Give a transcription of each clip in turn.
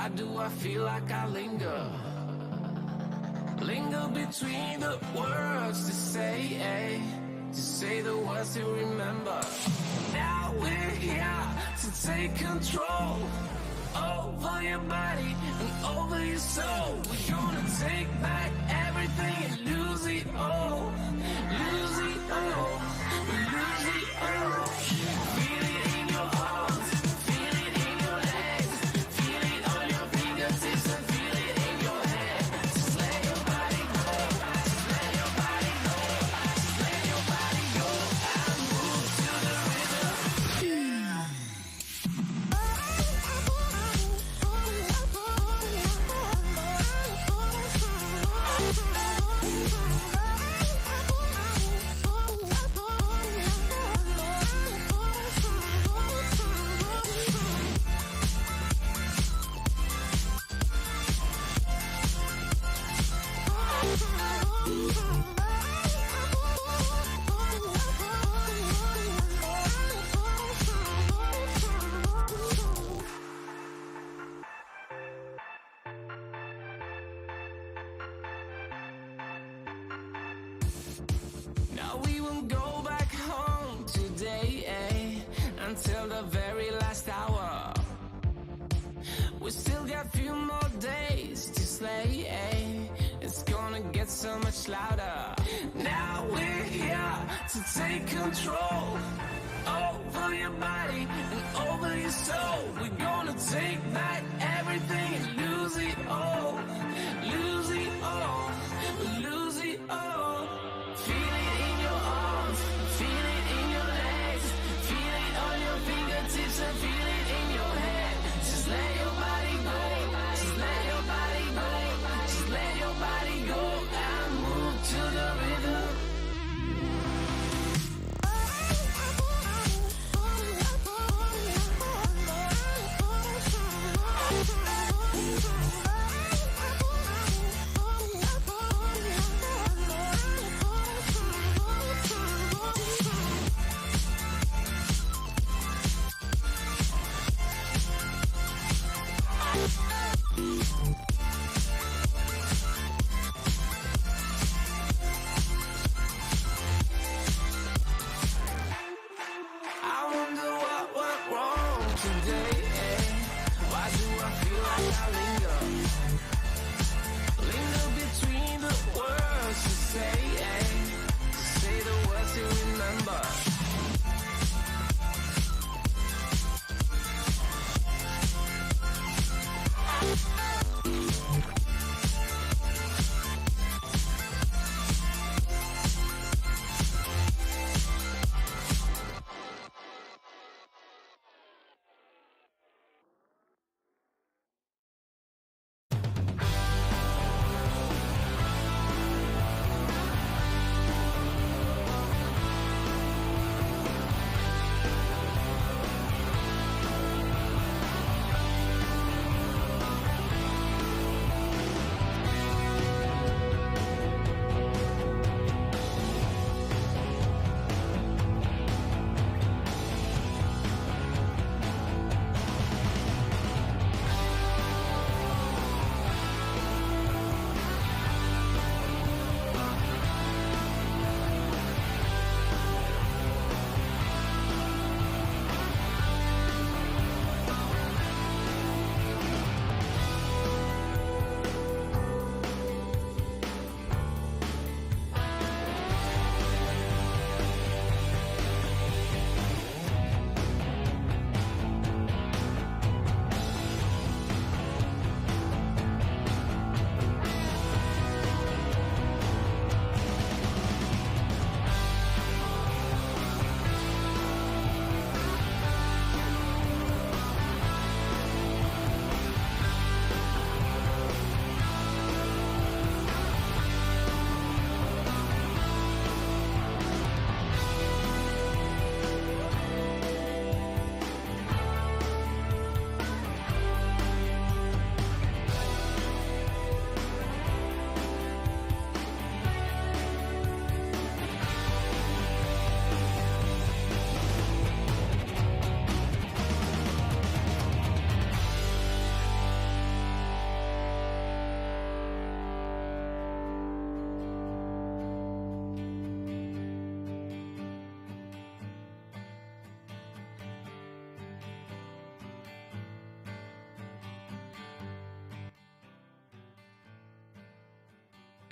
Why do I feel like I linger? Linger between the words to say the words to remember. Now we're here to take control over your body and over your soul. We're gonna take back everything and lose it all. Lose it all. Lose it all. Feel it in your arms. Feel it in your legs. Feel it on your fingertips and feel it in your head. Just let your body go. Just let your body go. Just let your body go and move to the rhythm. Now we won't go back home today, until the very last hour. We still got few more days to slay, it's gonna get so much louder. Now we're here to take control over your body and over your soul. We're gonna take back everything and lose it all. Lose it all. Lose it all. Feel it in your arms. Feel it in your legs. Feel it on your fingertips and feel it in your head. Just let your body go. Just let your body go. Just let your body go and move to the rhythm.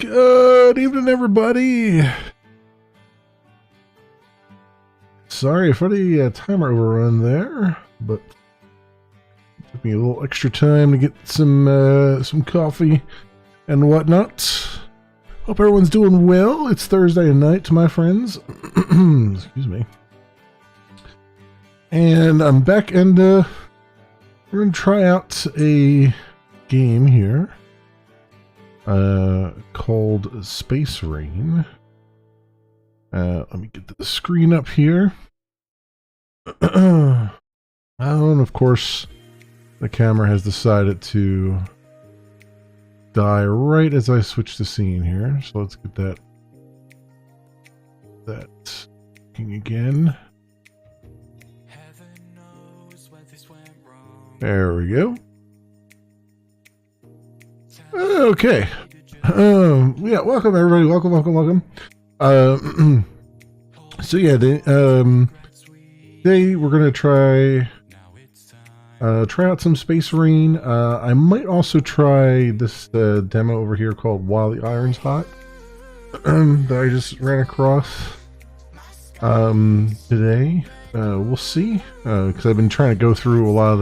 Good evening, everybody. Sorry for the timer overrun there, but it took me a little extra time to get some coffee and whatnot. Hope everyone's doing well. It's Thursday night, my friends. Excuse me. And I'm back, and we're going to try out a game here called Space Rain. Let me get the screen up here. And of course, the camera has decided to die right as I switch the scene here. So let's get that working again. There we go. Okay. Yeah, welcome everybody. Welcome. So yeah, today we're gonna try out some Space Rain. I might also try this demo over here called While the Iron's Hot that I just ran across today. We'll see, because I've been trying to go through a lot of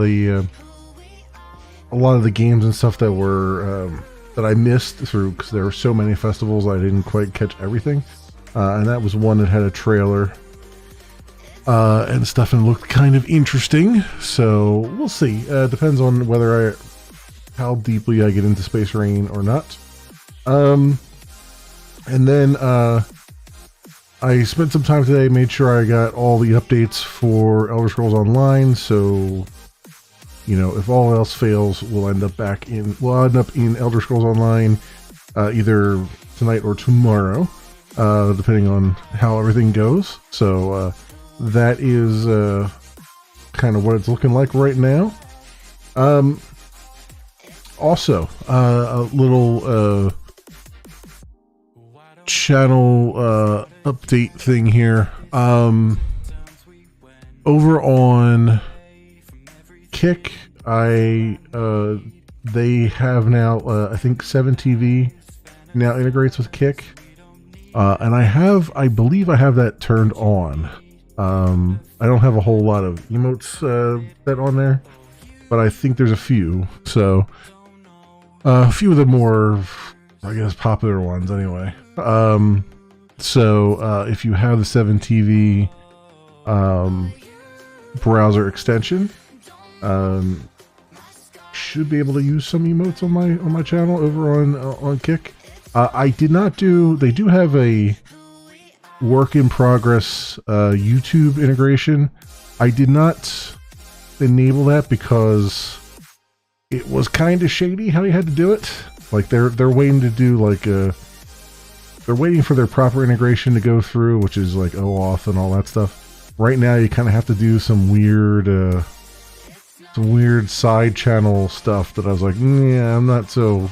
the games and stuff that were that I missed through, because there were so many festivals I didn't quite catch everything. And that was one that had a trailer and stuff, and looked kind of interesting. So we'll see. Depends on whether how deeply I get into Space Rain or not. And then I spent some time today, made sure I got all the updates for Elder Scrolls Online. So, you know, if all else fails, we'll end up in Elder Scrolls Online either tonight or tomorrow. Depending on how everything goes. So that is kind of what it's looking like right now. Also, a little channel update thing here. Over on Kick, they have now, I think 7TV now integrates with Kick. And I believe I have that turned on. I don't have a whole lot of emotes that on there, but I think there's a few. So a few of the more, I guess, popular ones anyway. So if you have the 7TV browser extension, should be able to use some emotes on my channel over on Kick. I did not do. They do have a work in progress YouTube integration. I did not enable that because it was kind of shady how you had to do it. Like they're waiting to do they're waiting for their proper integration to go through, which is like OAuth and all that stuff. Right now, you kind of have to do some weird side channel stuff that I was like, yeah, I'm not so.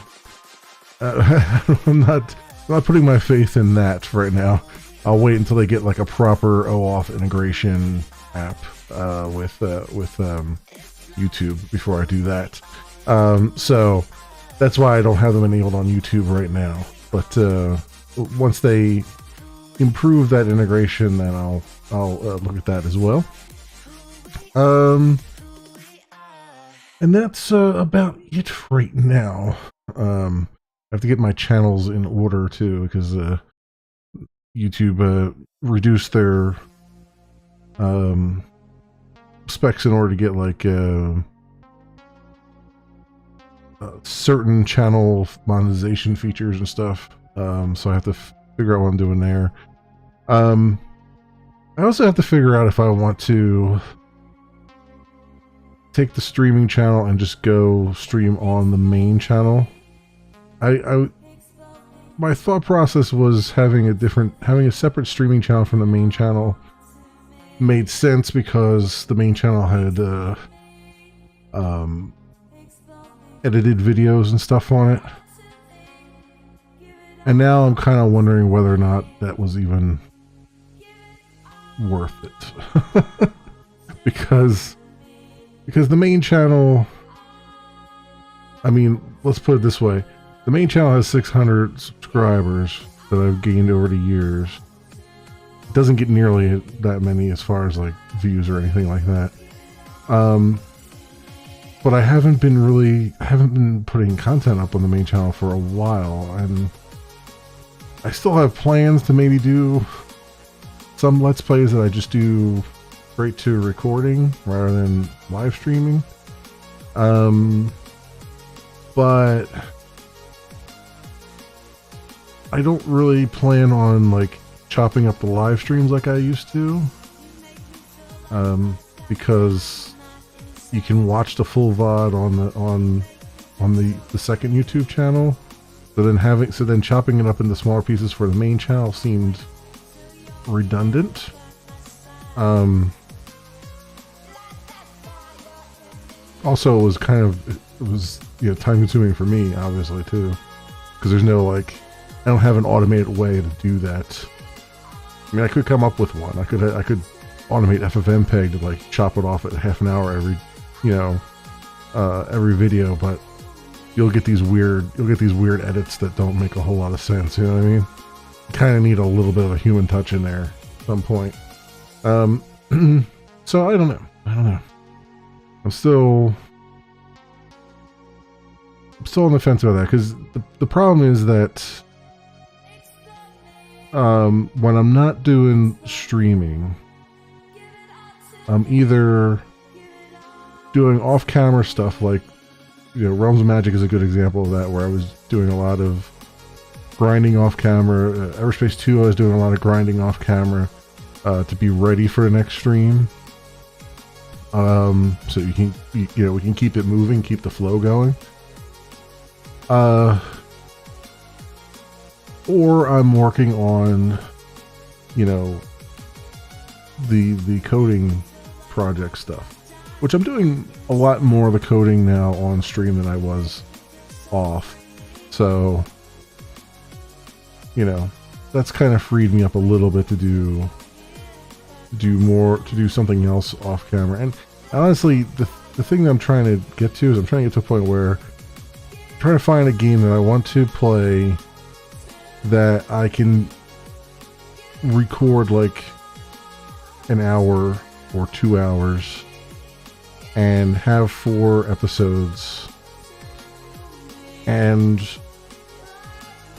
I'm not putting my faith in that right now. I'll wait until they get like a proper OAuth integration app with YouTube before I do that. So that's why I don't have them enabled on YouTube right now. But once they improve that integration, then I'll look at that as well. And that's about it right now. I have to get my channels in order too, because YouTube reduced their specs in order to get like certain channel monetization features and stuff. So I have to figure out what I'm doing there. I also have to figure out if I want to take the streaming channel and just go stream on the main channel. My thought process was having a separate streaming channel from the main channel made sense, because the main channel had edited videos and stuff on it. And now I'm kind of wondering whether or not that was even worth it. because the main channel, I mean, let's put it this way. the main channel has 600 subscribers that I've gained over the years. It doesn't get nearly that many as far as like views or anything like that. But I haven't been putting content up on the main channel for a while, and I still have plans to maybe do some Let's Plays that I just do straight to recording rather than live streaming. But I don't really plan on like chopping up the live streams like I used to, because you can watch the full VOD on the second YouTube channel. So then chopping it up into smaller pieces for the main channel seemed redundant. Also, it was time consuming for me, obviously, too, because there's no I don't have an automated way to do that. I mean, I could come up with one. I could automate FFmpeg to chop it off at half an hour every video, but you'll get these weird edits that don't make a whole lot of sense. You know what I mean? You kind of need a little bit of a human touch in there at some point. So I don't know. I'm still on the fence about that, because the problem is that when I'm not doing streaming, I'm either doing off-camera stuff, like Realms of Magic is a good example of that, where I was doing a lot of grinding off-camera. Everspace 2, I was doing a lot of grinding off-camera to be ready for the next stream. So we can keep it moving, keep the flow going. Or I'm working on, the coding project stuff, which I'm doing a lot more of the coding now on stream than I was off. So, that's kind of freed me up a little bit to do something else off camera. And honestly, the thing that I'm trying to get to is I'm trying to get to a point where I'm trying to find a game that I want to play that I can record an hour or 2 hours and have 4 episodes, and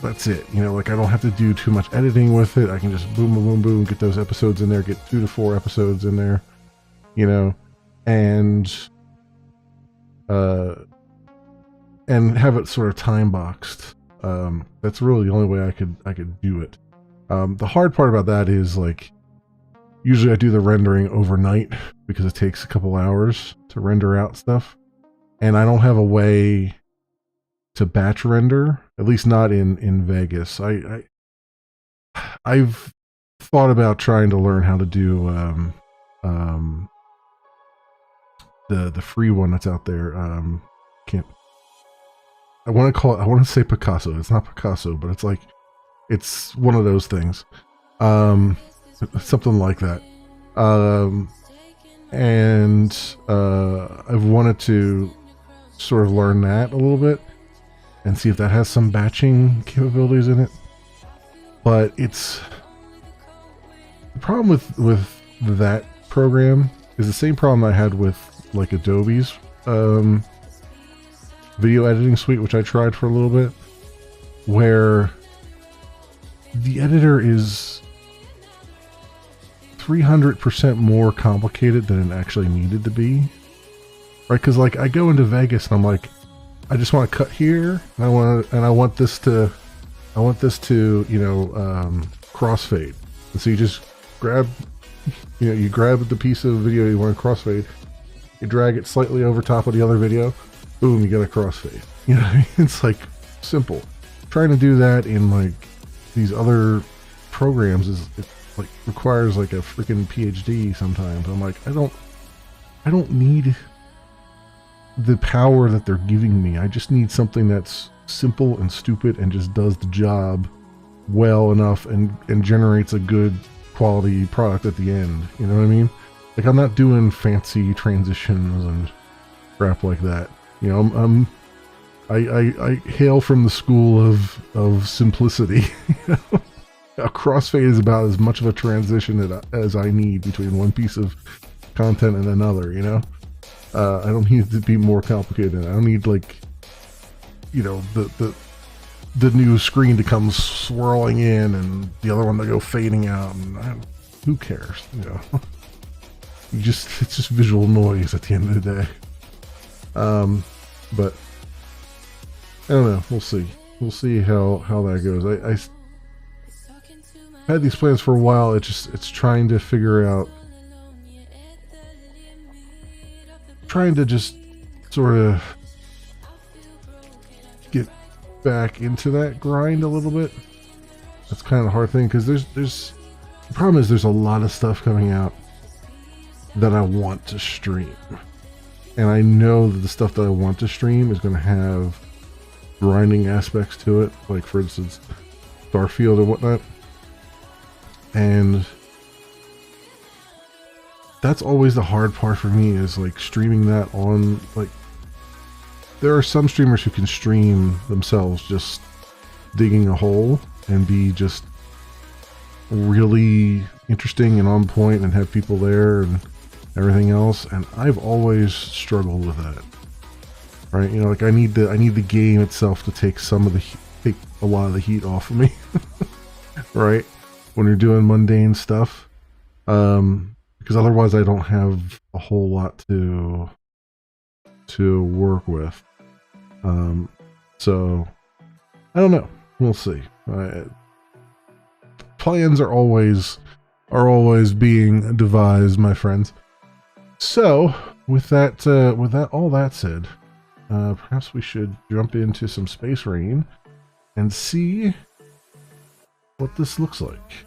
that's it. I don't have to do too much editing with it. I can just boom, boom, boom, boom, get those episodes in there, get 2 to 4 episodes in there, and have it sort of time boxed. That's really the only way I could do it. The hard part about that is usually I do the rendering overnight because it takes a couple hours to render out stuff, and I don't have a way to batch render, at least not in Vegas. I've thought about trying to learn how to do the free one that's out there. I want to say Picasso. It's not Picasso, but it's one of those things. Something like that. And I've wanted to sort of learn that a little bit and see if that has some batching capabilities in it. But the problem with that program is the same problem I had with Adobe's video editing suite, which I tried for a little bit, where the editor is 300% more complicated than it actually needed to be, right? Because I go into Vegas and I'm I just want to cut here, and I want this to crossfade. And so you just grab the piece of video you want to crossfade, you drag it slightly over top of the other video, boom, you get a crossfade. It's simple. Trying to do that in these other programs requires a freaking PhD sometimes. I'm I don't need the power that they're giving me. I just need something that's simple and stupid and just does the job well enough and generates a good quality product at the end. You know what I mean? I'm not doing fancy transitions and crap like that. I'm I hail from the school of simplicity. A crossfade is about as much of a transition as I need between one piece of content and another, you know? I don't need it to be more complicated. I don't need, like, you know, the new screen to come swirling in and the other one to go fading out. And who cares, you know? It's just visual noise at the end of the day. But I don't know. We'll see. We'll see how that goes. I had these plans for a while. It's trying to figure out, trying to just sort of get back into that grind a little bit. That's kind of the hard thing, because the problem is there's a lot of stuff coming out that I want to stream, and I know that the stuff that I want to stream is going to have grinding aspects to it, like for instance Starfield and whatnot, and that's always the hard part for me, is like streaming that on, like, there are some streamers who can stream themselves just digging a hole and be just really interesting and on point and have people there and everything else, and I've always struggled with that. Right? You know, like I need the game itself to take take a lot of the heat off of me. Right? When you're doing mundane stuff. Because otherwise I don't have a whole lot to work with. So I don't know. We'll see. Plans are always being devised, my friends. So with that all that said, perhaps we should jump into some Space Rain and see what this looks like.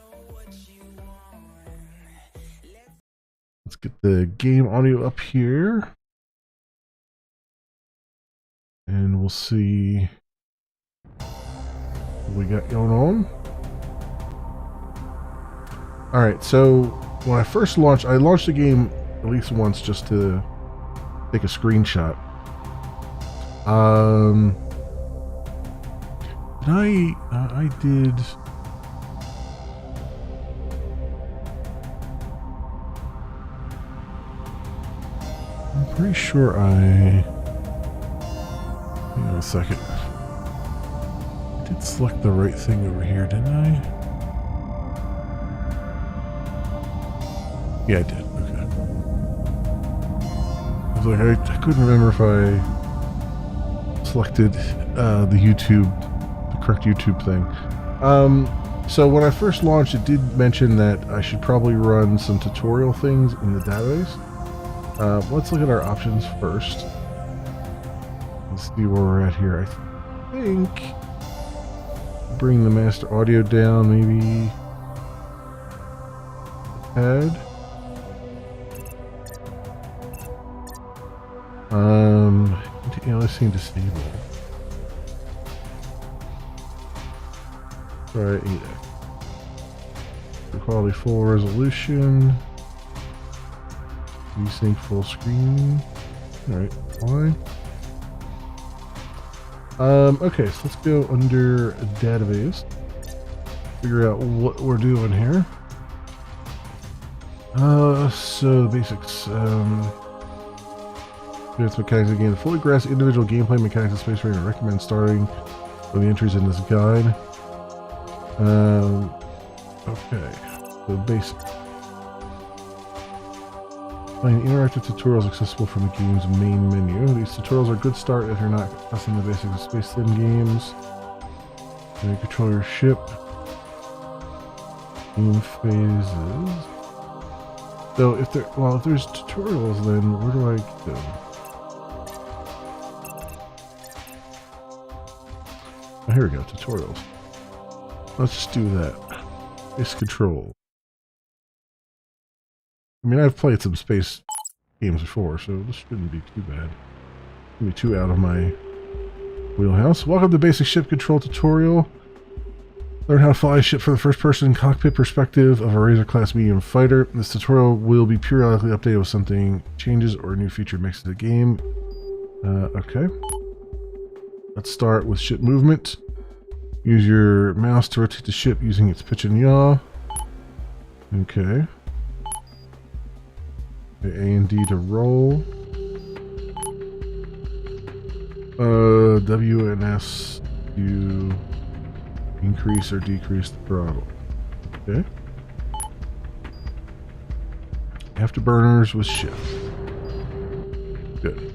Let's get the game audio up here, and we'll see what we got going on. Alright, so when I first launched, I launched the game at least once just to take a screenshot. I did... I'm pretty sure hang on a second. I did select the right thing over here, didn't I? Yeah, I did. Okay. I was like, I couldn't remember if I selected the correct YouTube thing. So when I first launched, it did mention that I should probably run some tutorial things in the database. Let's look at our options first. Let's see where we're at here. I think bring the master audio down, maybe add. Listening disabled. Right, yeah. Quality full resolution. Resync full screen. Alright, fine. Okay, so let's go under database. Figure out what we're doing here. So the basics. Advanced mechanics again. To fully grasp individual gameplay mechanics of Space Rain, I recommend starting with the entries in this guide. Okay, so basics. Find interactive tutorials accessible from the game's main menu. These tutorials are a good start if you're not discussing the basics of Space Sim games. You control your ship. Game phases. So if there's tutorials, then where do I go? Oh, here we go, tutorials. Let's just do that. Space control. I mean, I've played some space games before, so this shouldn't be too bad. Shouldn't be too out of my wheelhouse. Welcome to Basic Ship Control Tutorial. Learn how to fly a ship from the first-person cockpit perspective of a Razor-class medium fighter. This tutorial will be periodically updated with something changes or a new feature mixed to the game. Okay. Let's start with ship movement. Use your mouse to rotate the ship using its pitch and yaw. Okay. A and D to roll. W and S to increase or decrease the throttle. Okay. Afterburners with shift. Good.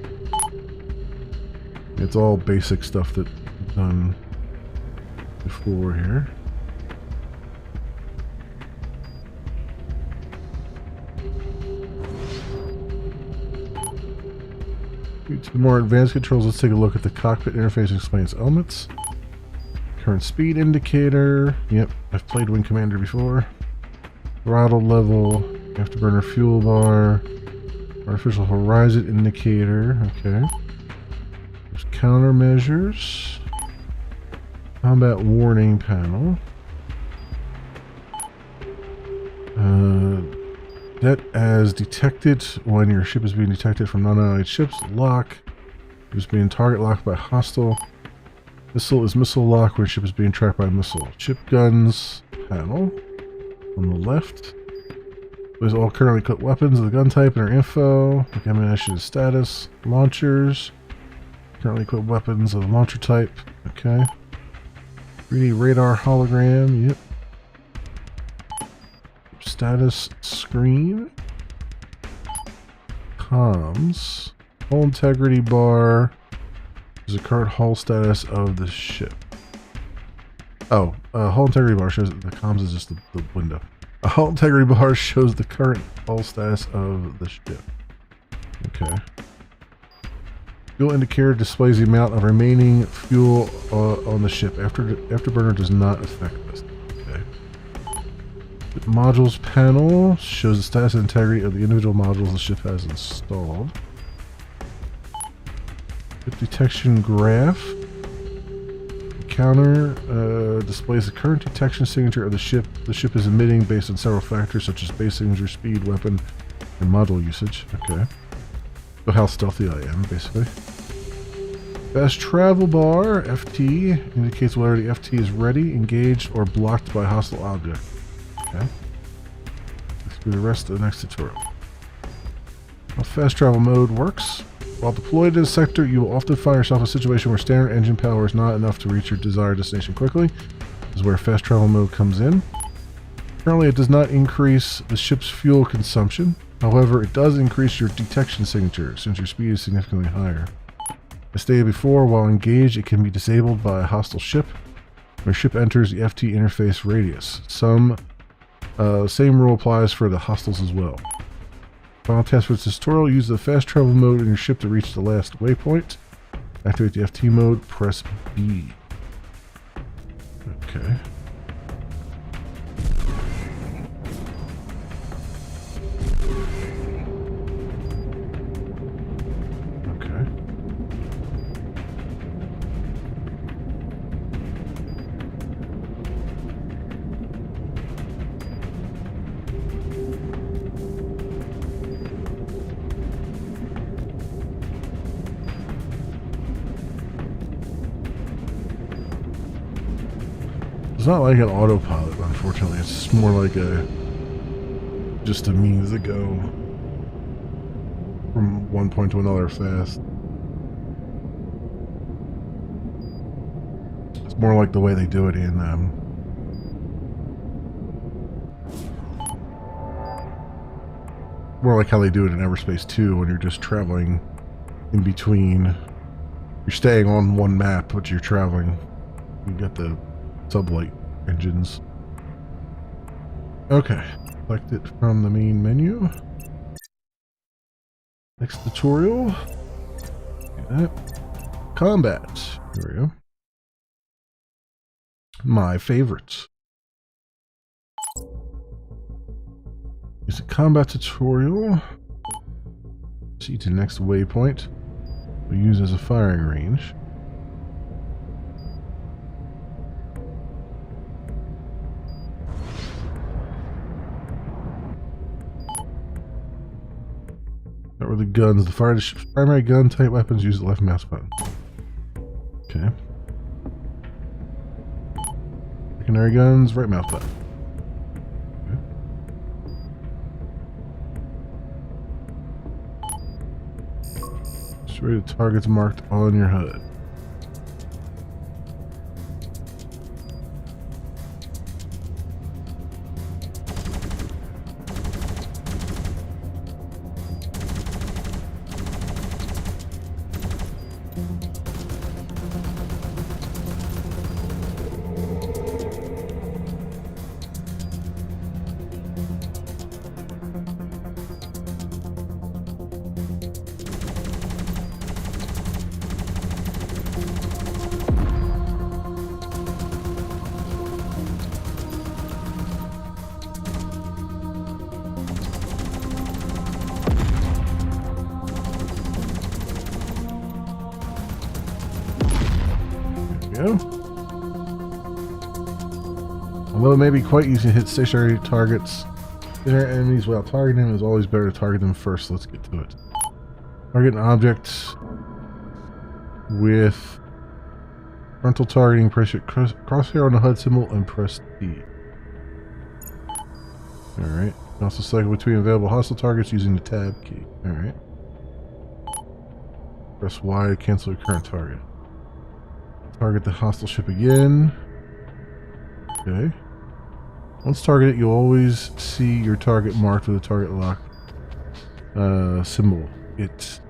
It's all basic stuff that we've done before here. To the more advanced controls, let's take a look at the cockpit interface and explain its elements. Current speed indicator. Yep, I've played Wing Commander before. Throttle level. Afterburner fuel bar. Artificial horizon indicator. Okay. There's countermeasures. Combat warning panel. That as detected when your ship is being detected from non-allied ships. Lock. It is being target locked by hostile. Missile is missile lock where ship is being tracked by missile. Ship guns panel on the left. There's all currently equipped weapons of the gun type and their info. Like ammunition status. Launchers. Currently equipped weapons of launcher type. Okay. 3D radar hologram. Yep. Status screen. Comms. Hull integrity bar. Is the current hull status of the ship. Oh, hull integrity bar shows the comms is just the window. A hull integrity bar shows the current hull status of the ship. Okay. Fuel indicator displays the amount of remaining fuel on the ship. Afterburner does not affect this. Okay. The modules panel shows the status and integrity of the individual modules the ship has installed. Ship detection graph. The counter displays the current detection signature of the ship. The ship is emitting based on several factors such as base signature, speed, weapon, and module usage. Okay. So how stealthy I am, basically. Fast travel bar, FT, indicates whether the FT is ready, engaged, or blocked by a hostile object. Okay. Let's do the rest of the next tutorial. How fast travel mode works. While deployed in a sector, you will often find yourself in a situation where standard engine power is not enough to reach your desired destination quickly. This is where fast travel mode comes in. Currently, it does not increase the ship's fuel consumption. However, it does increase your detection signature, since your speed is significantly higher. As stated before, while engaged, it can be disabled by a hostile ship. When your ship enters the FT interface radius. Same rule applies for the hostiles as well. Final task for this tutorial, use the fast travel mode in your ship to reach the last waypoint. Activate the FT mode, press B. Okay. It's not like an autopilot, unfortunately. It's more like just a means to go from one point to another fast. It's more like the way they do it in more like how they do it in Everspace 2 when you're just traveling in between. You're staying on one map, but you're traveling. You got the sublight engines. Okay, select it from the main menu. Next tutorial. Do that. Combat. Here we go. My favorites. It's a combat tutorial. See to next waypoint. We use as a firing range. Start with the guns. The fire the ship's primary gun type weapons use the left mouse button. Okay. Secondary guns, right mouse button. Okay. Show the targets marked on your HUD. Although it may be quite easy to hit stationary targets, enemies without targeting them, is always better to target them first. Let's get to it. Target an object with frontal targeting. Press your crosshair on the HUD symbol and press T. Alright. You can also cycle between available hostile targets using the tab key. Alright. Press Y to cancel your current target. Target the hostile ship again. Okay. Once targeted, you'll always see your target marked with a target lock symbol. It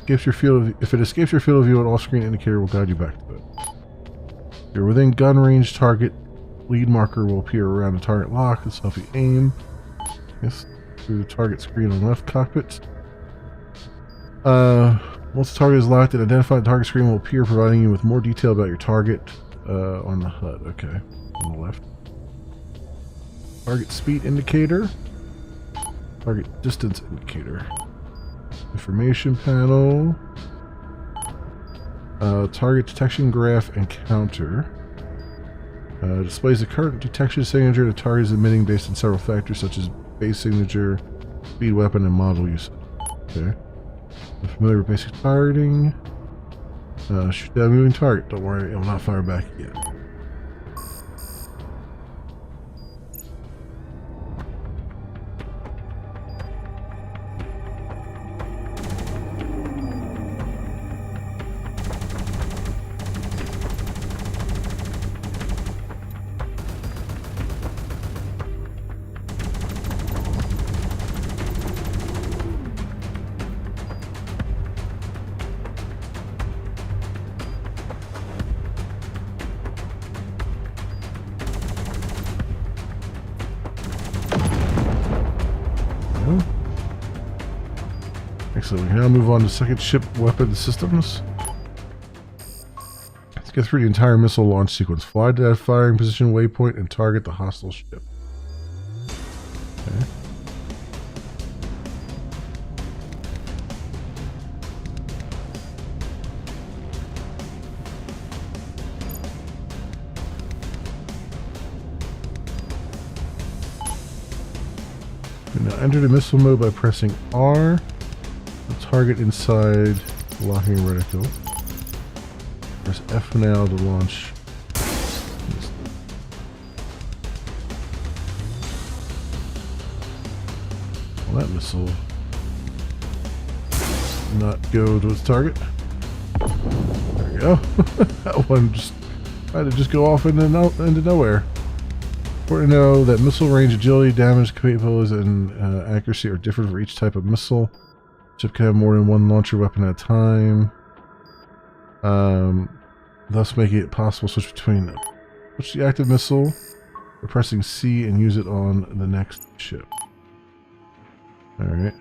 escapes your field of, if it escapes your field of view, an off-screen indicator will guide you back to it. If you're within gun range, target lead marker will appear around the target lock. It's help you aim. Yes, through the target screen on the left cockpit. Once the target is locked, an identified target screen will appear, providing you with more detail about your target on the HUD. Okay, on the left. Target speed indicator. Target distance indicator. Information panel. Target detection graph and counter. Displays the current detection signature the target is emitting based on several factors such as base signature, speed, weapon, and model usage. Okay. I'm familiar with basic targeting. Shoot down a moving target. Don't worry, it will not fire back yet. Excellent. We can now move on to second ship weapon systems. Let's get through the entire missile launch sequence. Fly to that firing position waypoint and target the hostile ship. Okay. Now enter the missile mode by pressing R. Target inside locking reticle. Press F now to launch. Well, that missile did not go to its target. There we go. That one just tried to just go off into nowhere. Important to know that missile range, agility, damage capabilities, and accuracy are different for each type of missile. Ship can have more than one launcher weapon at a time, thus making it possible to switch between them. Switch the active missile by pressing C and use it on the next ship. Alright.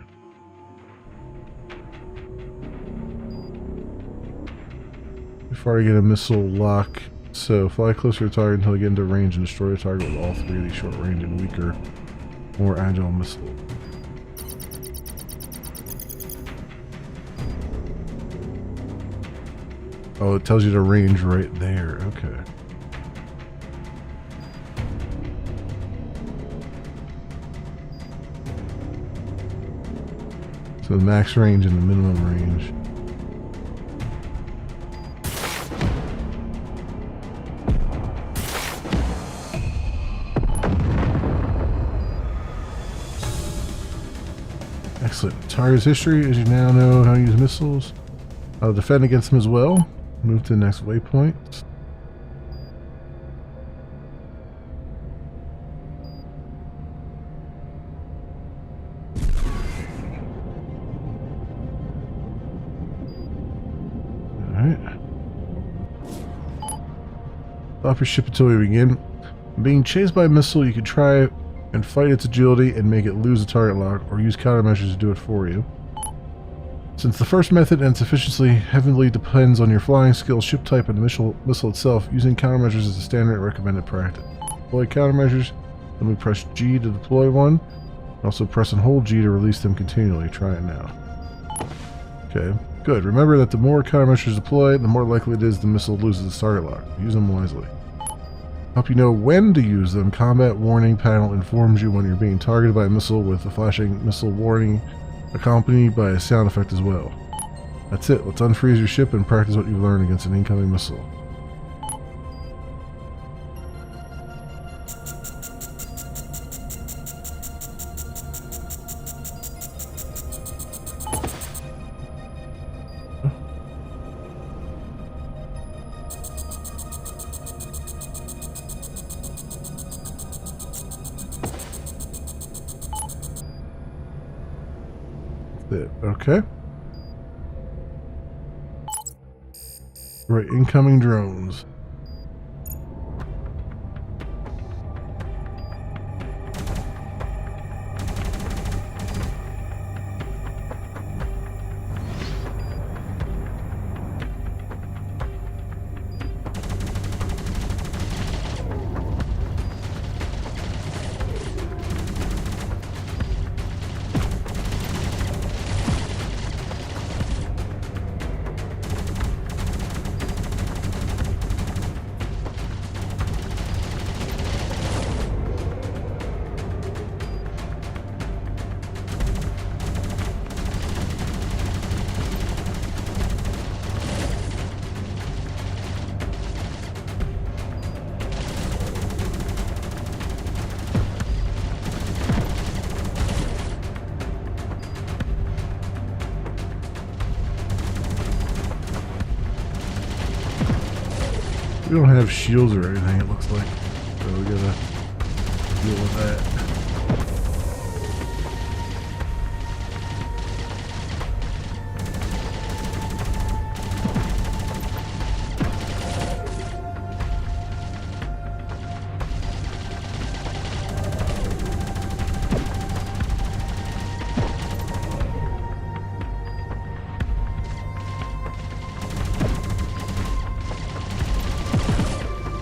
Before I get a missile lock, so fly closer to the target until you get into range and destroy the target with all three of these short range and weaker, more agile missiles. Oh, it tells you the range right there. Okay. So the max range and the minimum range. Excellent. Target's history, as you now know how to use missiles. I'll defend against them as well. Move to the next waypoint. Alright. Stop your ship until we begin. Being chased by a missile, you can try and fight its agility and make it lose a target lock, or use countermeasures to do it for you. Since the first method and its efficiency heavily depends on your flying skill, ship type, and the missile itself, using countermeasures is a standard recommended practice. Deploy countermeasures, then we press G to deploy one. Also press and hold G to release them continually. Try it now. Okay, good. Remember that the more countermeasures deploy, the more likely it is the missile loses its target lock. Use them wisely. Help you know when to use them. Combat warning panel informs you when you're being targeted by a missile, with a flashing missile warning accompanied by a sound effect as well. That's it. Let's unfreeze your ship and practice what you've learned against an incoming missile. Okay. Right, incoming drones. We don't have shields or anything, it looks like. So we gotta deal with that.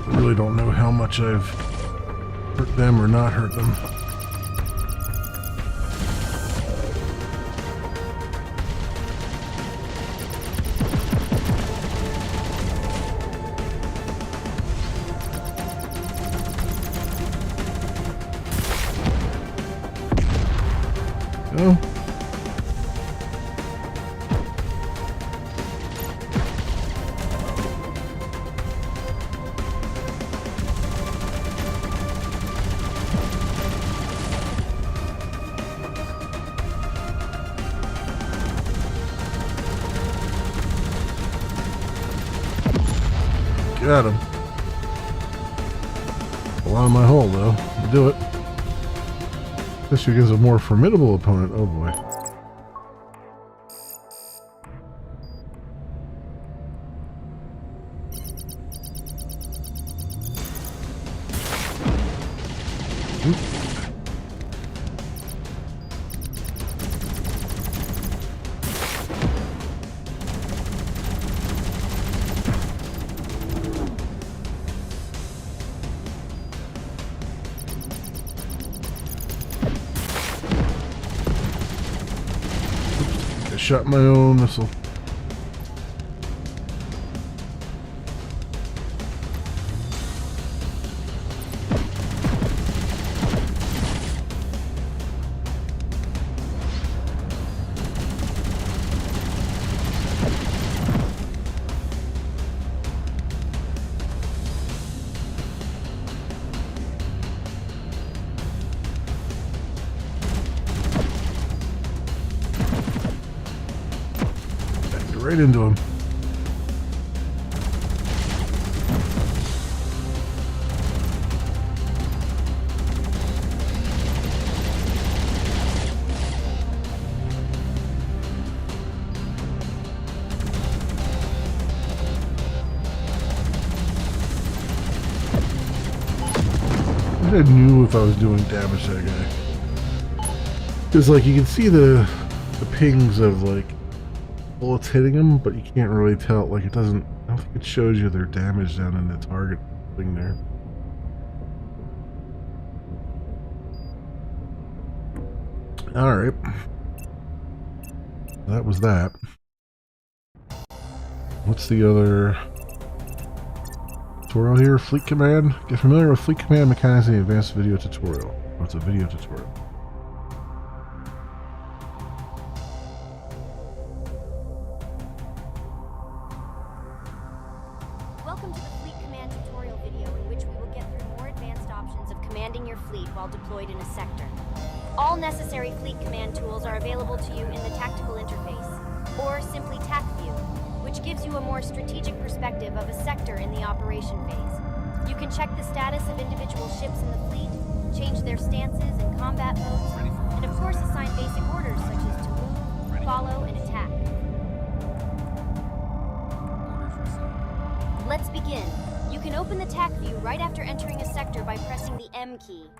I really don't know how much I've hurt them or not hurt them. Oh. Got him. A lot of my hull, though. We'll do it. This against a more formidable opponent. Oh boy. Oop. I shot my own missile. right into him. I knew if I was doing damage to that guy. Because, like, you can see the pings of, like, bullets hitting him, but you can't really tell. Like, it doesn't, I don't think it shows you their damage down in the target thing there. Alright. That was that. What's the other tutorial here? Fleet Command. Get familiar with Fleet Command mechanics in the advanced video tutorial. Oh, it's a video tutorial. Welcome to the Fleet Command tutorial video in which we will get through more advanced options of commanding your fleet while deployed in a sector. All necessary Fleet Command tools are available to you in the tactical interface, or simply TAC view, which gives you a more strategic perspective of a sector in the operation phase. You can check the status of individual ships in the fleet, change their stances and combat modes, and of course assign basic orders such as to move, follow, and attack. Let's begin. You can open the TAC view right after entering a sector by pressing the M key.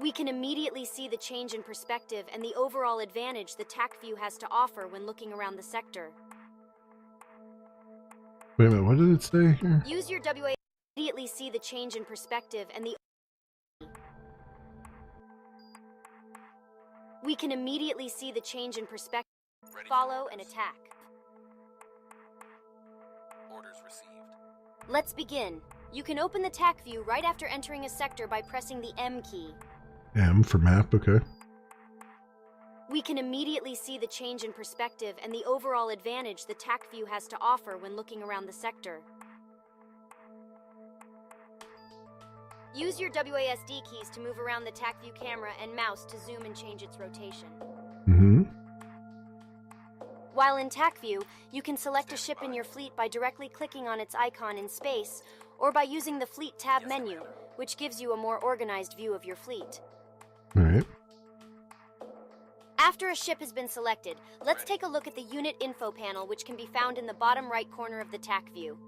We can immediately see the change in perspective and the overall advantage the TAC view has to offer when looking around the sector. Wait a minute, what did it say here? Use your WA to immediately see the change in perspective and the... We can immediately see the change in perspective, follow, and attack. Orders received. Let's begin. You can open the TAC view right after entering a sector by pressing the M key. M for map, okay. We can immediately see the change in perspective and the overall advantage the TAC view has to offer when looking around the sector. Use your WASD keys to move around the TAC view camera and mouse to zoom and change its rotation. While in TAC view, you can select a ship in your fleet by directly clicking on its icon in space, or by using the Fleet tab menu, which gives you a more organized view of your fleet. Alright. After a ship has been selected, let's take a look at the unit info panel, which can be found in the bottom right corner of the TAC view.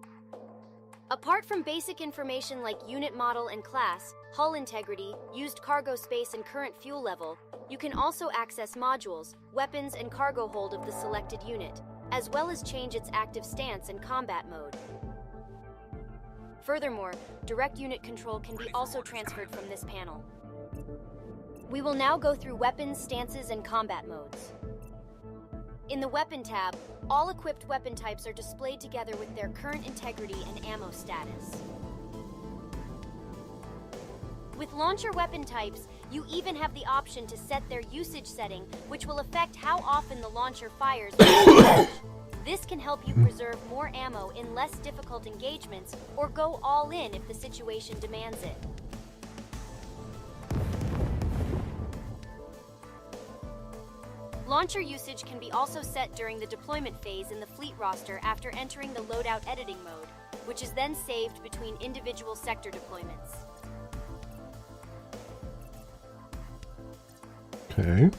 Apart from basic information like unit model and class, hull integrity, used cargo space, and current fuel level, you can also access modules, weapons, and cargo hold of the selected unit, as well as change its active stance and combat mode. Furthermore, direct unit control can be also transferred from this panel. We will now go through weapons, stances, and combat modes. In the Weapon tab, all equipped weapon types are displayed together with their current integrity and ammo status. With launcher weapon types, you even have the option to set their usage setting, which will affect how often the launcher fires. This can help you preserve more ammo in less difficult engagements, or go all in if the situation demands it. Launcher usage can be also set during the deployment phase in the fleet roster after entering the loadout editing mode, which is then saved between individual sector deployments. Okay.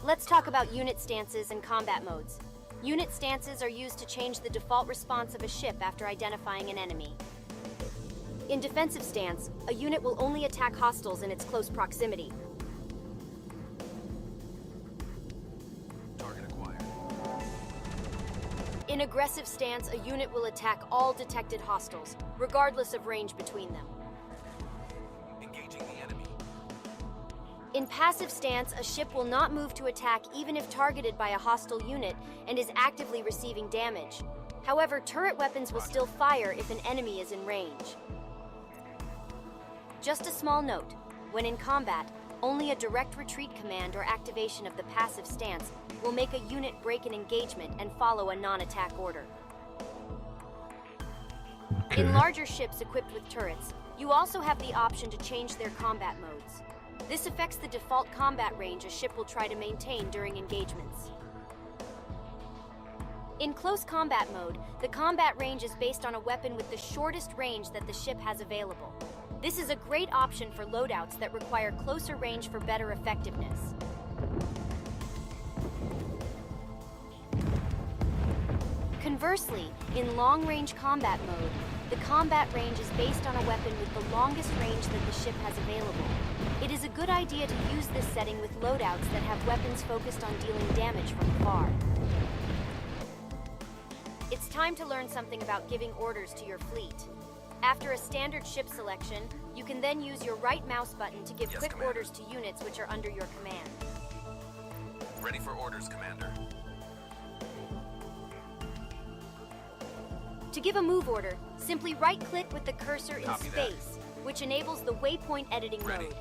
Let's talk about unit stances and combat modes. Unit stances are used to change the default response of a ship after identifying an enemy. In defensive stance, a unit will only attack hostiles in its close proximity. In aggressive stance, a unit will attack all detected hostiles, regardless of range between them. Engaging the enemy. In passive stance, a ship will not move to attack even if targeted by a hostile unit and is actively receiving damage. However, turret weapons will still fire if an enemy is in range. Just a small note, when in combat, only a direct retreat command or activation of the passive stance will make a unit break an engagement and follow a non-attack order. Okay. In larger ships equipped with turrets, you also have the option to change their combat modes. This affects the default combat range a ship will try to maintain during engagements. In close combat mode, the combat range is based on a weapon with the shortest range that the ship has available. This is a great option for loadouts that require closer range for better effectiveness. Conversely, in long-range combat mode, the combat range is based on a weapon with the longest range that the ship has available. It is a good idea to use this setting with loadouts that have weapons focused on dealing damage from afar. It's time to learn something about giving orders to your fleet. After a standard ship selection, you can then use your right mouse button to give quick orders to units which are under your command. Ready for orders, Commander. To give a move order, simply right-click with the cursor in Copy that. space, which enables the waypoint editing Ready. mode.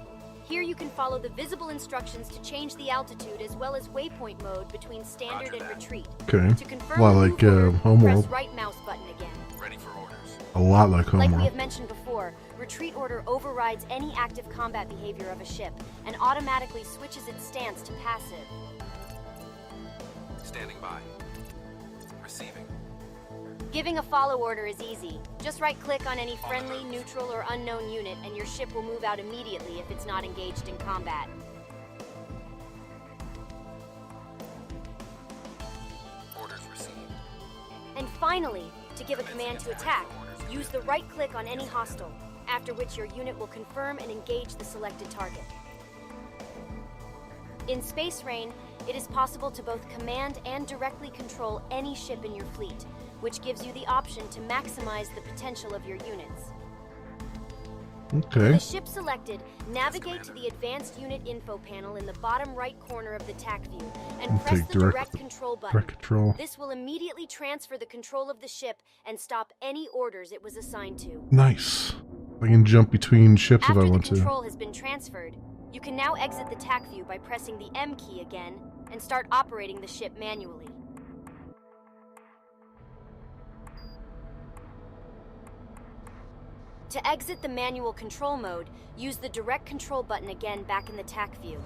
Here you can follow the visible instructions to change the altitude as well as waypoint mode between standard Roger and that. retreat. Okay. To confirm Well, the like move order, Homeworld. press right mouse button again. Ready for orders. A lot like Like we Homeworld. have mentioned before, retreat order overrides any active combat behavior of a ship and automatically switches its stance to passive. Standing by. Receiving. Giving a follow order is easy. Just right-click on any friendly, neutral, or unknown unit and your ship will move out immediately if it's not engaged in combat. Orders received. And finally, to give a command to attack, use the right-click on any hostile, after which your unit will confirm and engage the selected target. In Space Rain, it is possible to both command and directly control any ship in your fleet, which gives you the option to maximize the potential of your units. With Okay. the ship selected, navigate to the Advanced Unit Info panel in the bottom right corner of the TAC view and I'll press take the direct- Direct Control button. Direct control. This will immediately transfer the control of the ship and stop any orders it was assigned to. Nice. I can jump between ships After if I the want to. control has been transferred, you can now exit the TAC view by pressing the M key again and start operating the ship manually. To exit the manual control mode, use the direct control button again back in the TAC view.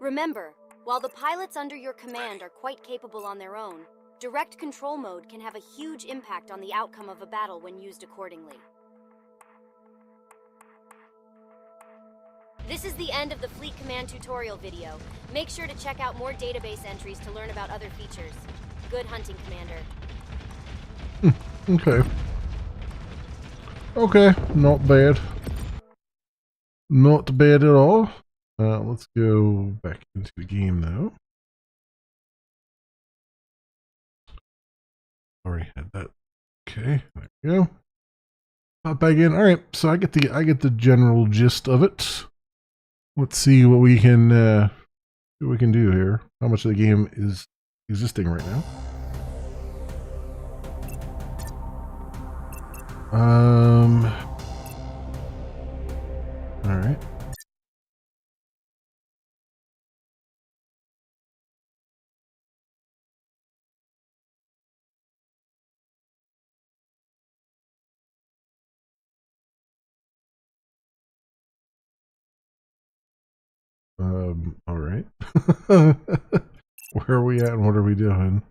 Remember, while the pilots under your command are quite capable on their own, direct control mode can have a huge impact on the outcome of a battle when used accordingly. This is the end of the Fleet Command tutorial video. Make sure to check out more database entries to learn about other features. Good hunting, Commander. Okay. Okay, not bad. Not bad at all. Let's go back into the game now. Already had that. Okay, there we go. Hop back in. All right, so I get the general gist of it. Let's see what we can do here. How much of the game is existing right now? All right. All right. Where are we at and what are we doing?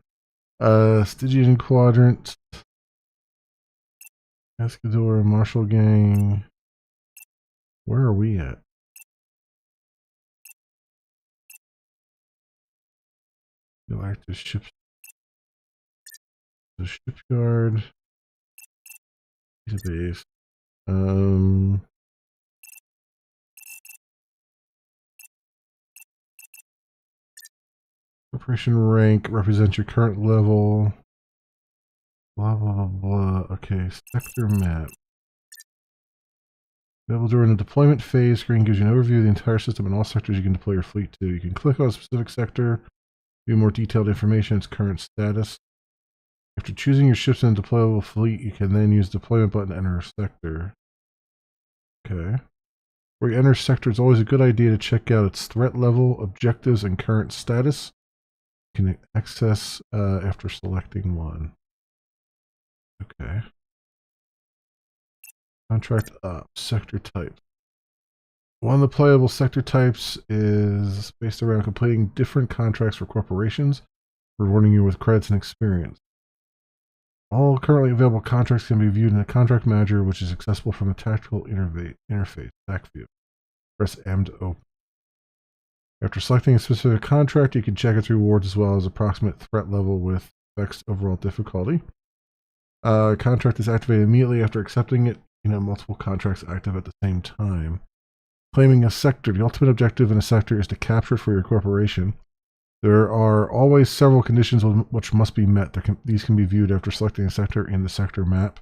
Stygian Quadrant. Escador, Marshall Gang. Where are we at? Galactus ships. The shipyard. Base. Corporation rank represents your current level. Blah blah blah blah. Okay, sector map. Available during the deployment phase, screen gives you an overview of the entire system and all sectors you can deploy your fleet to. You can click on a specific sector, view more detailed information, its current status. After choosing your ships and deployable fleet, you can then use the deployment button to enter a sector. Okay. Where you enter a sector, it's always a good idea to check out its threat level, objectives, and current status. You can access after selecting one. Okay. Contract up. Sector type. One of the playable sector types is based around completing different contracts for corporations, rewarding you with credits and experience. All currently available contracts can be viewed in a contract manager, which is accessible from the tactical interface, TAC view. Press M to open. After selecting a specific contract, you can check its rewards as well as approximate threat level with fixed overall difficulty. Contract is activated immediately after accepting it. You know, multiple contracts active at the same time. Claiming a sector. The ultimate objective in a sector is to capture it for your corporation. There are always several conditions which must be met. These can be viewed after selecting a sector in the sector map.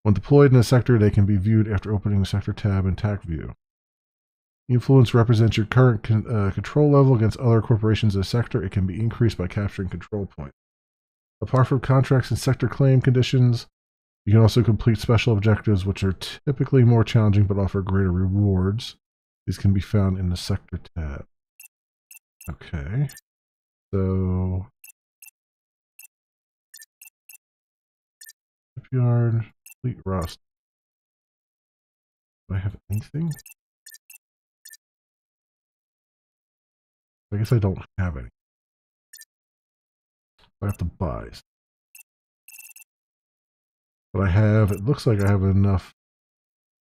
When deployed in a sector, they can be viewed after opening the sector tab in TAC view. Influence represents your current control level against other corporations in a sector. It can be increased by capturing control points. Apart from contracts and sector claim conditions, you can also complete special objectives, which are typically more challenging but offer greater rewards. These can be found in the sector tab. Okay. So, shipyard, fleet roster. Do I have anything? I guess I don't have any. I have to buy. But I have, it looks like I have enough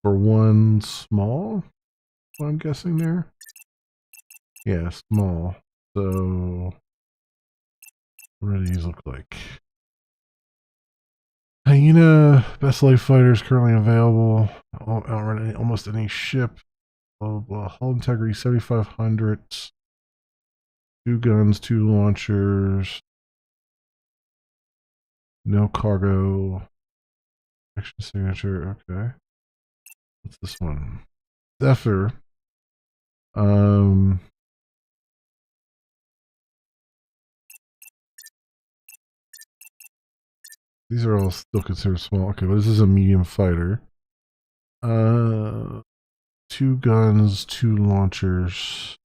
for one small, what I'm guessing there. Yeah, small. So, what do these look like? Hyena, best life fighters currently available. Outrun almost any ship. Blah, blah, blah. Hull integrity 7,500. 2 guns, 2 launchers. No cargo. Action signature. Okay. What's this one? Zephyr. These are all still considered small. Okay, but this is a medium fighter. 2 guns, 2 launchers.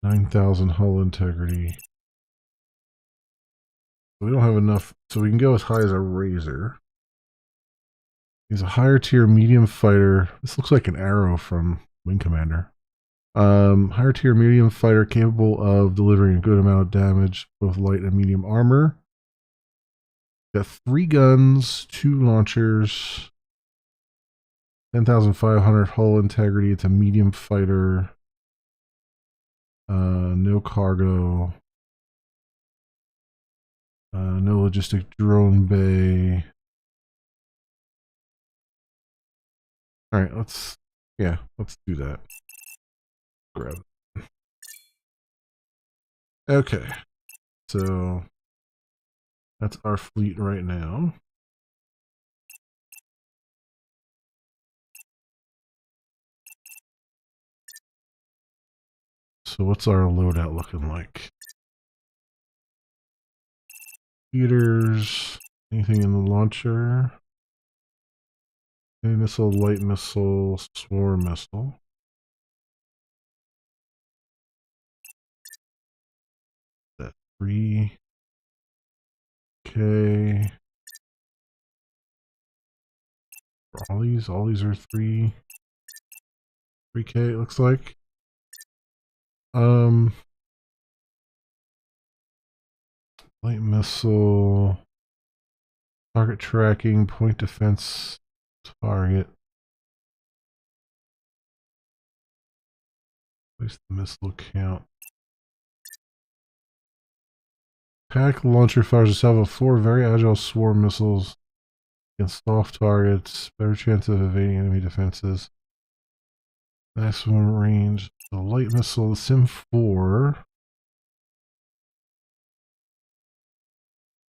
9,000 hull integrity. We don't have enough, so we can go as high as a Razor. He's a higher tier medium fighter. This looks like an arrow from Wing Commander. Higher tier medium fighter capable of delivering a good amount of damage, both light and medium armor. Got 3 guns, 2 launchers, 10,500 hull integrity. It's a medium fighter. No cargo. No logistic drone bay. Alright, let's do that. Grab it. Okay. So that's our fleet right now. So what's our loadout looking like? Heaters, anything in the launcher? Heavy missile, light missile, swarm missile. That 3. Okay. All these are 3. 3K it looks like. Light missile, target tracking, point defense, target. Place the missile count. Pack launcher fires a salvo of 4 very agile swarm missiles against soft targets. Better chance of evading enemy defenses. Maximum range. The light missile, Sim 4.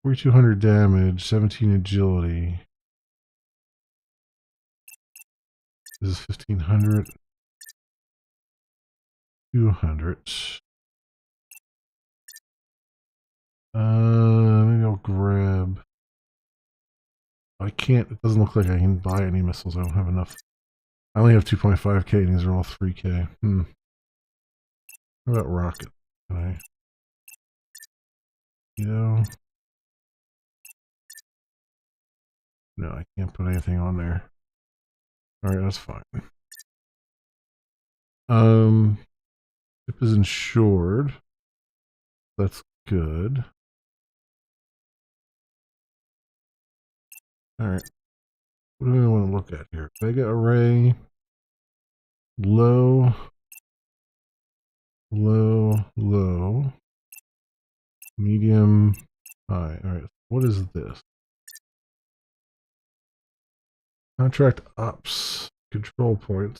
4,200 damage, 17 agility. This is 1,500. 200. Maybe I'll grab. I can't. It doesn't look like I can buy any missiles. I don't have enough. I only have 2.5k, and these are all 3k. How about rocket? Can I? No, I can't put anything on there. All right, that's fine. Ship is insured. That's good. All right. What do we want to look at here? Vega array. Low. Low. Low. Medium. High. All right. What is this? Contract ops. Control points.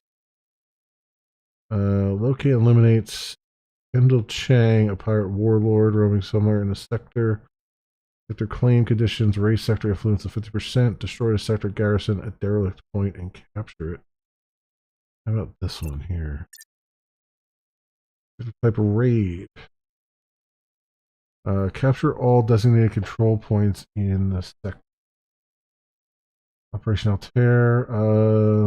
Locate eliminates Kendall Chang, a pirate warlord roaming somewhere in the sector. Sector claim conditions, raise sector influence of 50%, destroy the sector garrison at derelict point and capture it. How about this one here? Type of raid. Capture all designated control points in the sector. Operation Altair.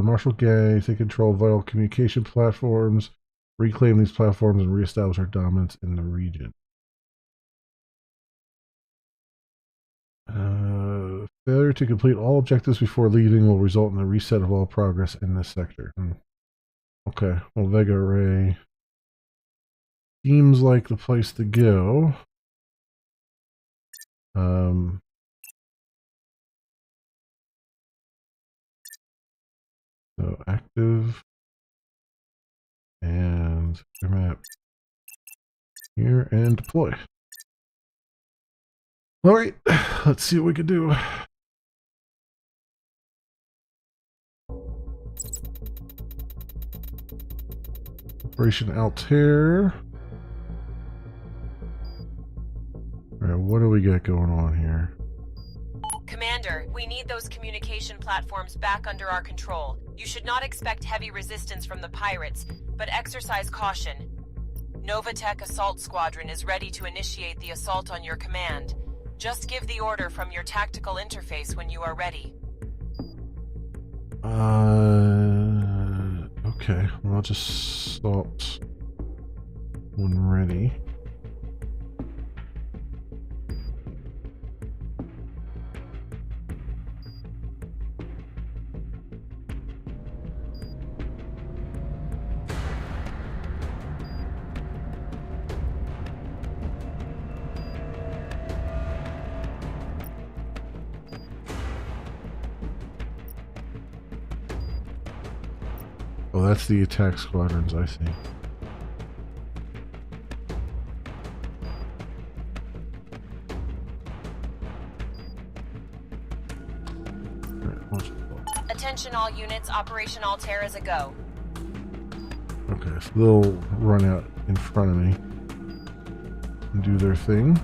Marshal Gang, take control of vital communication platforms, reclaim these platforms, and reestablish our dominance in the region. Failure to complete all objectives before leaving will result in a reset of all progress in this sector. Okay, well, Vega Array seems like the place to go. So active and map here and deploy. All right, let's see what we can do. Operation Altair. All right, what do we got going on here? Commander, we need those communication platforms back under our control. You should not expect heavy resistance from the pirates, but exercise caution. Novatech Assault Squadron is ready to initiate the assault on your command. Just give the order from your tactical interface when you are ready. Okay. Well, I'll just assault when ready. Oh, that's the attack squadrons, I see. Attention all units, Operation Altair is a go. Okay, so they'll run out in front of me and do their thing.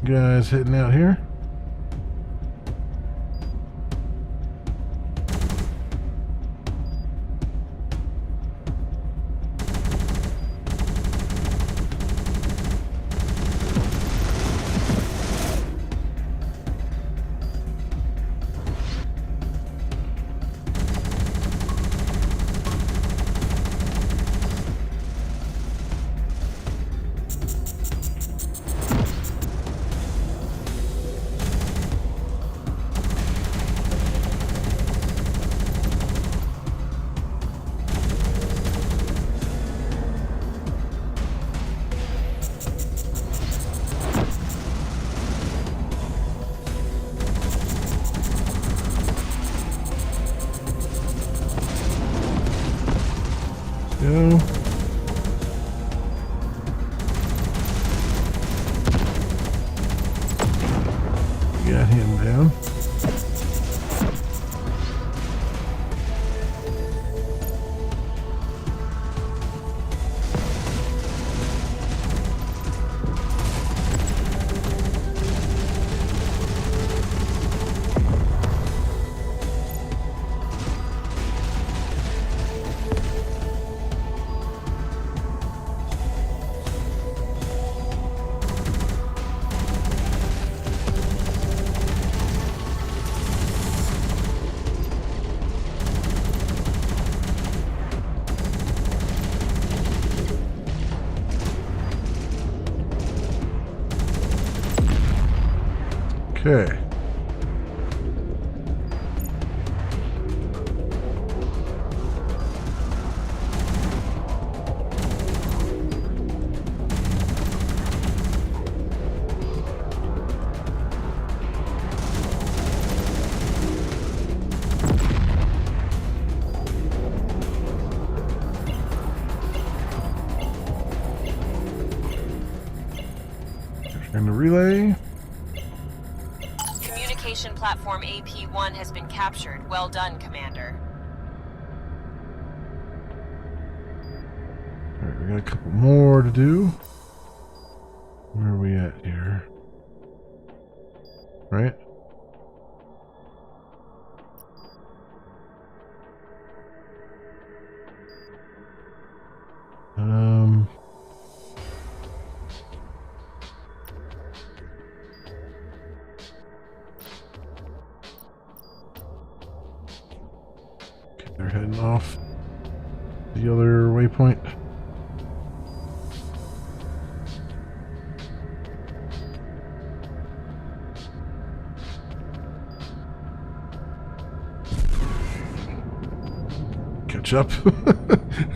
Guys heading out here. Go. Got him down. Okay. And the relay. Communication platform AP-1 has been captured. Well done, Commander. Alright, we got a couple more to do. Where are we at here? Right? Okay, they're heading off the other waypoint. Catch up.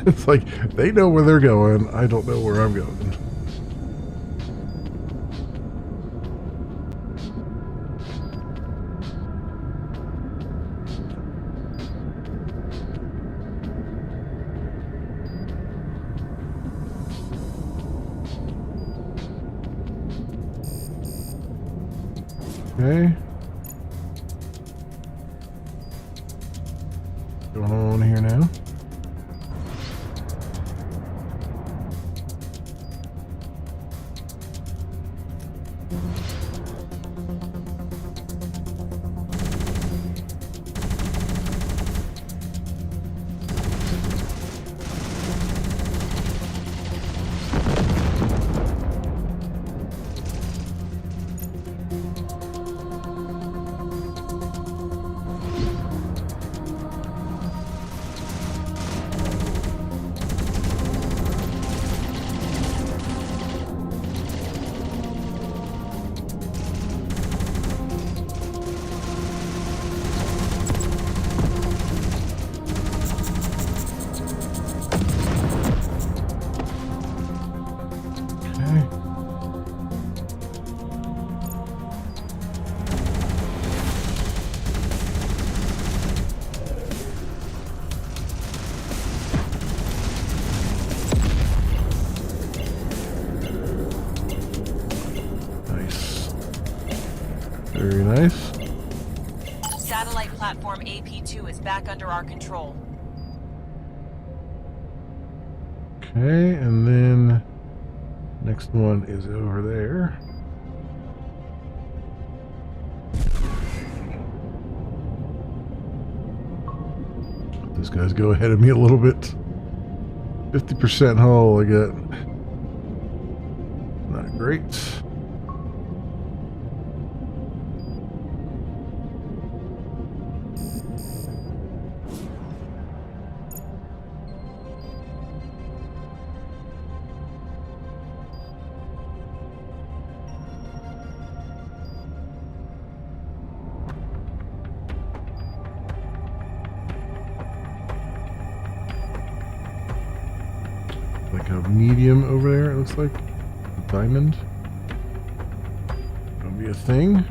It's like they know where they're going. I don't know where I'm going. Okay. What's going on here now? Okay. Nice. Very nice. Satellite platform AP-2 is back under our control. Okay, and then next one is over there. These guys go ahead of me a little bit. 50% hull I got. Not great. Like a medium over there, it looks like. A diamond. That'll be a thing.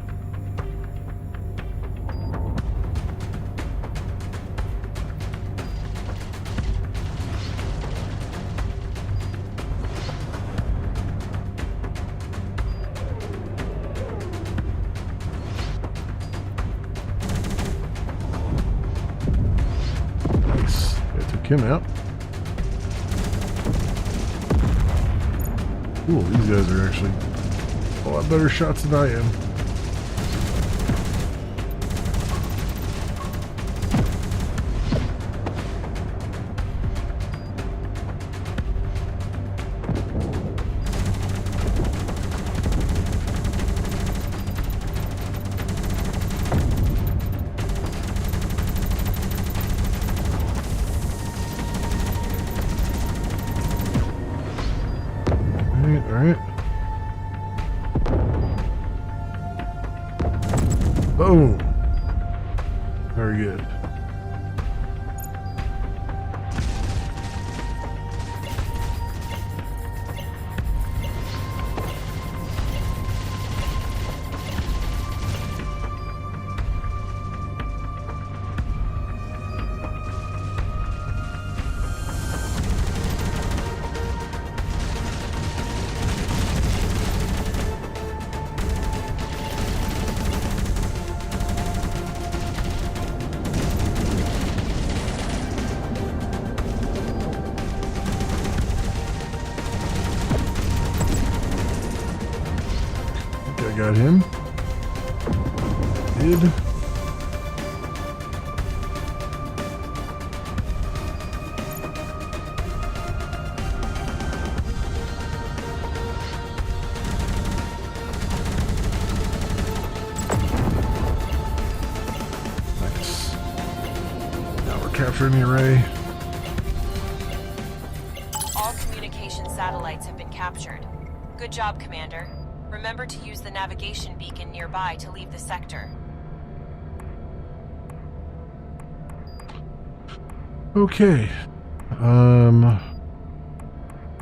Nice. I took him out. Cool, these guys are actually a lot better shots than I am. Alright. Boom. Very good. I got him. Did. Nice. Now we're capturing the array. All communication satellites have been captured. Good job, Commander. Remember to use the navigation beacon nearby to leave the sector. Okay.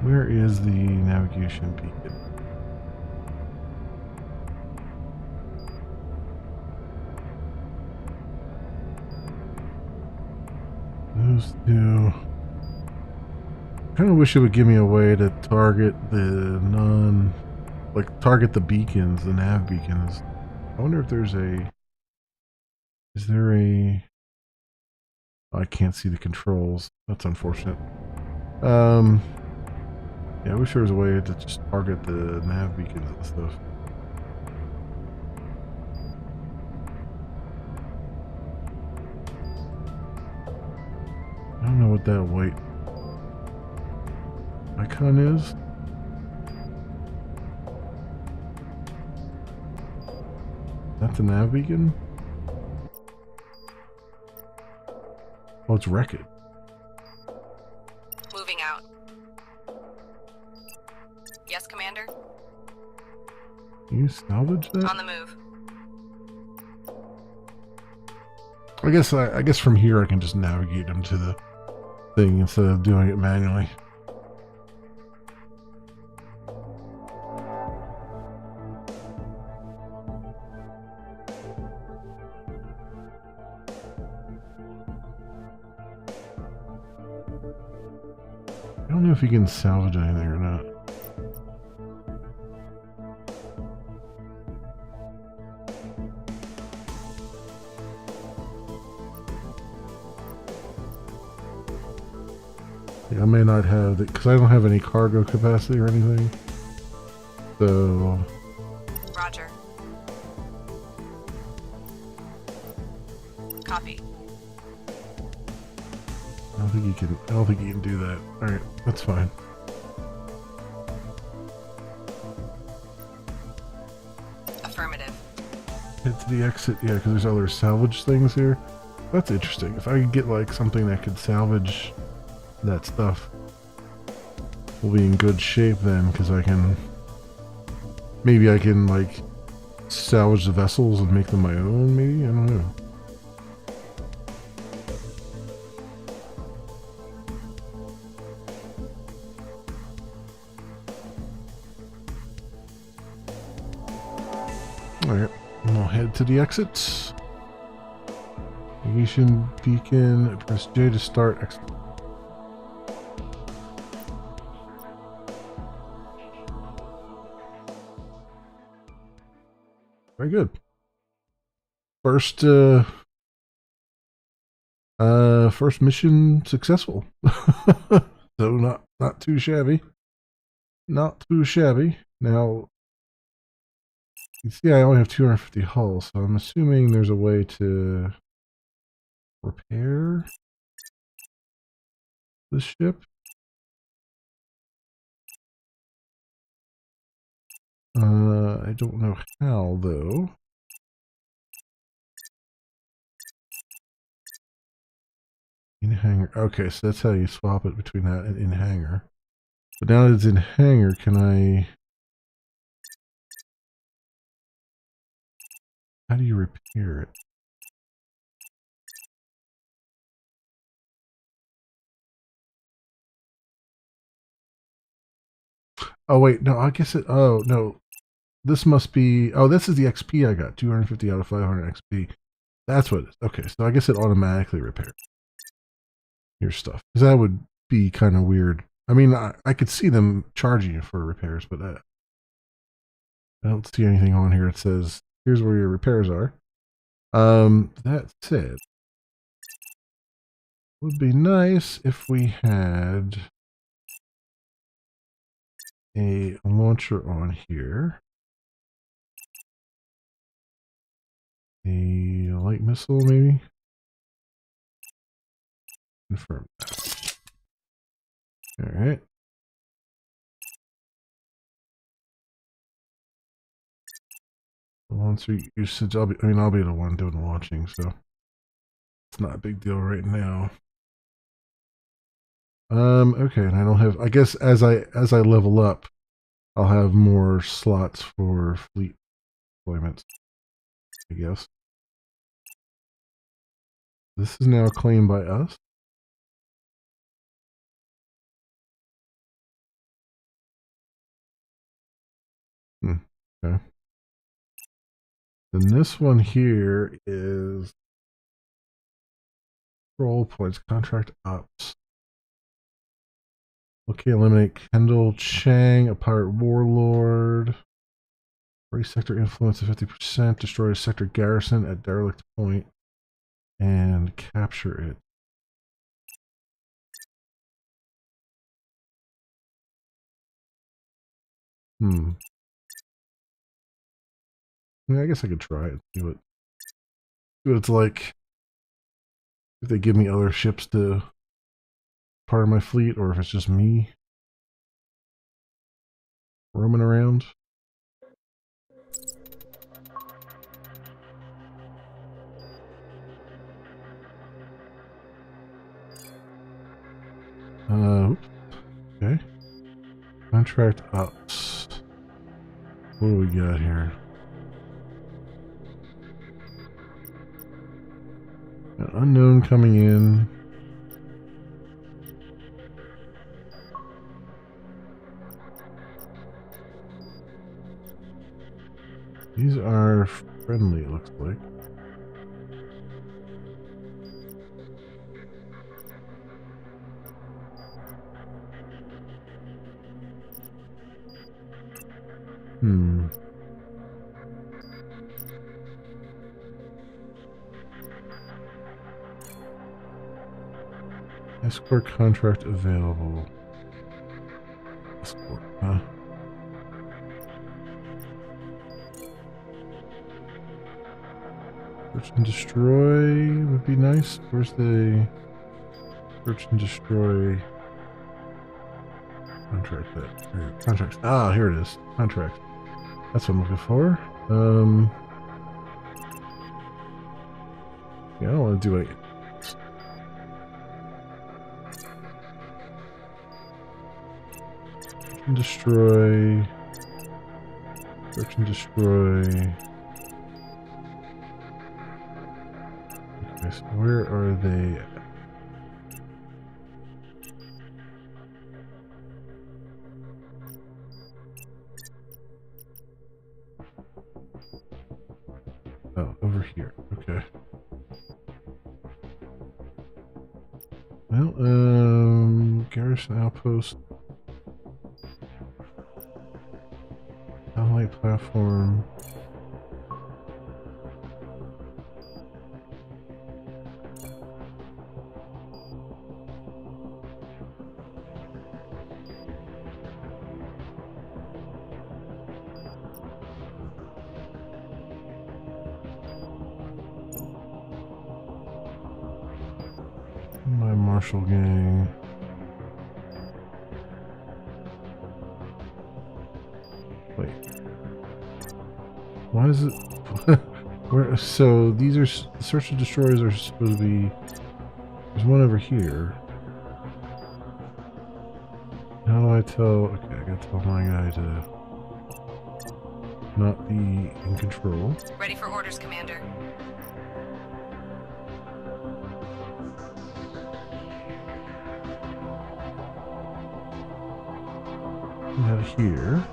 Where is the navigation beacon? Those two. Kind of wish it would give me a way to target the target the beacons, the nav beacons. I wonder if there's a. Is there a? Oh, I can't see the controls. That's unfortunate. Yeah, I wish there was a way to just target the nav beacons and stuff. I don't know what that white icon is. That's a nav beacon? Oh, it's Wreck-It. Moving out. Yes, Commander? Can you salvage that? On the move. I guess from here I can just navigate them to the thing instead of doing it manually. I don't know if you can salvage anything or not. Yeah, I may not have it because I don't have any cargo capacity or anything. So. Roger. Copy. I don't think you can. I don't think you can do that. All right, that's fine. Affirmative. Head to the exit. Yeah, because there's other salvage things here. That's interesting. If I could get like something that could salvage that stuff, we'll be in good shape then. Because I can. Maybe I can like salvage the vessels and make them my own. Maybe I don't know. Alright, and I'll head to the exits. Navigation beacon, press J to start exit. Very good. First first mission successful. So not too shabby. Not too shabby. Now you see I only have 250 hull, so I'm assuming there's a way to repair this ship. I don't know how though. In hangar. Okay, so that's how you swap it between that and in hangar. But now that it's in hangar, can I How do you repair it? Oh wait, no, I guess it. Oh no, this must be. Oh, this is the XP I got. 250 out of 500 XP. That's what it is. Okay, so I guess it automatically repairs your stuff. Because that would be kind of weird. I mean, I could see them charging you for repairs, but I don't see anything on here that says here's where your repairs are. That said, it would be nice if we had a launcher on here. A light missile, maybe? Confirm that. Alright. Launcher usage, I'll be the one doing the launching, so it's not a big deal right now. Okay, and I don't have, I guess as I level up, I'll have more slots for fleet deployments, I guess. This is now claimed by us. Okay. Then this one here is control points, contract ops. Okay, eliminate Kendall Chang, a pirate warlord. Race sector influence of 50%. Destroy a sector garrison at derelict point. And capture it. I mean, I guess I could try it. See what it's like. If they give me other ships to part of my fleet, or if it's just me roaming around. Oops. Okay. Contract ops. What do we got here? An unknown coming in. These are friendly, it looks like. Escort contract available. Escort, huh? Search and destroy would be nice. Where's the search and destroy contract? Contracts. Ah, here it is. Contract. That's what I'm looking for. Yeah, I don't want to do it. And destroy. Search and destroy. Okay, so where are they at? Oh, over here. Okay. Well, garrison outpost. Satellite platform. My Marshall gang. Wait. Why is it? Where? So these are search and destroyers are supposed to be. There's one over here. How do I tell? Okay, I gotta tell my guy to not be in control. Ready for orders, Commander. Out of here.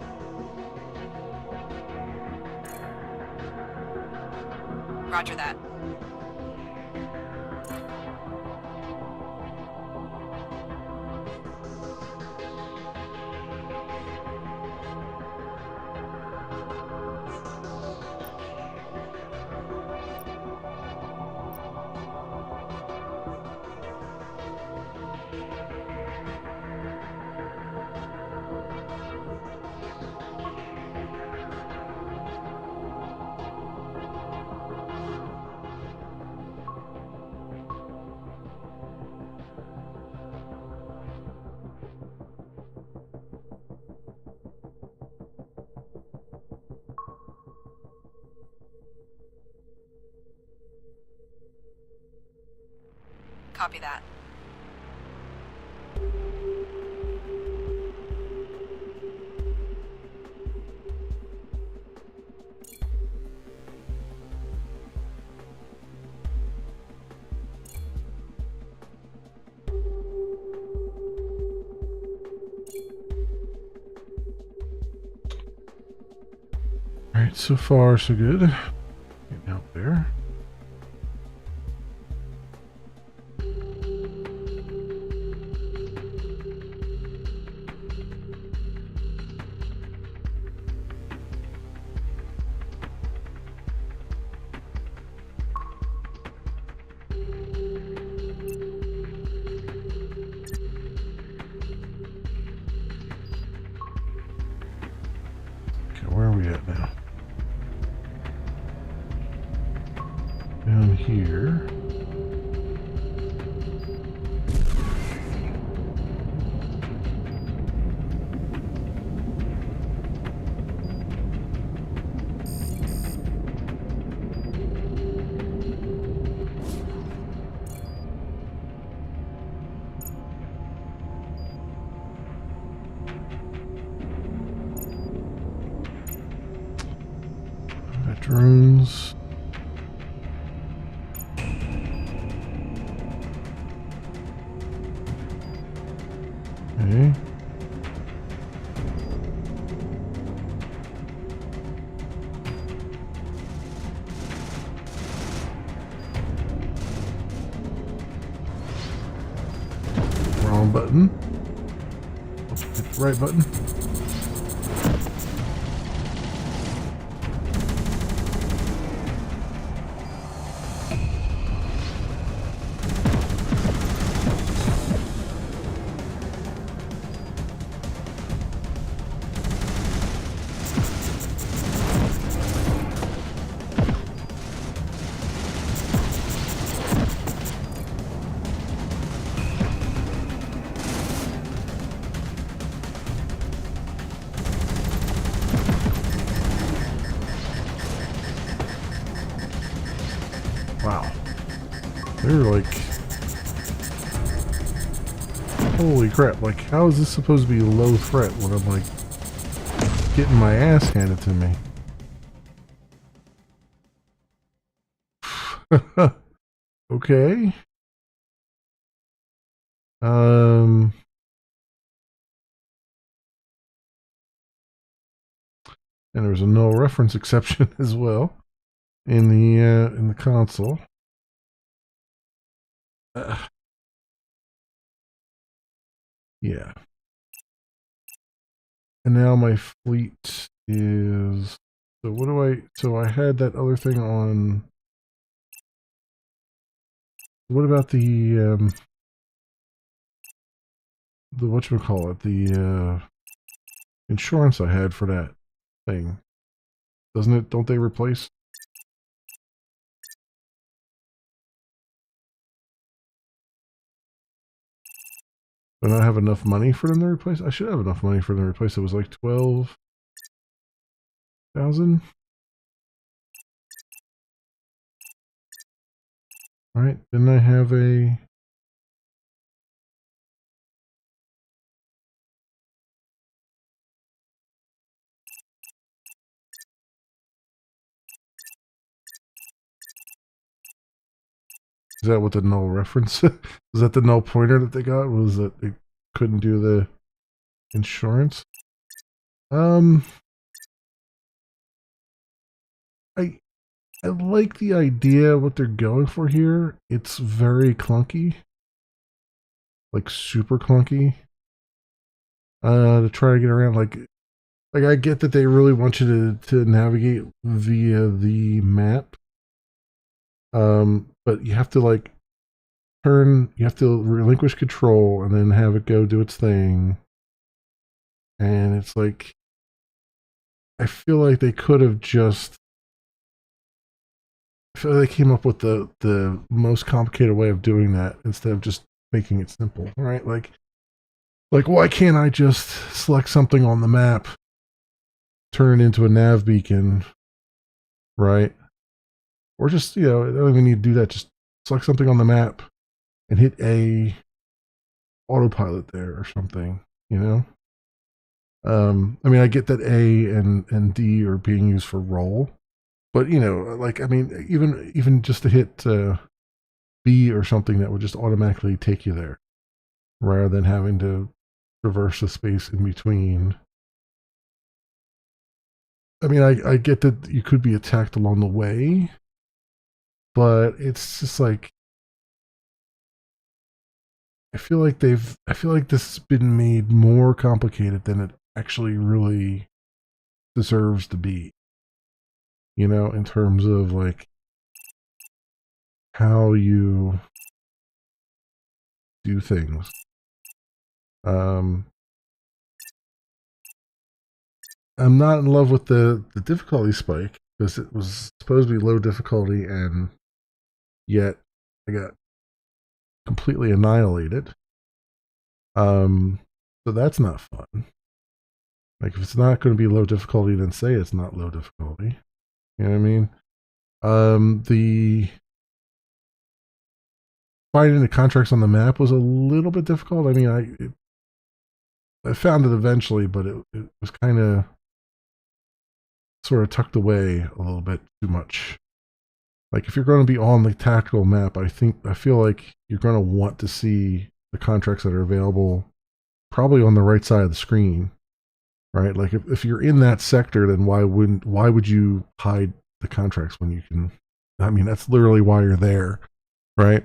Roger that. Copy that. Alright, so far so good. Getting out there. Okay, where are we at now? Down here. Got drones. Okay. Wrong button. Hit the right button. Wow. They're like... Holy crap, like how is this supposed to be low threat when I'm like getting my ass handed to me? Okay. And there's a no reference exception as well in the console. Yeah. And now my fleet is... So what do I... So I had that other thing on... What about the whatchamacallit? The insurance I had for that thing. Doesn't it... Don't they replace? Do I not have enough money for them to replace? I should have enough money for them to replace. It was like 12,000. Alright, didn't I have a... Is that what the null reference? Was that the null pointer that they got? Was that they couldn't do the insurance? I I like the idea what they're going for here. It's very clunky, like super clunky. To try to get around, like I get that they really want you to navigate via the map. But you have to like you have to relinquish control and then have it go do its thing. And it's like, I feel like they could have just, I feel like they came up with the most complicated way of doing that instead of just making it simple, right? Like why can't I just select something on the map, turn it into a nav beacon, right? Or just, I don't even need to do that. Just select something on the map and hit A, autopilot there or something, you know? I mean, I get that A and D are being used for roll, but like, I mean, even just to hit B or something that would just automatically take you there rather than having to traverse the space in between. I mean, I get that you could be attacked along the way, but it's just like, I feel like this has been made more complicated than it actually really deserves to be. In terms of like how you do things. I'm not in love with the difficulty spike because it was supposed to be low difficulty and yet I got completely annihilated. So that's not fun. Like if it's not going to be low difficulty, then say it's not low difficulty. You know what I mean? The finding the contracts on the map was a little bit difficult. I mean, I found it eventually, but it was kind of sort of tucked away a little bit too much. Like if you're going to be on the tactical map, I feel like you're going to want to see the contracts that are available probably on the right side of the screen, right? Like if you're in that sector, then why would you hide the contracts when you can? I mean, that's literally why you're there, right?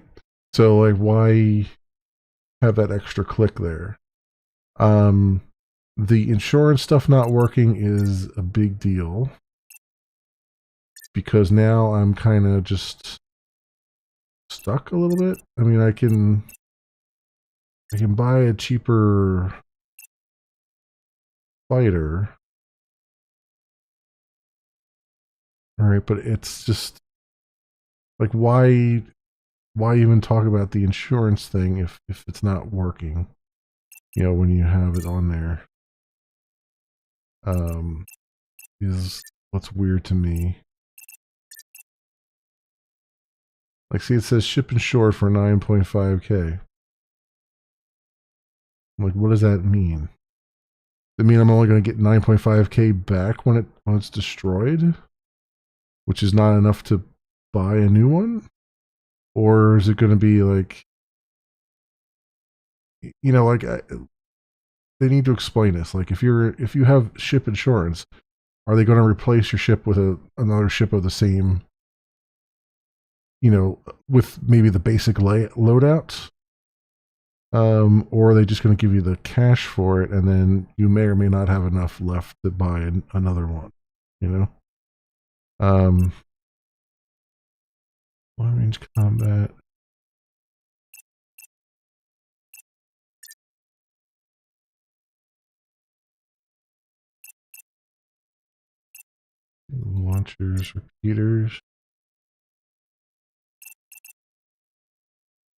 So like, why have that extra click there? The insurance stuff not working is a big deal because now I'm kind of just stuck a little bit. I mean, I can buy a cheaper fighter. All right, but it's just like why even talk about the insurance thing if it's not working? When you have it on there. Is what's weird to me. Like, see, it says ship insured for 9.5K. Like, what does that mean? Does it mean I'm only going to get 9.5K back when it's destroyed? Which is not enough to buy a new one? Or is it going to be like, like they need to explain this. Like, if you have ship insurance, are they going to replace your ship with another ship of the same, with maybe the basic loadout? Or are they just going to give you the cash for it, and then you may or may not have enough left to buy another one? Long range combat. Launchers, repeaters.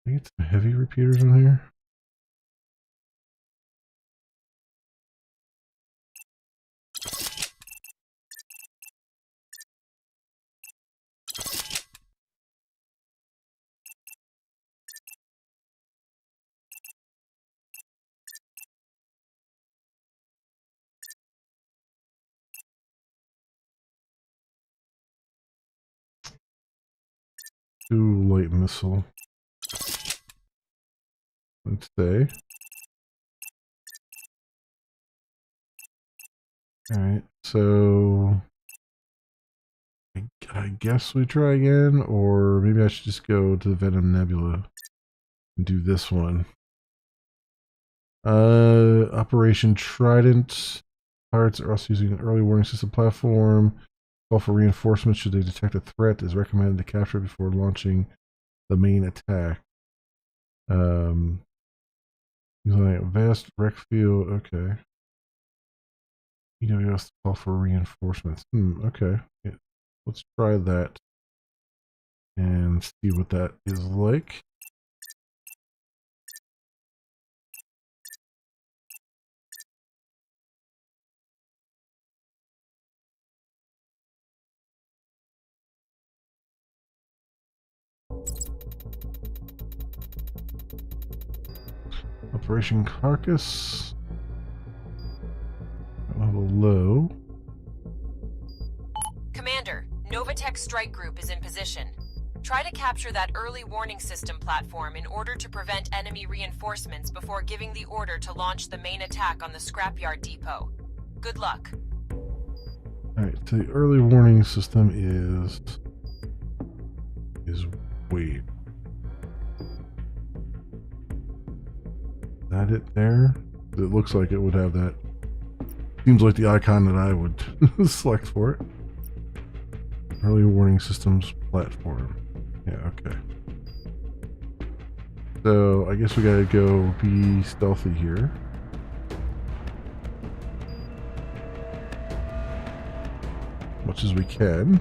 I get some heavy repeaters on here. Two light missile. Let's say. Alright, so I guess we try again, or maybe I should just go to the Venom Nebula and do this one. Operation Trident. Pirates are also using an early warning system platform. Call for reinforcements should they detect a threat. Is recommended to capture it before launching the main attack. Using a vast wreck field. Okay. EWS to call for reinforcements. Okay. Yeah. Let's try that and see what that is like. Operation Carcass. Level low. Commander, Novatech strike group is in position. Try to capture that early warning system platform in order to prevent enemy reinforcements before giving the order to launch the main attack on the scrapyard depot. Good luck. Alright, so the early warning system is wait. Is that it there? It looks like it would have that. Seems like the icon that I would select for it. Early warning systems platform. Yeah, okay. So I guess we gotta go be stealthy here. Much as we can.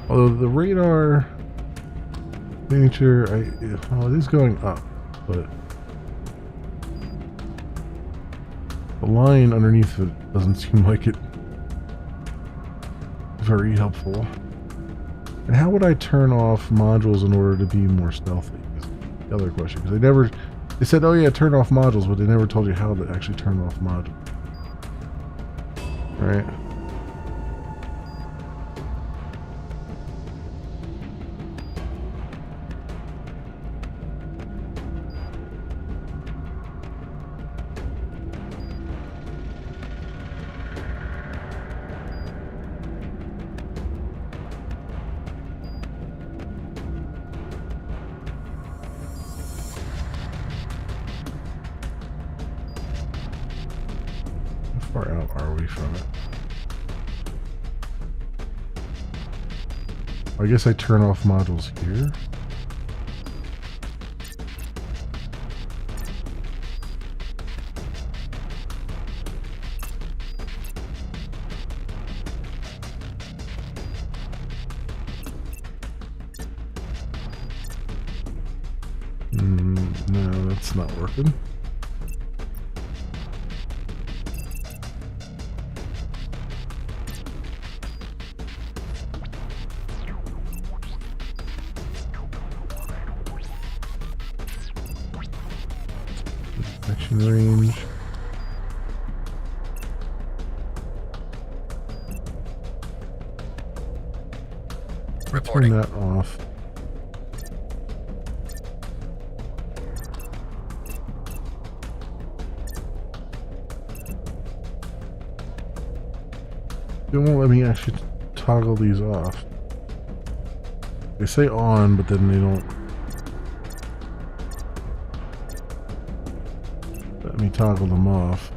Although the radar signature, it is going up, but the line underneath it doesn't seem like it very helpful. And how would I turn off modules in order to be more stealthy? Is the other question, because they said, oh yeah, turn off modules, but they never told you how to actually turn off modules. All right. How far out are we from it? I guess I turn off modules here. No, that's not working. Detection range. Reporting. Turn that off. They won't let me actually toggle these off. They say on, but then they don't let me toggle them off.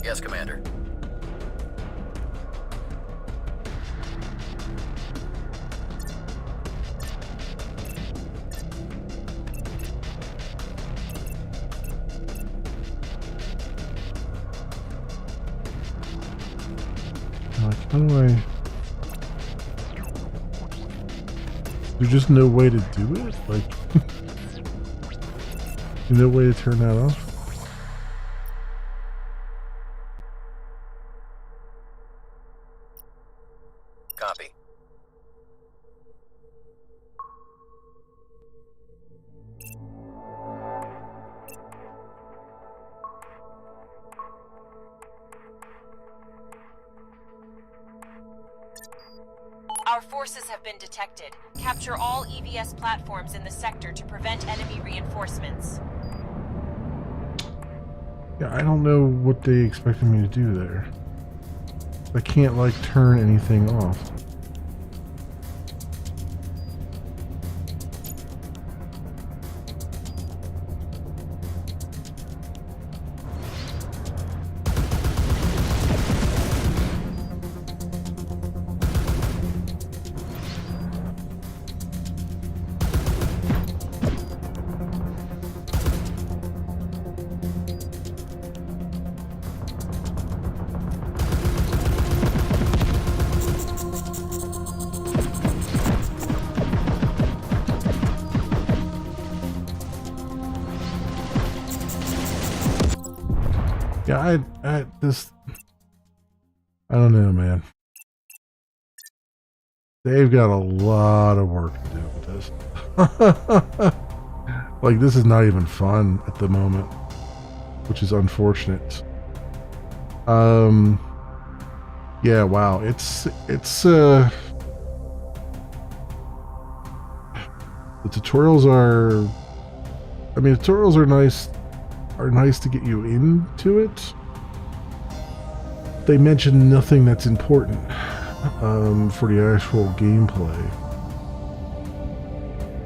Yes, Commander. Like, how do I... There's just no way to do it? Like... There's no way to turn that off? Our forces have been detected. Capture all EVS platforms in the sector to prevent enemy reinforcements. Yeah, I don't know what they expected me to do there. I can't, like, turn anything off. Yeah, I don't know, man. They've got a lot of work to do with this. Like, this is not even fun at the moment, which is unfortunate. Yeah, wow. It's the tutorials are, I mean, tutorials are nice to get you into it. They mention nothing that's important for the actual gameplay.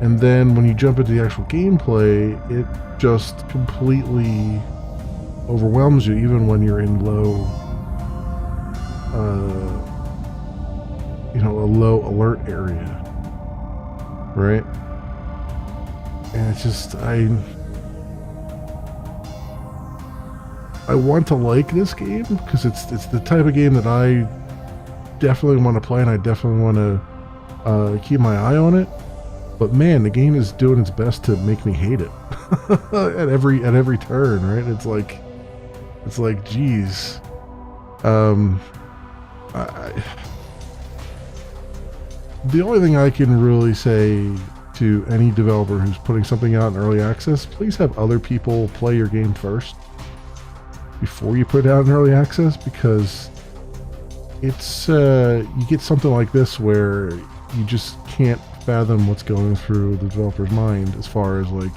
And then when you jump into the actual gameplay, it just completely overwhelms you, even when you're in low, a low alert area, right? And it's just, I want to like this game because it's the type of game that I definitely want to play, and I definitely want to keep my eye on it. But man, the game is doing its best to make me hate it at every turn, right? It's like, geez. The only thing I can really say to any developer who's putting something out in early access, please have other people play your game first before you put it out in early access, because it's you get something like this where you just can't fathom what's going through the developer's mind as far as like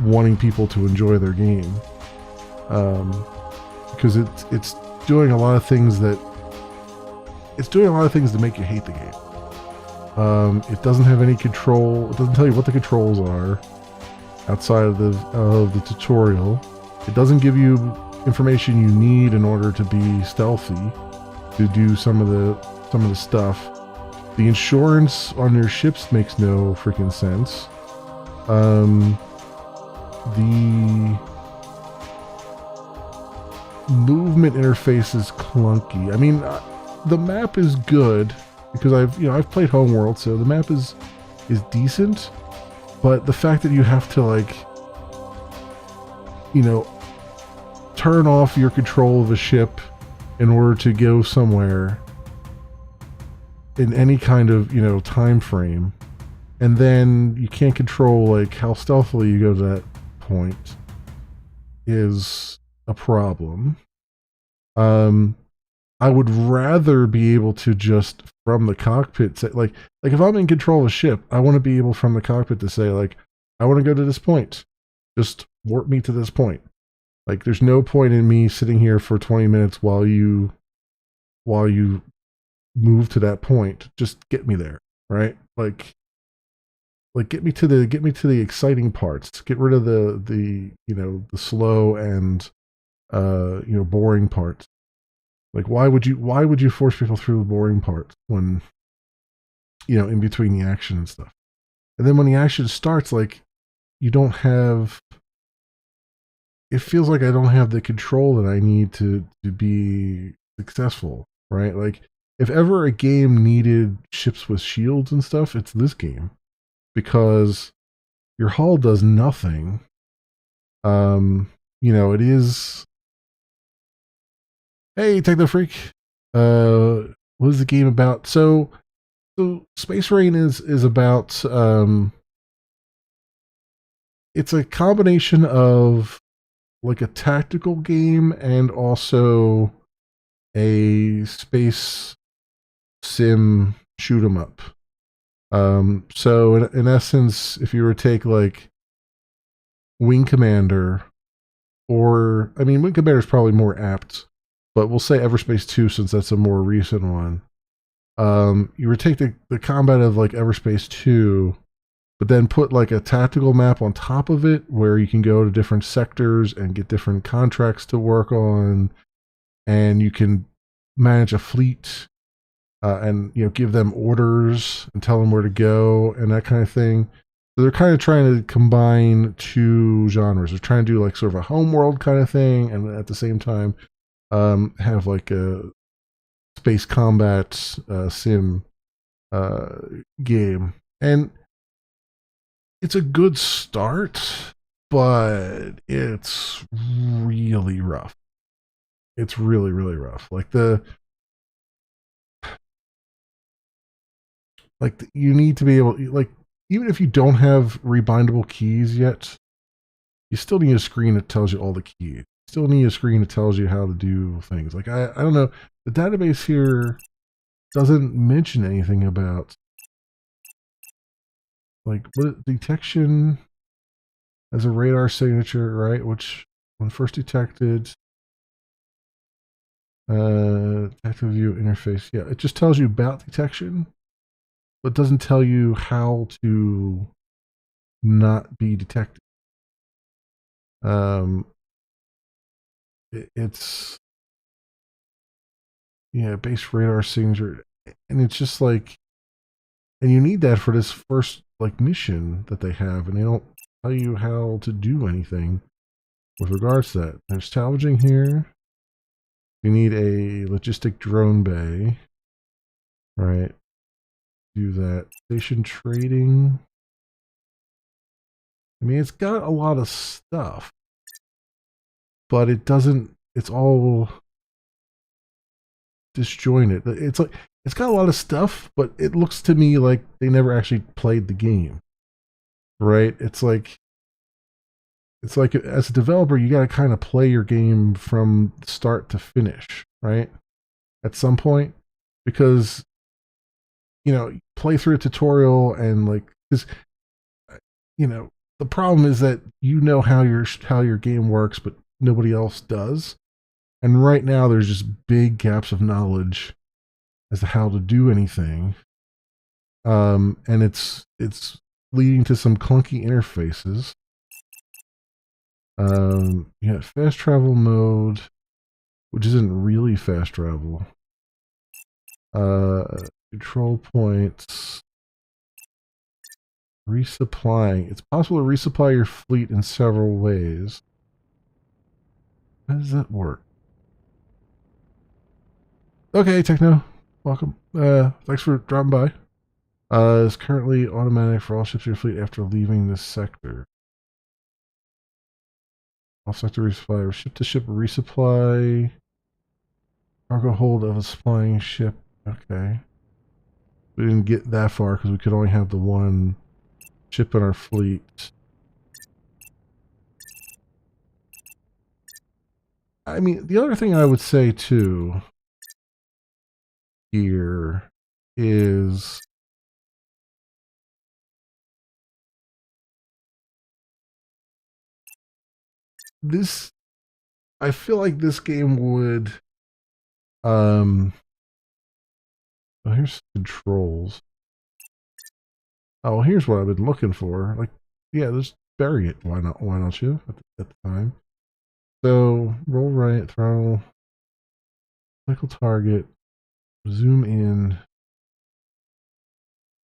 wanting people to enjoy their game, because it's doing a lot of things to make you hate the game. It doesn't have any control. It doesn't tell you what the controls are outside of the tutorial. It doesn't give you information you need in order to be stealthy, to do some of the stuff. The insurance on your ships makes no freaking sense. The movement interface is clunky. I mean, the map is good because I've played Homeworld, so the map is decent. But the fact that you have to, like, turn off your control of a ship in order to go somewhere in any kind of, time frame, and then you can't control, like, how stealthily you go to that point, is a problem. I would rather be able to just from the cockpit say, like if I'm in control of a ship, I want to be able from the cockpit to say, like, I want to go to this point, just warp me to this point. Like, there's no point in me sitting here for 20 minutes while you move to that point. Just get me there, right? Like get me to the exciting parts. Get rid of the slow and boring parts. Like, why would you force people through the boring parts when in between the action and stuff? And then when the action starts, like, it feels like I don't have the control that I need to be successful, right? Like, if ever a game needed ships with shields and stuff, it's this game, because your hull does nothing. It is. Hey, Techno Freak. What is the game about? So Space Rain is about. It's a combination of, like, a tactical game and also a space sim shoot 'em up. So in essence, if you were to take like Wing Commander, or I mean, Wing Commander is probably more apt, but we'll say Everspace 2 since that's a more recent one. You would take the combat of like Everspace 2, but then put like a tactical map on top of it where you can go to different sectors and get different contracts to work on, and you can manage a fleet and give them orders and tell them where to go and that kind of thing. So they're kind of trying to combine two genres. They're trying to do like sort of a homeworld kind of thing, and at the same time have like a space combat sim game. And it's a good start, but it's really rough. It's really, really rough. You need to be able, even if you don't have rebindable keys yet, you still need a screen that tells you all the keys. You still need a screen that tells you how to do things. Like, I don't know, the database here doesn't mention anything about, like, what detection as a radar signature, right? Which, when first detected, tactile view interface. Yeah, it just tells you about detection, but doesn't tell you how to not be detected. It's base radar signature, and it's just like, and you need that for this first like mission that they have, and they don't tell you how to do anything with regards to that. There's salvaging here. You need a logistic drone bay, right? Do that. Station trading. I mean, it's got a lot of stuff, but it doesn't, it's all disjointed. It's like, it's got a lot of stuff, but it looks to me like they never actually played the game, right? It's like as a developer, you got to kind of play your game from start to finish, right? At some point, because play through a tutorial and like, because the problem is that how your game works, but nobody else does. And right now, there's just big gaps of knowledge as to how to do anything, and it's leading to some clunky interfaces. Fast travel mode, which isn't really fast travel. Control points. Resupplying. It's possible to resupply your fleet in several ways. How does that work? Okay, Techno. Welcome. Thanks for dropping by. It's currently automatic for all ships in your fleet after leaving this sector. All sector resupply. Ship to ship resupply. Cargo hold of a supplying ship. Okay. We didn't get that far because we could only have the one ship in our fleet. I mean, the other thing I would say too here is this. I feel like this game would. Oh, here's controls. Oh, here's what I've been looking for. Like, yeah, just bury it. Why not? Why don't you? At the time. So roll right, throttle, cycle target, zoom in,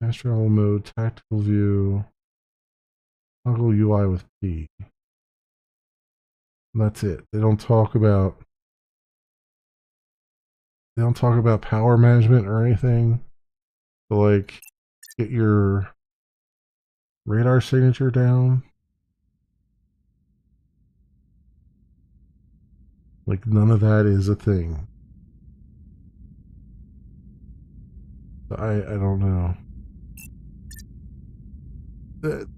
fast travel mode, tactical view, toggle UI with P. And that's it. They don't talk about power management or anything. So like, get your radar signature down. Like, none of that is a thing. I don't know.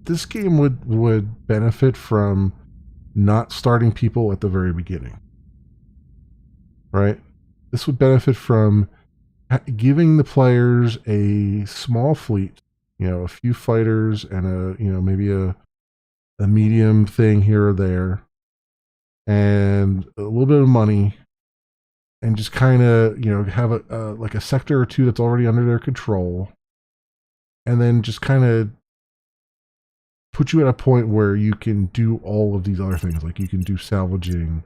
This game would benefit from not starting people at the very beginning. Right? This would benefit from giving the players a small fleet, a few fighters and maybe a medium thing here or there, and a little bit of money, and just kind of have like a sector or two that's already under their control, and then just kind of put you at a point where you can do all of these other things, like you can do salvaging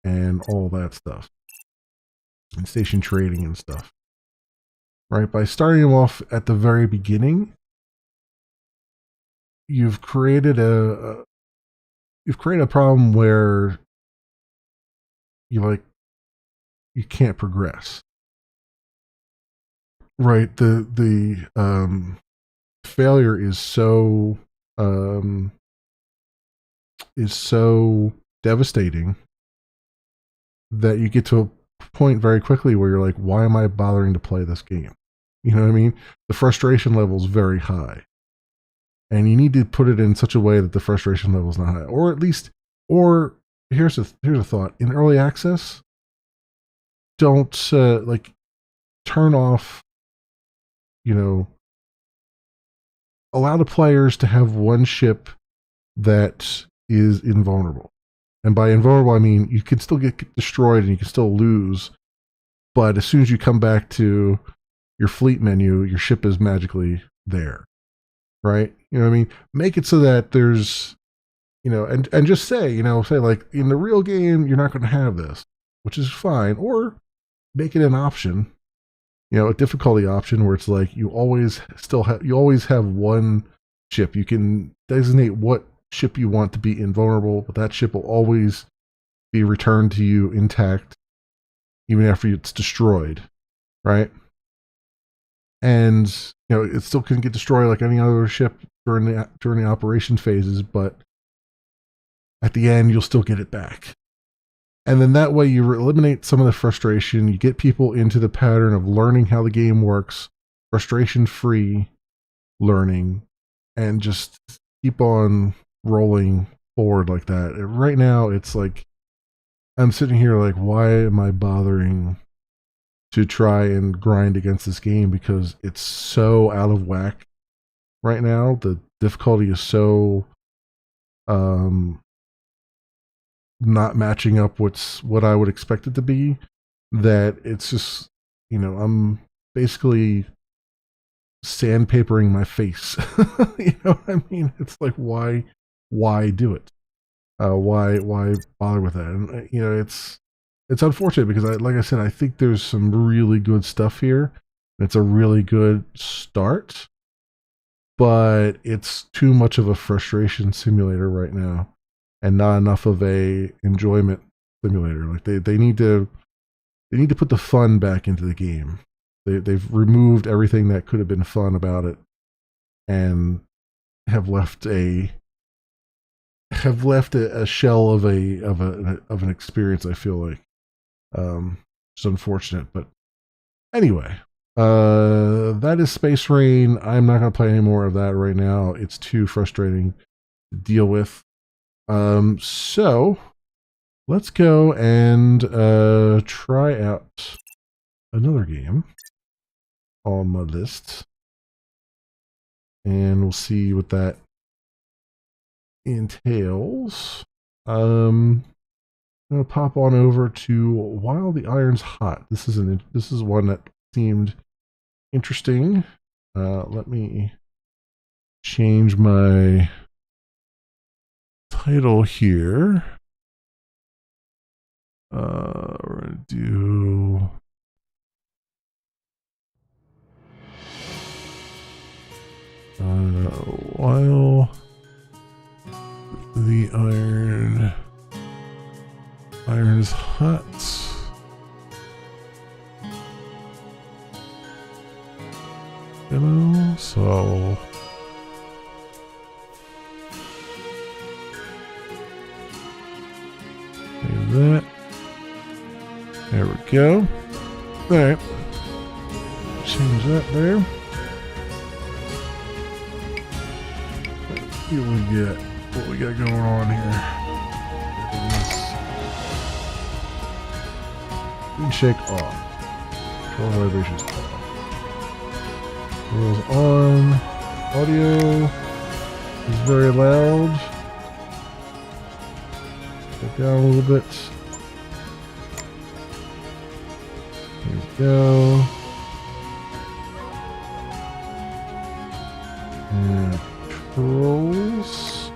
and all that stuff, and station trading and stuff. Right? By starting them off at the very beginning, you've created a problem where you can't progress. Right? The failure is so devastating that you get to a point very quickly where you're like, why am I bothering to play this game? You know what I mean? The frustration level is very high, and you need to put it in such a way that the frustration level is not high, or at least, here's a thought: in early access, don't turn off, allow the players to have one ship that is invulnerable. And by invulnerable, I mean you can still get destroyed and you can still lose, but as soon as you come back to your fleet menu, your ship is magically there, right? You know what I mean? Make it so that there's, and just say like, in the real game, you're not going to have this, which is fine. Or make it an option, a difficulty option where it's like you always have one ship. You can designate what ship you want to be invulnerable, but that ship will always be returned to you intact, even after it's destroyed, right? And it still can get destroyed like any other ship during the operation phases, but at the end you'll still get it back. And then that way you eliminate some of the frustration. You get people into the pattern of learning how the game works, frustration-free learning, and just keep on rolling forward like that. And right now, it's like, I'm sitting here like, why am I bothering to try and grind against this game? Because it's so out of whack right now. The difficulty is so not matching up what I would expect it to be, that it's just, I'm basically sandpapering my face. You know what I mean? It's like, why do it? Why bother with that? And it's unfortunate because like I said, I think there's some really good stuff here. It's a really good start, but it's too much of a frustration simulator right now, and not enough of a enjoyment simulator. Like they need to put the fun back into the game. They've removed everything that could have been fun about it, and have left a shell of an experience. I feel like it's unfortunate, but anyway, that is Space Rain. I'm not going to play any more of that right now. It's too frustrating to deal with. So let's go and try out another game on my list, and we'll see what that entails. I'm gonna pop on over to While the Iron's Hot. This is one that seemed interesting. Let me change my title here. We're gonna do While the Iron's Hot. So save that. There we go. Alright. Change that there. Let's see what we got going on here. Green shake off. All vibrations. Wheels on. Audio is very loud. Get down a little bit. There we go. And controls.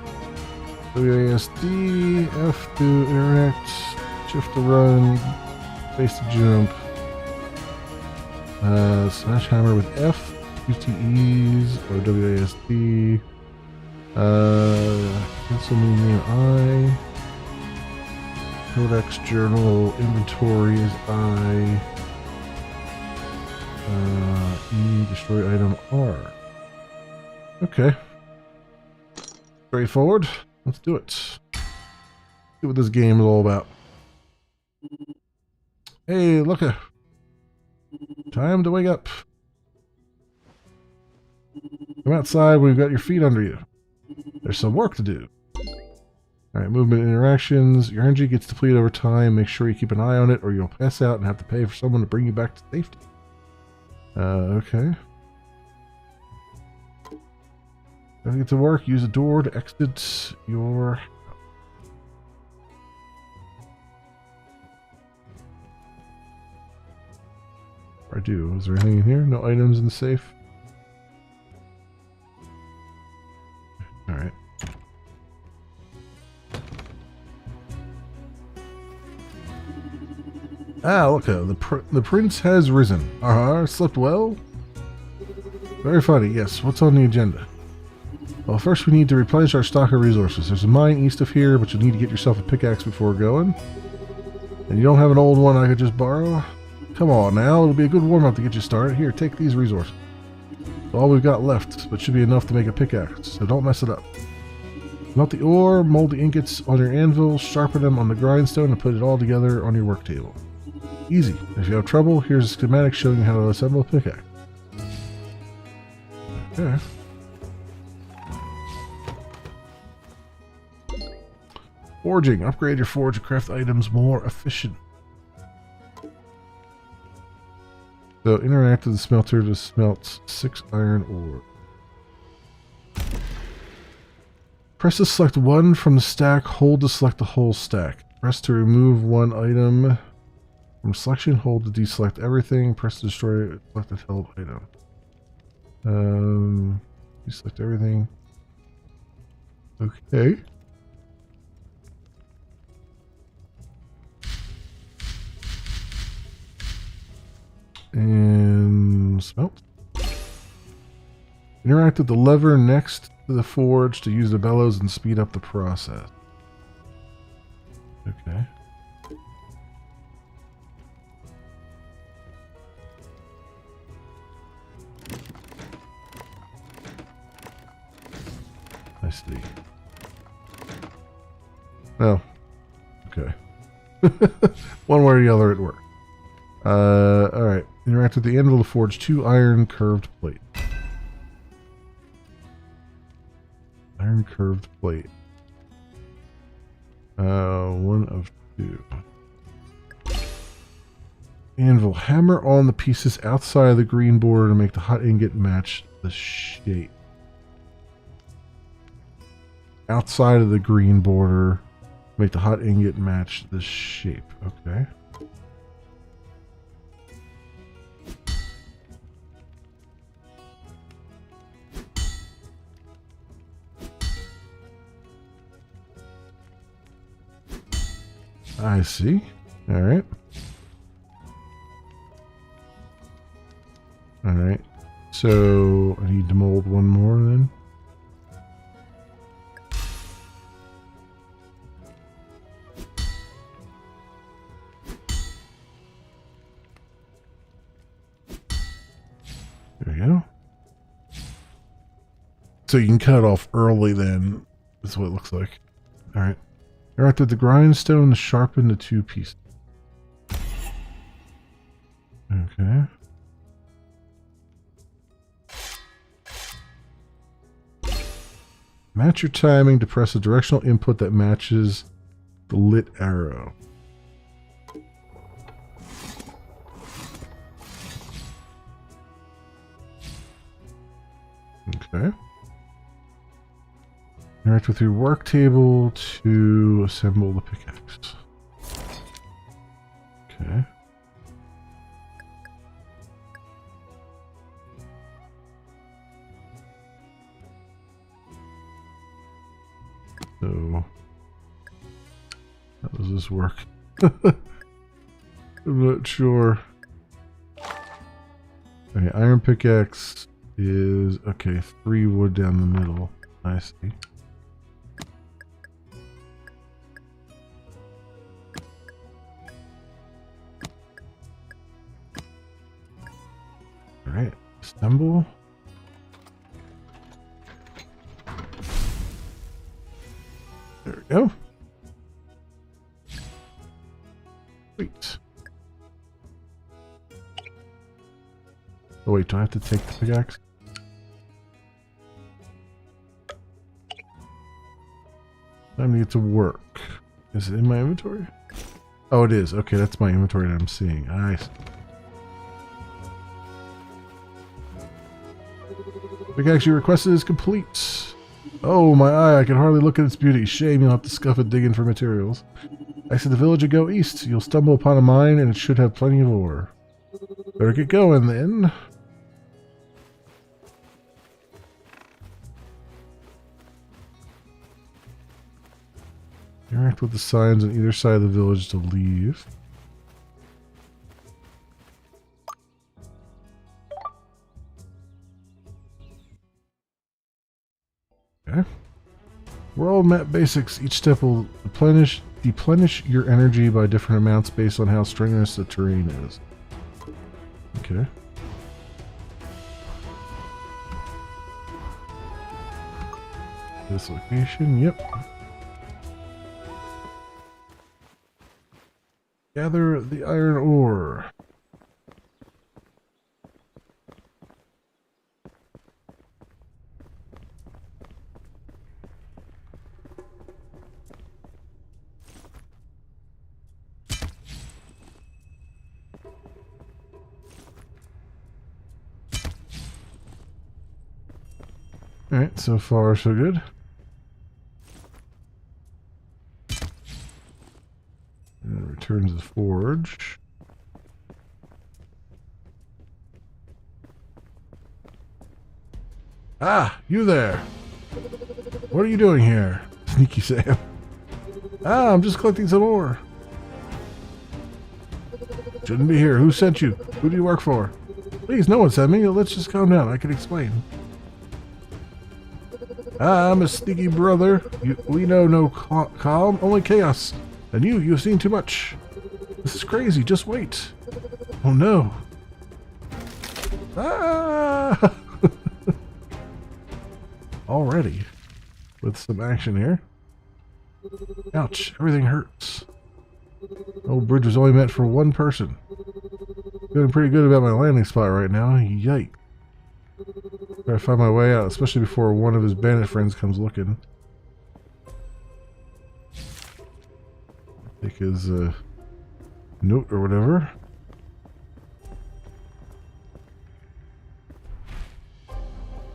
WASD, F to interact, shift to run, space to jump. Smash hammer with F, QTEs or WASD. Cancel medium I. Codex journal inventory is I. E destroy item R. Okay. Straightforward. Let's do it. See what this game is all about. Hey, looka. Time to wake up. Come outside when you've got your feet under you. There's some work to do. Alright, movement interactions. Your energy gets depleted over time. Make sure you keep an eye on it or you'll pass out and have to pay for someone to bring you back to safety. Okay. Gotta get to work. Use a door to exit your... I do. Is there anything in here? No items in the safe? Alright. Ah, look, the prince has risen. Slept well? Very funny, yes. What's on the agenda? Well, first we need to replenish our stock of resources. There's a mine east of here, but you'll need to get yourself a pickaxe before going. And you don't have an old one I could just borrow? Come on now, it'll be a good warm-up to get you started. Here, take these resources. It's all we've got left, but should be enough to make a pickaxe, so don't mess it up. Melt the ore, mold the ingots on your anvil, sharpen them on the grindstone, and put it all together on your work table. Easy. If you have trouble, here's a schematic showing you how to assemble a pickaxe. Okay. Forging. Upgrade your forge to craft items more efficient. So interact with the smelter to smelt 6 iron ore. Press to select one from the stack. Hold to select the whole stack. Press to remove one item from selection. Hold to deselect everything. Press to destroy selected held item. Deselect everything. Okay. And smelt. Interact with the lever next to the forge to use the bellows and speed up the process. Okay. I see. Oh. Okay. One way or the other it worked. Alright. Interact with the anvil to forge 2 iron curved plate. Iron curved plate. 1 of 2. Anvil. Hammer on the pieces outside of the green border to make the hot ingot match the shape. Outside of the green border, make the hot ingot match the shape. Okay. I see. All right. All right. So I need to mold one more then. There we go. So you can cut it off early then. That's what it looks like. All right. Interact with the grindstone to sharpen the 2 pieces. Okay. Match your timing to press a directional input that matches the lit arrow. Interact with your work table to assemble the pickaxe. Okay. So, how does this work? I'm not sure. Okay, iron pickaxe is, okay, 3 wood down the middle. I see. Alright, assemble. There we go. Sweet. Oh wait, do I have to take the pickaxe? Time to get to work. Is it in my inventory? Oh, it is. Okay, that's my inventory that I'm seeing. I see. Pickaxe you requested is complete. Oh, my eye, I can hardly look at its beauty. Shame, you'll have to scuff it digging for materials. Exit the village and go east. You'll stumble upon a mine and it should have plenty of ore. Better get going then. Interact with the signs on either side of the village to leave. Okay. World map basics. Each step will deplenish your energy by different amounts based on how strenuous the terrain is. Okay. This location, yep. Gather the iron ore. Alright, so far so good. And return to the forge. Ah, you there. What are you doing here? Sneaky Sam. Ah, I'm just collecting some ore. Shouldn't be here. Who sent you? Who do you work for? Please, no one sent me. Let's just calm down. I can explain. Ah, I'm a sneaky brother. We know no calm, only chaos. And you've seen too much. This is crazy. Just wait. Oh no. Ah! Already. With some action here. Ouch, everything hurts. Old bridge was only meant for one person. Feeling pretty good about my landing spot right now. Yikes. Gotta find my way out, especially before one of his bandit friends comes looking. Take his note or whatever.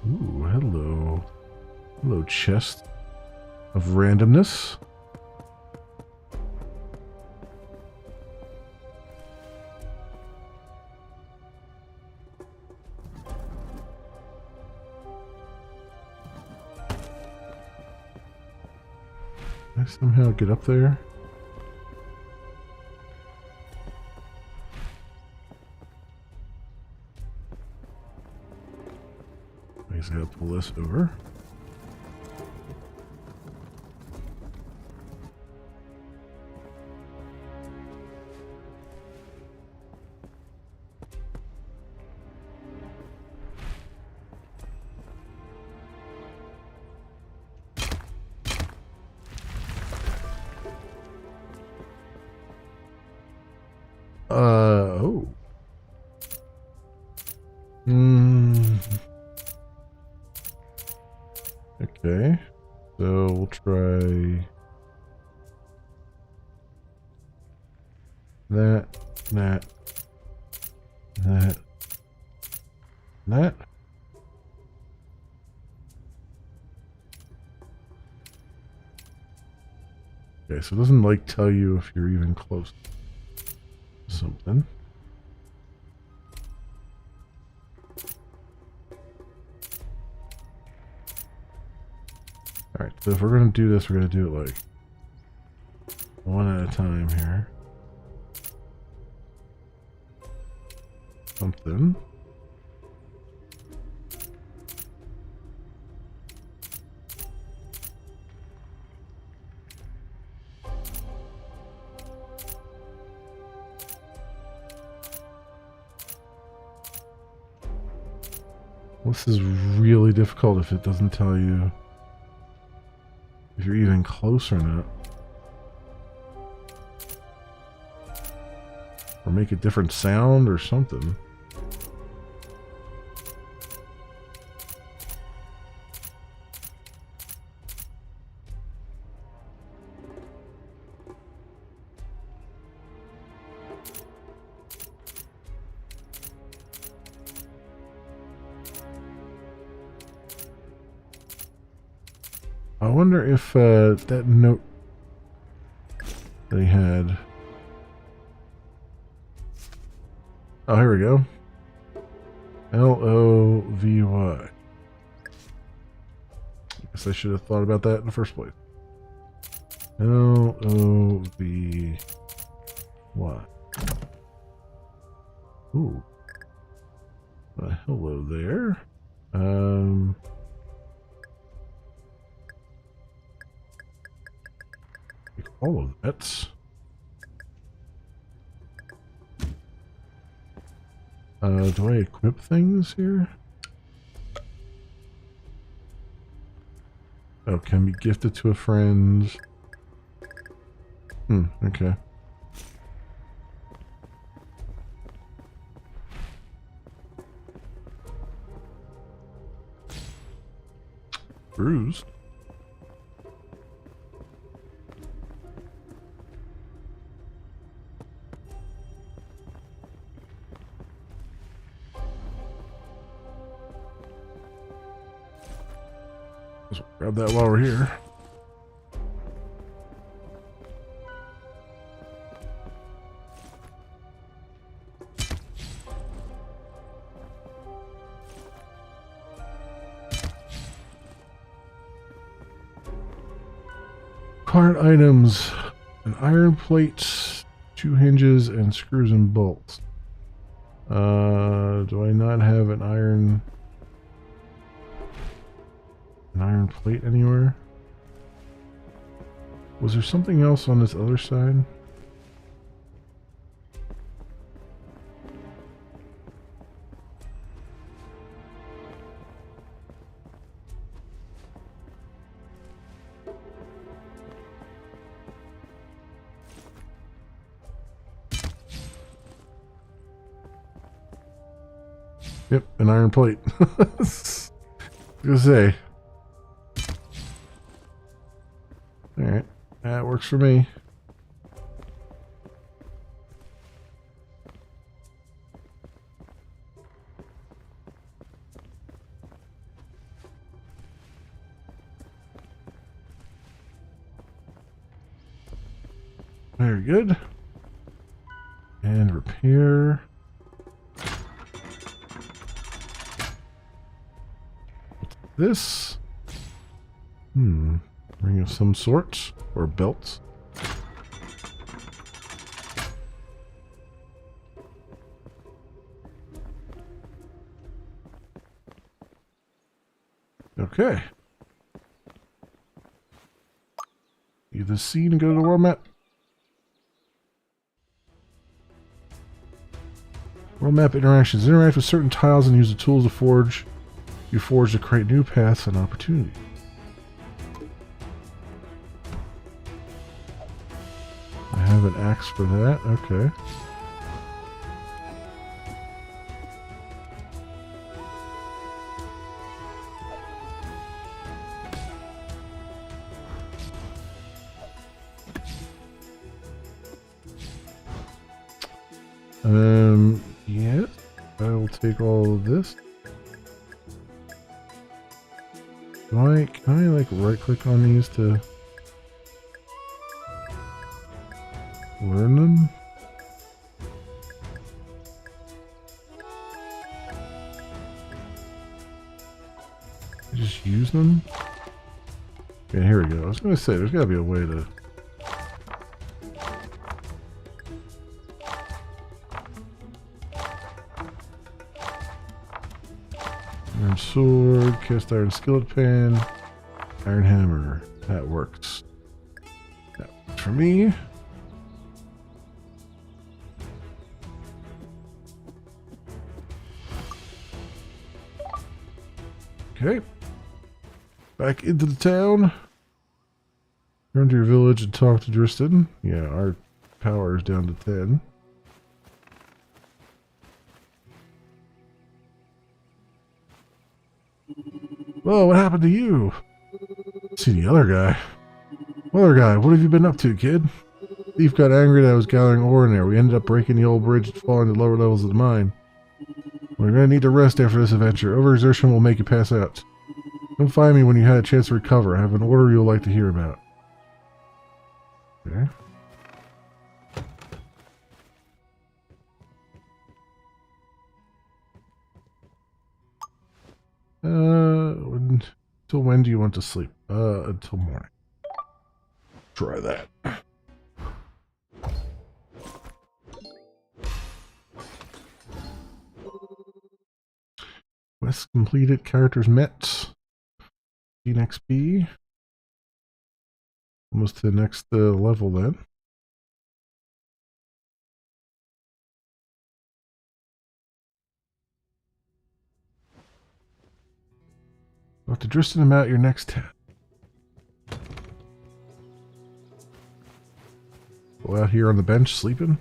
Ooh, hello. Hello, chest of randomness. Can I somehow get up there? I just gotta pull this over. Oh. Okay. So we'll try that, that. Okay, so it doesn't like tell you if you're even close to something. Alright, so if we're going to do this, we're going to do it like one at a time here. Something. This is really difficult if it doesn't tell you if you're even close or not. Or make a different sound or something. I wonder if that note they had. Oh, here we go. L-O-V-Y. I guess I should have thought about that in the first place. L-O-V-Y. Ooh. Hello there. All of that. Do I equip things here? Oh, can be gifted to a friend. Okay. Bruised. Let's grab that while we're here. Card items: an iron plate, 2 hinges, and screws and bolts. Do I not have an iron plate anywhere? Was there something else on this other side? Yep, an iron plate. I was gonna say. Alright, that works for me. Very good. And repair. What's this? Ring of some sort, or belt. Okay. Leave the scene and go to the world map. World map interactions. Interact with certain tiles and use the tools you forge to create new paths and opportunities. I have an axe for that. Okay. Yes, I will take all of this. Can I like right click on these to learn them. Just use them. Okay, here we go. I was gonna say there's gotta be a way to. Iron sword, cast iron skillet pan, iron hammer. That works. That works for me. Okay. Back into the town. Turn to your village and talk to Driston. Yeah, our power is down to 10. Whoa, what happened to you? See the other guy. Other guy, what have you been up to, kid? Thief got angry that I was gathering ore in there. We ended up breaking the old bridge and falling to lower levels of the mine. We're gonna need to rest after this adventure. Overexertion will make you pass out. Come find me when you had a chance to recover. I have an order you'll like to hear about. Okay. Until when do you want to sleep? Until morning. Try that. Quest completed. Characters met. XP. Almost to the next level then. Talk to Driston about your next tab. Go out here on the bench sleeping.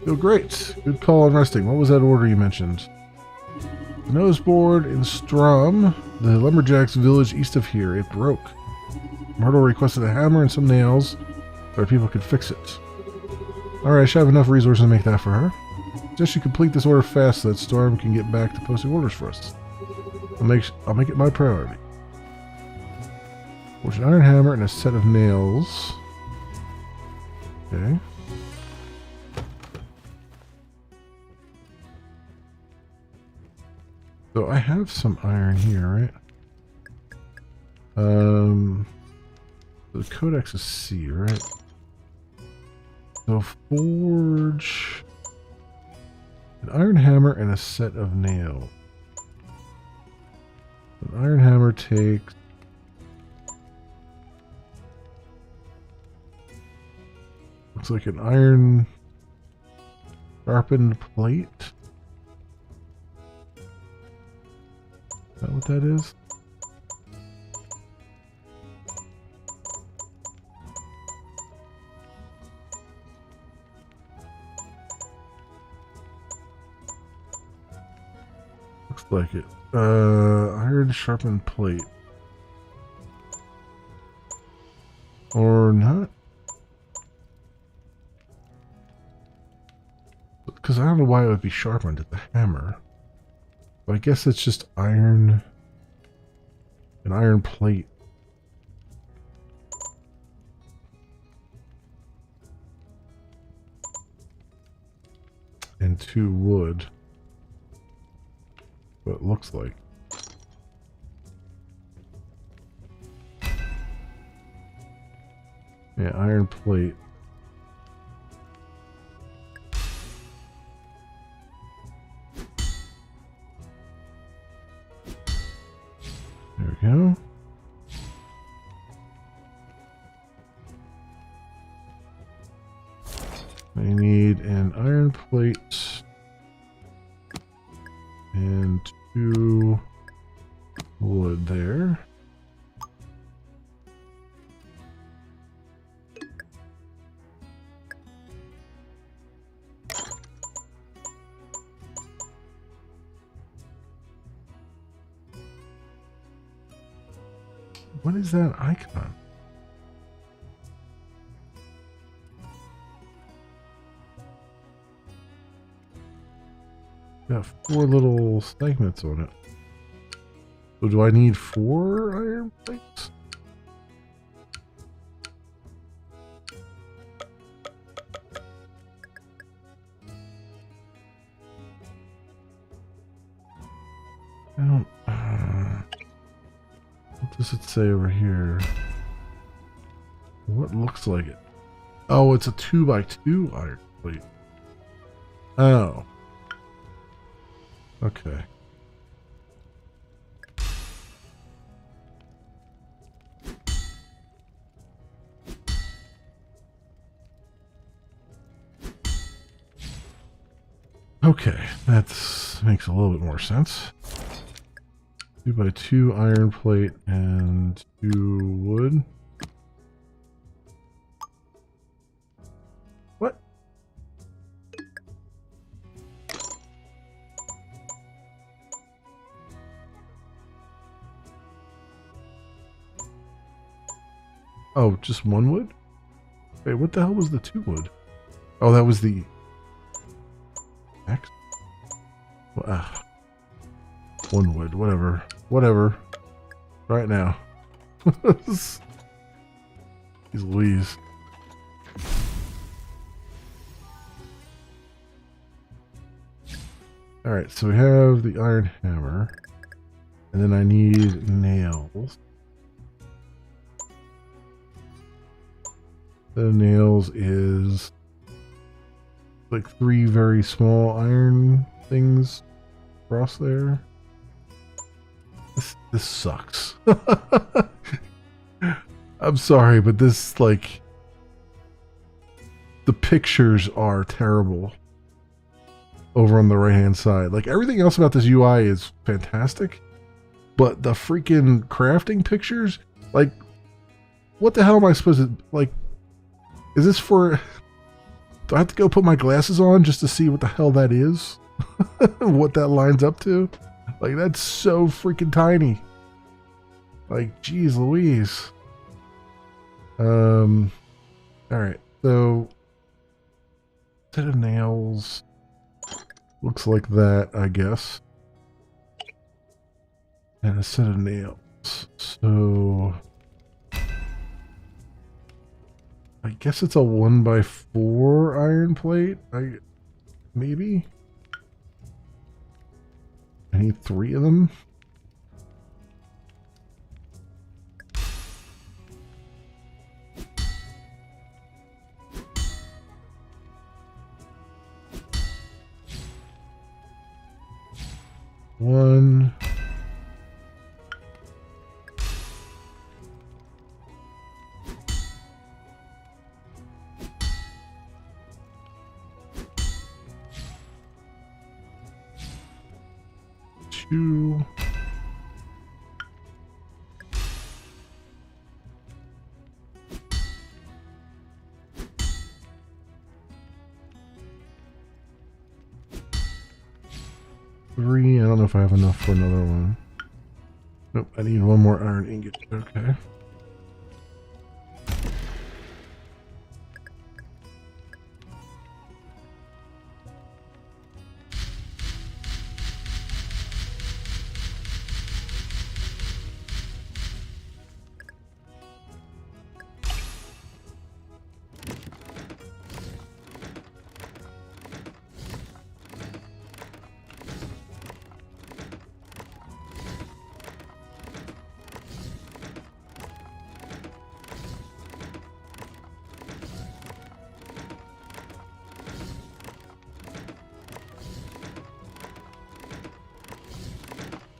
Feel great. Good call on resting. What was that order you mentioned? Noseboard in Strom, the lumberjacks village east of here. It broke. Myrtle requested a hammer and some nails, but people could fix it. Alright, I should have enough resources to make that for her. Just should complete this order fast so that Storm can get back to posting orders for us. I'll make it my priority. Which an iron hammer and a set of nails. Okay. So I have some iron here, right? The codex is C, right? So forge an iron hammer and a set of nails. An iron hammer takes looks like an iron sharpened plate. Is that what that is? Looks like it. Iron sharpened plate. Or not? Because I don't know why it would be sharpened at the hammer. But I guess it's just iron. An iron plate. And 2 wood. What it looks like. Yeah, iron plate. There we go. I need an iron plate and 2 wood there. What is that icon? Got 4 little segments on it. So do I need 4 iron plates? I don't, what does it say over here? What looks like it? Oh, it's a 2x2 iron plate. Oh. Okay. Okay, that makes a little bit more sense. 2x2 iron plate and 2 wood. What? Oh, just 1 wood? Wait, what the hell was the 2 wood? Oh, that was the X? Well, 1 wood, whatever. Whatever. Right now. Jeez Louise. Alright, so we have the iron hammer. And then I need nails. The nails is like 3 very small iron things across there. This sucks. I'm sorry, but this, like, the pictures are terrible over on the right hand side. Like, everything else about this UI is fantastic, but the freaking crafting pictures, like, what the hell am I supposed to, like, is this for, do I have to go put my glasses on just to see what the hell that is? What that lines up to? Like, that's so freaking tiny. Like, geez Louise. Alright, so set of nails looks like that, I guess. And a set of nails. So I guess it's a 1x4 iron plate. Maybe? I need 3 of them. One. Two. Three. I don't know if I have enough for another one. Nope, I need 1 more iron ingot. Okay.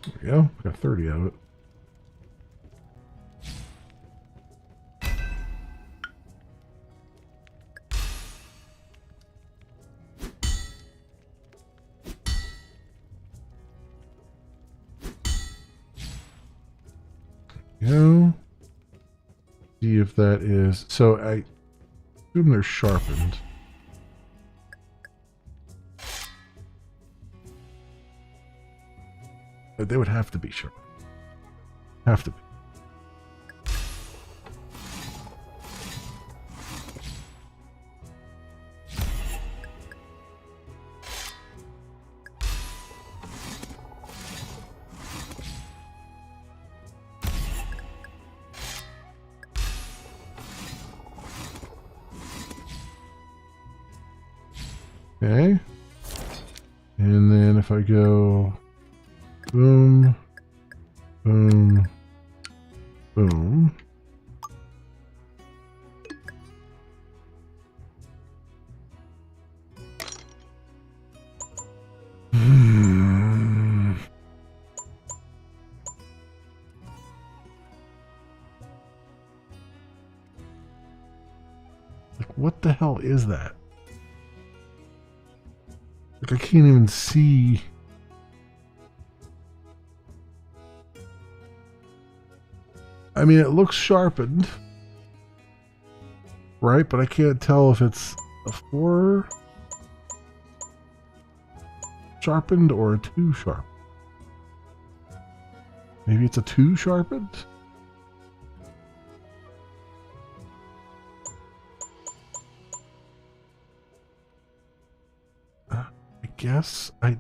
There we go. Got 30 out of it. Go. See if that is. So I assume they're sharpened. But they would have to be sharpened. Have to be. Okay. And then if I go Boom. Boom. Boom. Like, what the hell is that? Like, I can't even see. I mean, it looks sharpened, right? But I can't tell if it's a 4 sharpened or a 2 sharp. Maybe it's a 2 sharpened? I guess I...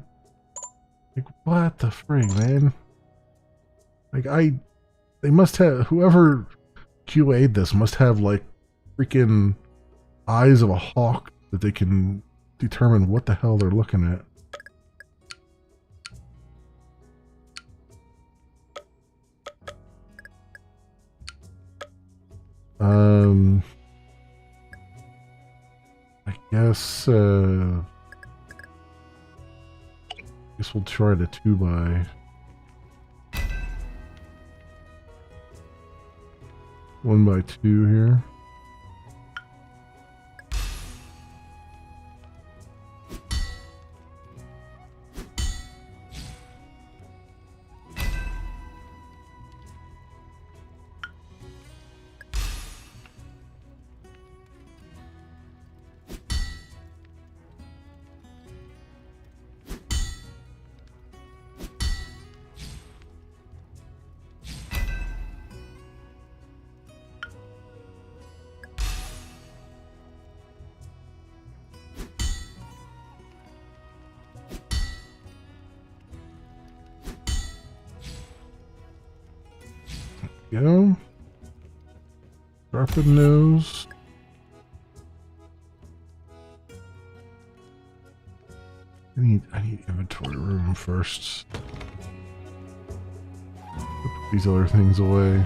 Like, what the frig, man? Like, they must have... Whoever QA'd this must have, like, freaking eyes of a hawk that they can determine what the hell they're looking at. I guess we'll try the 2x. 1x2 here. Go. Sharpen nose. I need inventory room first. Put these other things away.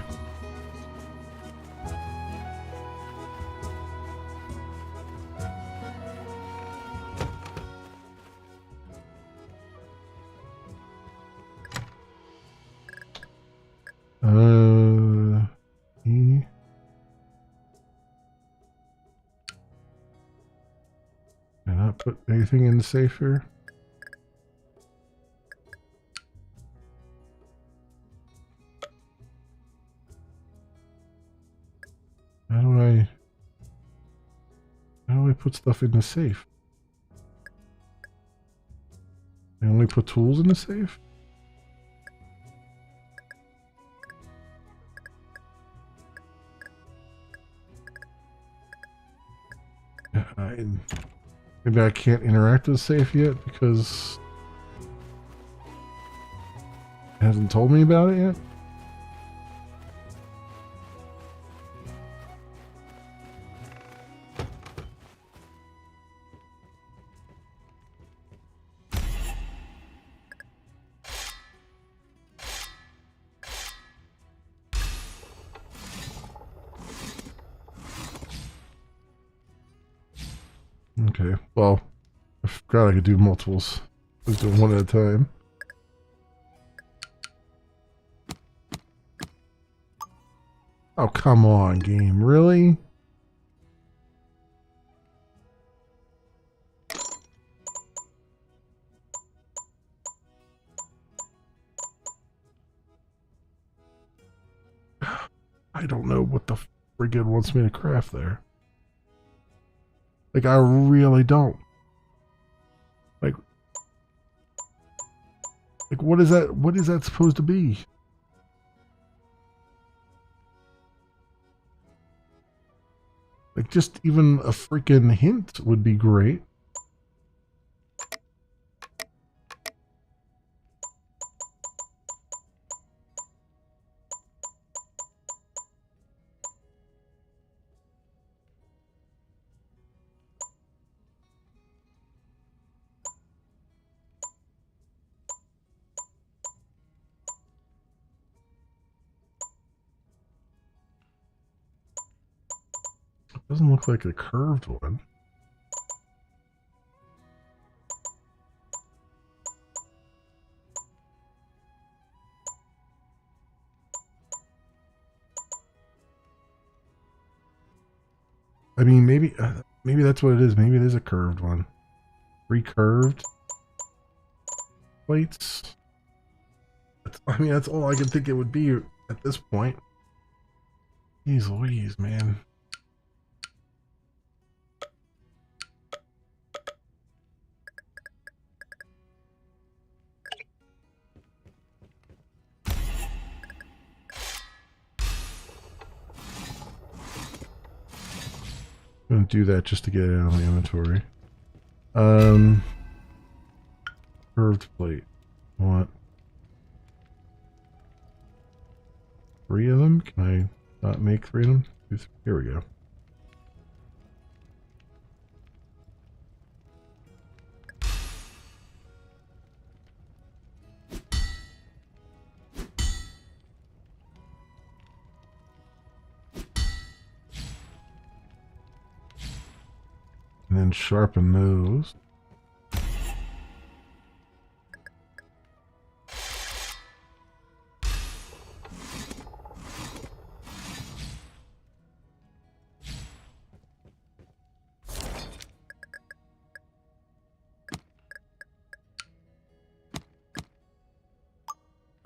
Can I not put anything in the safe here? How do I put stuff in the safe? I only put tools in the safe? Maybe I can't interact with the safe yet because it hasn't told me about it yet. Okay, well, I forgot I could do multiples. I was doing one at a time. Oh, come on, game. Really? I don't know what the frig it wants me to craft there. Like, I really don't. Like, what is that? What is that supposed to be? Like, just even a freaking hint would be great. Doesn't look like a curved one. I mean, maybe that's what it is. Maybe it is a curved one. Recurved plates. I mean, that's all I can think it would be at this point. Jeez Louise, man. I'm gonna do that just to get it out of my inventory. Curved plate. What? 3 of them? Can I not make 3 of them? Here we go. And then sharpen those.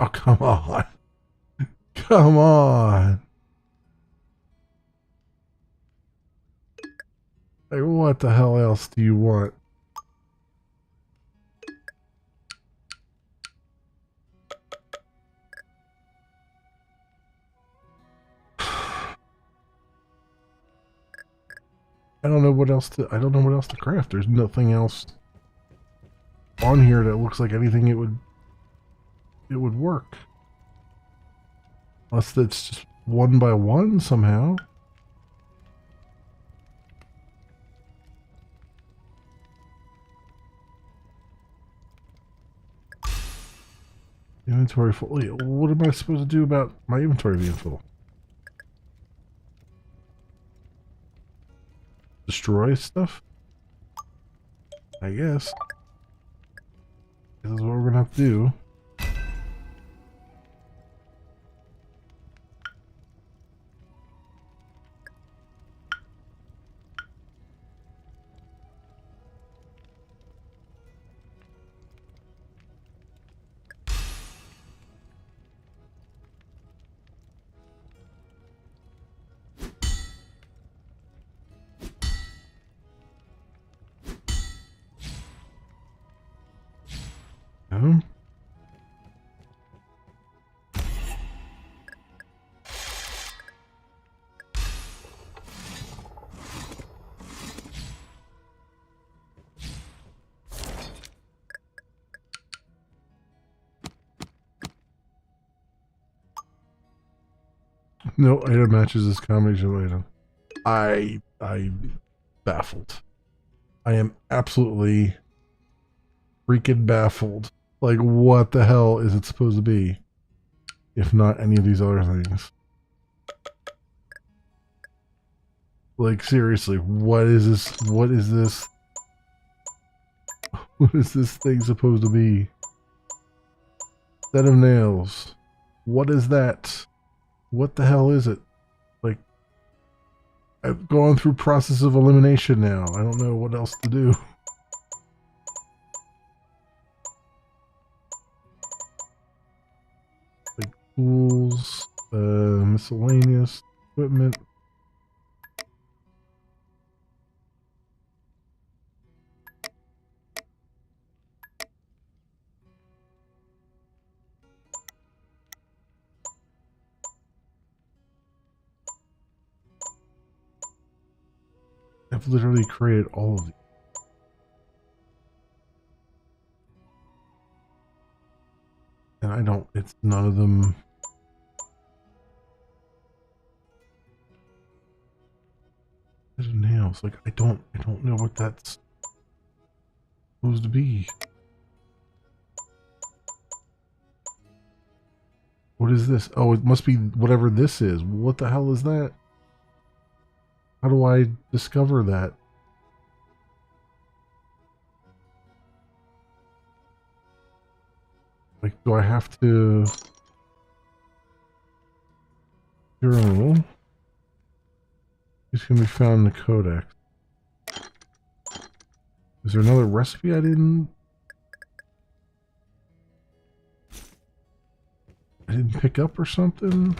Oh, come on. Come on. Like, what the hell else do you want? I don't know what else to craft. There's nothing else on here that looks like anything it would work. Unless it's just 1 by 1 somehow. Inventory full. What am I supposed to do about my inventory being full? Destroy stuff? I guess. This is what we're gonna have to do. No? No item matches this combination of item. I'm baffled. I am absolutely freaking baffled. Like, what the hell is it supposed to be? If not any of these other things. Like, seriously, what is this? What is this? What is this thing supposed to be? Set of nails. What is that? What the hell is it? Like, I've gone through process of elimination now. I don't know what else to do. Like tools, miscellaneous equipment. I've literally created all of these. And I don't, it's none of them. There's nails. Like, I don't know what that's supposed to be. What is this? Oh, it must be whatever this is. What the hell is that? How do I discover that? Like, do I have to journal? It's gonna be found in the codex. Is there another recipe I didn't pick up or something?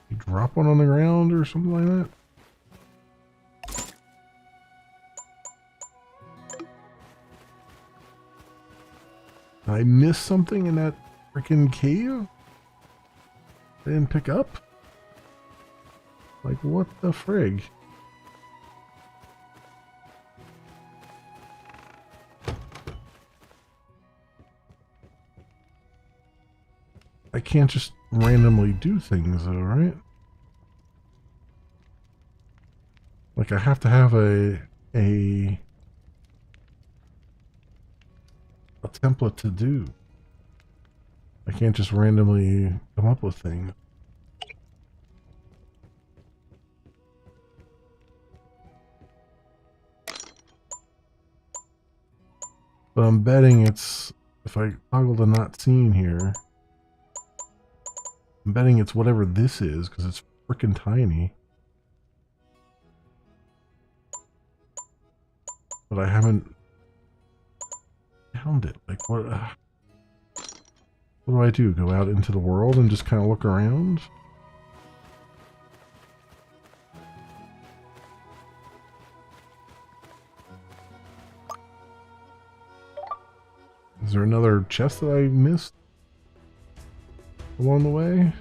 You drop one on the ground or something like that? Did I miss something in that freaking cave? I didn't pick up? Like, what the frig? I can't just randomly do things though, right? Like, I have to have a template to do. I can't just randomly come up with things. But I'm betting it's, if I toggle the not seen here, I'm betting it's whatever this is, because it's freaking tiny. But I haven't found it. Like, what do I do? Go out into the world and just kind of look around? Is there another chest that I missed along the way?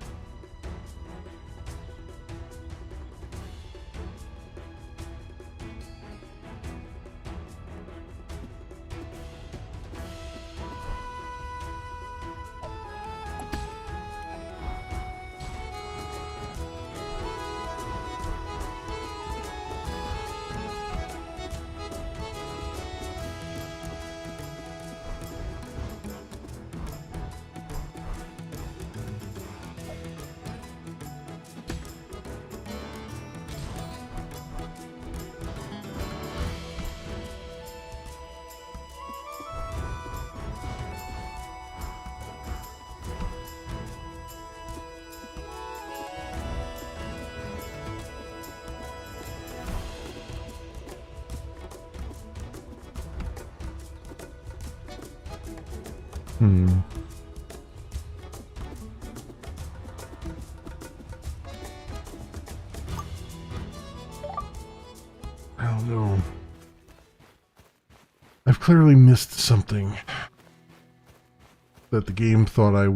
I don't know. I've clearly missed something that the game thought I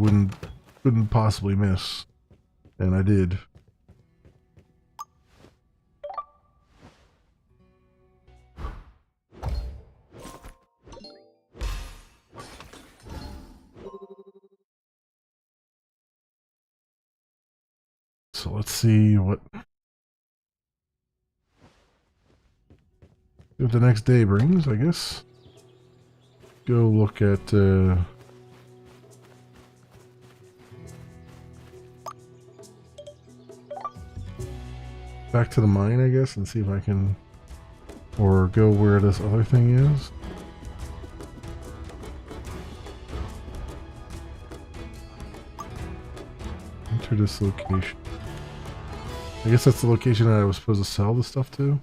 couldn't possibly miss, and I did. So let's see what the next day brings, I guess. Go look at back to the mine, I guess, and see if I can, or go where this other thing is. Enter this location. I guess that's the location that I was supposed to sell the stuff to.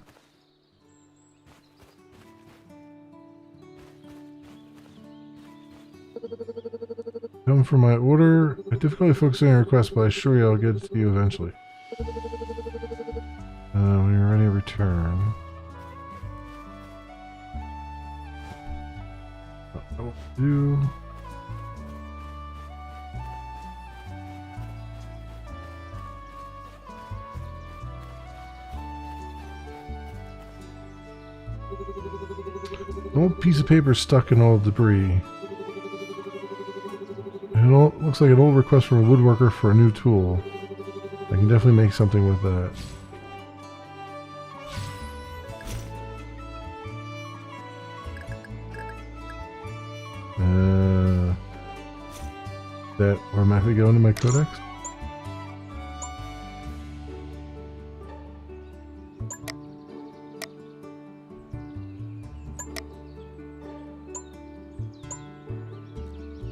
Come for my order. I difficulty focusing on your request, but I assure you I'll get it to you eventually. When you're ready to return. I will do. An old piece of paper stuck in all the debris. It looks like an old request from a woodworker for a new tool. I can definitely make something with that. that automatically go into my codex?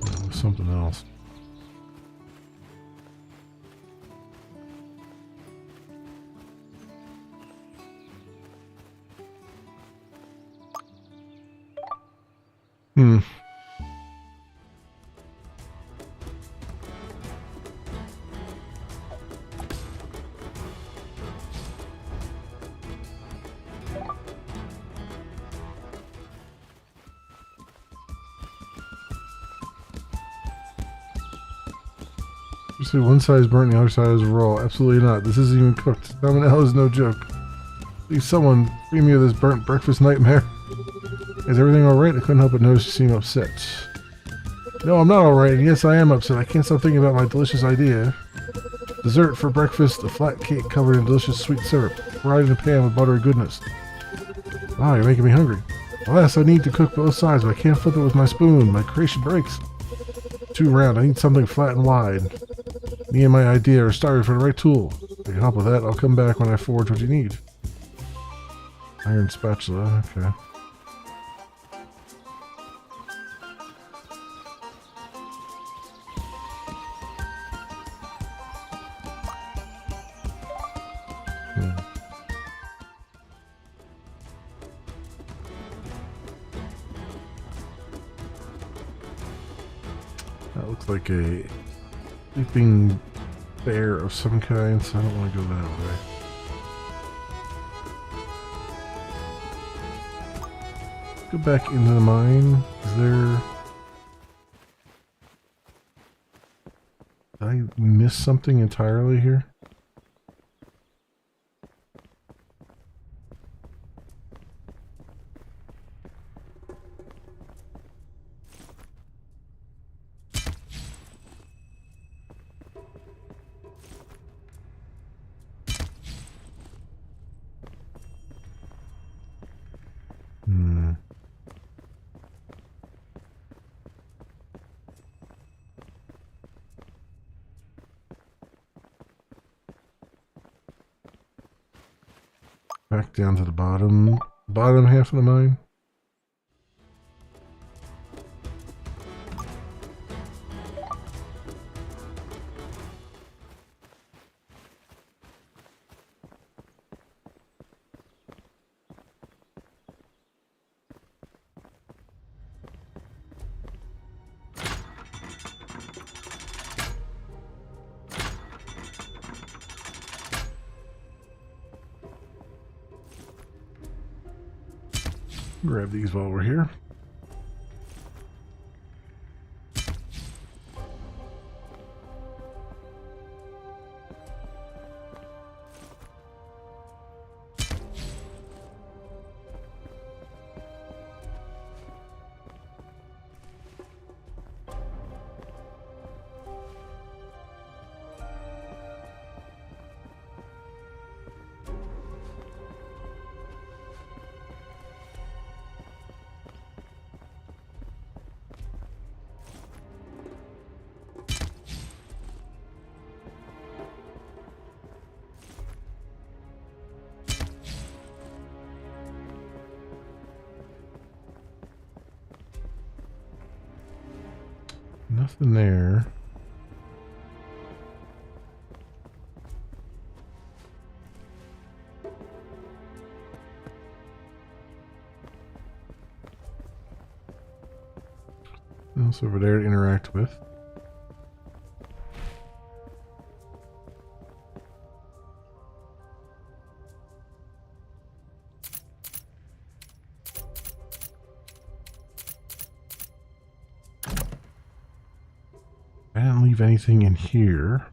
No, something else. Hmm. You say one side is burnt and the other side is raw. Absolutely not. This isn't even cooked. Salmonella is no joke. Please, someone free me of this burnt breakfast nightmare. Is everything alright? I couldn't help but notice you seem upset. No, I'm not alright, and yes, I am upset. I can't stop thinking about my delicious idea. Dessert for breakfast, a flat cake covered in delicious sweet syrup, fried in a pan with buttery goodness. Wow, you're making me hungry. Alas, I need to cook both sides, but I can't flip it with my spoon. My creation breaks. Too round. I need something flat and wide. Me and my idea are starving for the right tool. If you can help with that, I'll come back when I forge what you need. Iron spatula, okay. That looks like a sleeping bear of some kind, so I don't want to go that way. Go back into the mine. Is there... Did I miss something entirely here? Back down to the bottom half of the mine. Grab these while we're here. Nothing there. Nothing else over there to interact with. I didn't leave anything in here.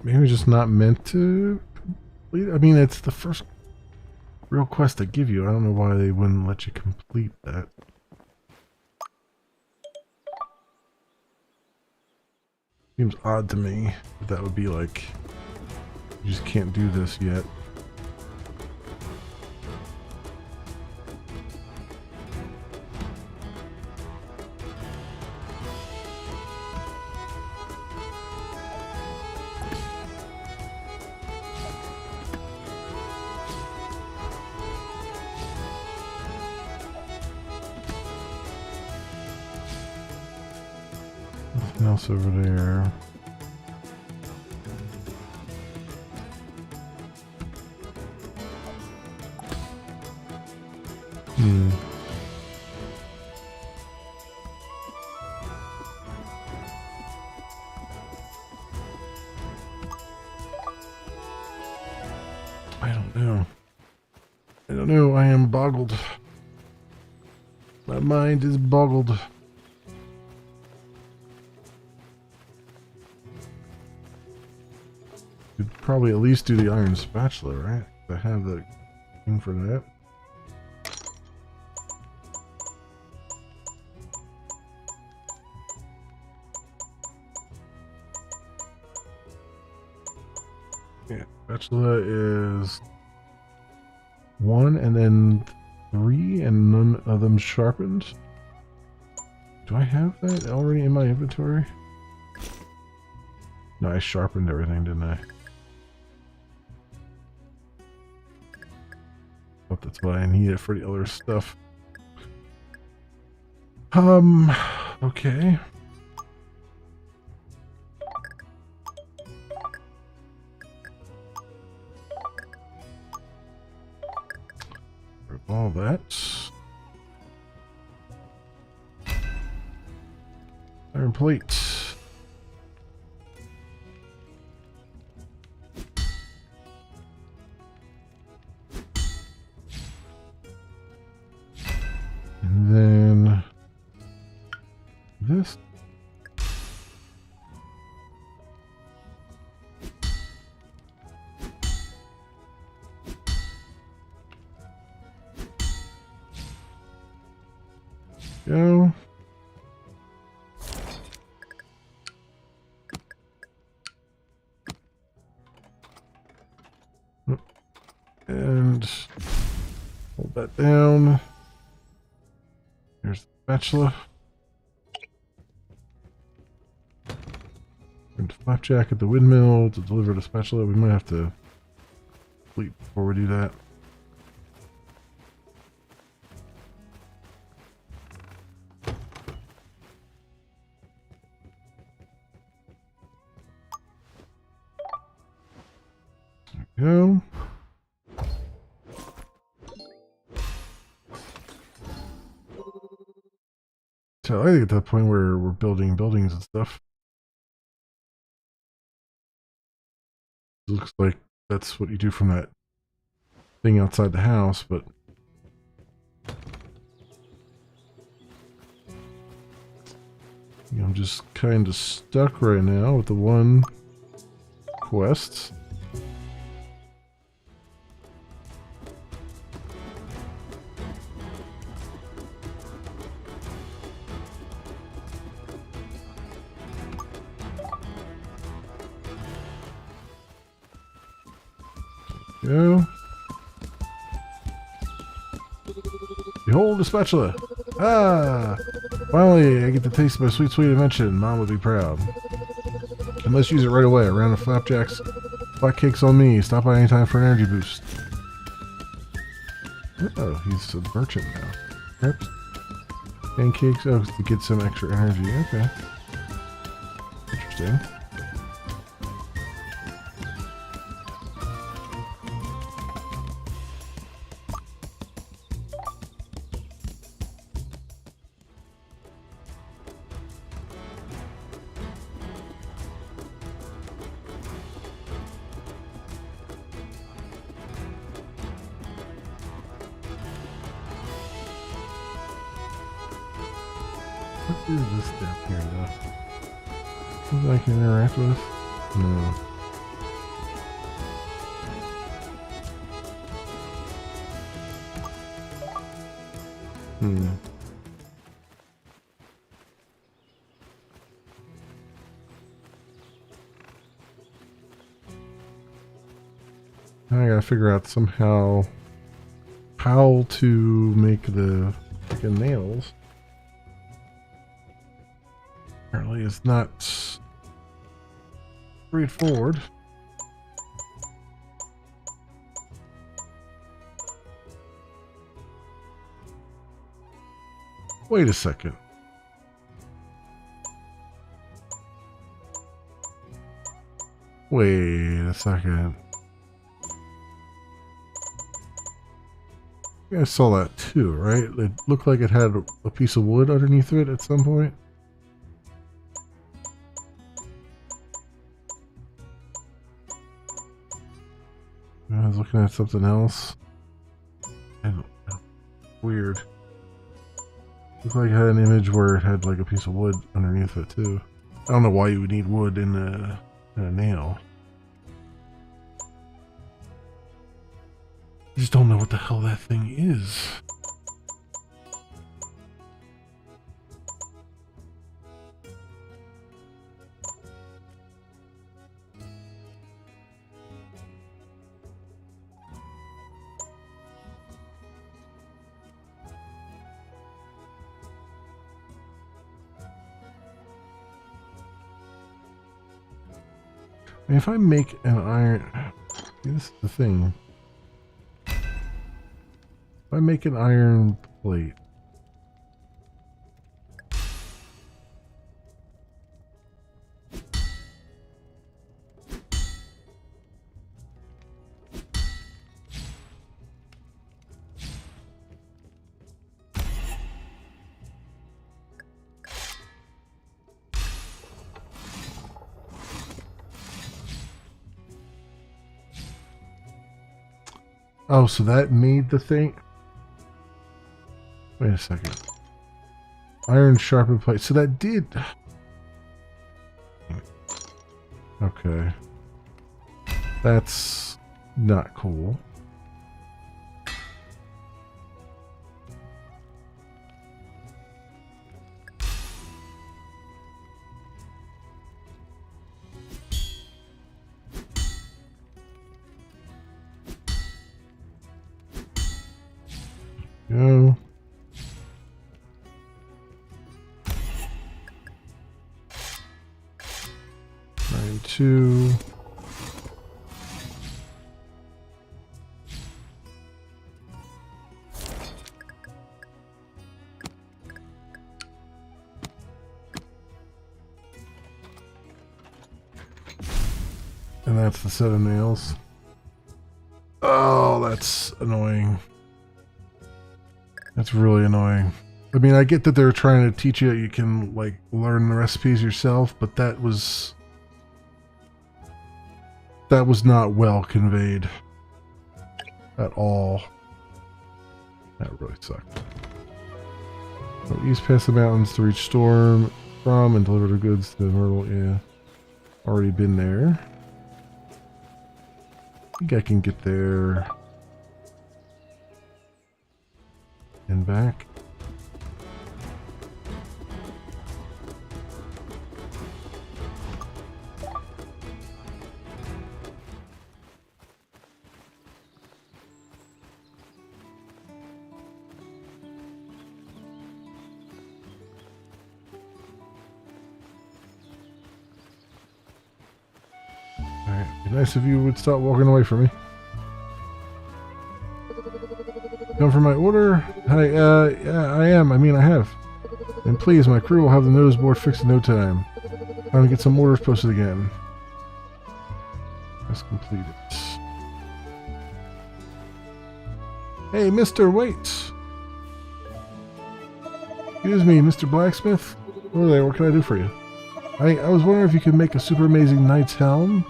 maybe just not meant to complete. I mean, it's the first real quest they give you. I don't know why they wouldn't let you complete that. Seems odd to me that would be like, you just can't do this yet. Nothing else over there. I don't know. I don't know. I am boggled. My mind is boggled. You'd probably at least do the iron spatula, right? I have the thing for that. Yeah, spatula is 1 and then 3 and none of them sharpened. Do I have that already in my inventory? No, I sharpened everything, didn't I? But that's what I needed for the other stuff. Okay. All that. Iron plate. And then this. Go. And hold that down. Here's the spatula. And flapjack at the windmill to deliver the spatula. We might have to sleep before we do that. Go. So I think at that point where we're building buildings and stuff. It looks like that's what you do from that thing outside the house, but I'm just kind of stuck right now with the one quest. Go. Behold the spatula! Ah! Finally, I get to taste my sweet, sweet invention. Mom would be proud. And let's use it right away. A round of flapjacks. Flat cakes on me. Stop by anytime for an energy boost. Oh, he's a merchant now. Crepes. Pancakes. Oh, to get some extra energy. Okay. Interesting. What is this down here, though? Something I can interact with? No. I gotta figure out somehow how to make the freaking nails. Apparently it's not straightforward. Wait a second. Wait a second. I saw that too, right? It looked like it had a piece of wood underneath it at some point. I was looking at something else. I don't know. Weird. Looked like it had an image where it had like a piece of wood underneath it too. I don't know why you would need wood in a nail. I just don't know what the hell that thing is. I mean, if I make an iron... See, this is the thing. If I make an iron plate... Oh, so that made the thing... Wait a second. Iron sharpened plate. So that did... Okay. That's not cool. Go. Nine, 2. And that's the set of nails. Oh, that's annoying. That's really annoying. I mean, I get that they're trying to teach you that you can, like, learn the recipes yourself, but that was not well conveyed at all. That really sucked. So east past the mountains to reach Storm from and deliver the goods to Myrtle. Yeah, already been there. I think I can get there and back. Alright, be nice if you would stop walking away from me. Come for my order? Hi, yeah, I am. I mean, I have. And please, my crew will have the notice board fixed in no time. Time to get some orders posted again. That's completed. Hey, Mr. Wait! Excuse me, Mr. Blacksmith? Hello there, what can I do for you? I was wondering if you could make a super amazing knight's helm?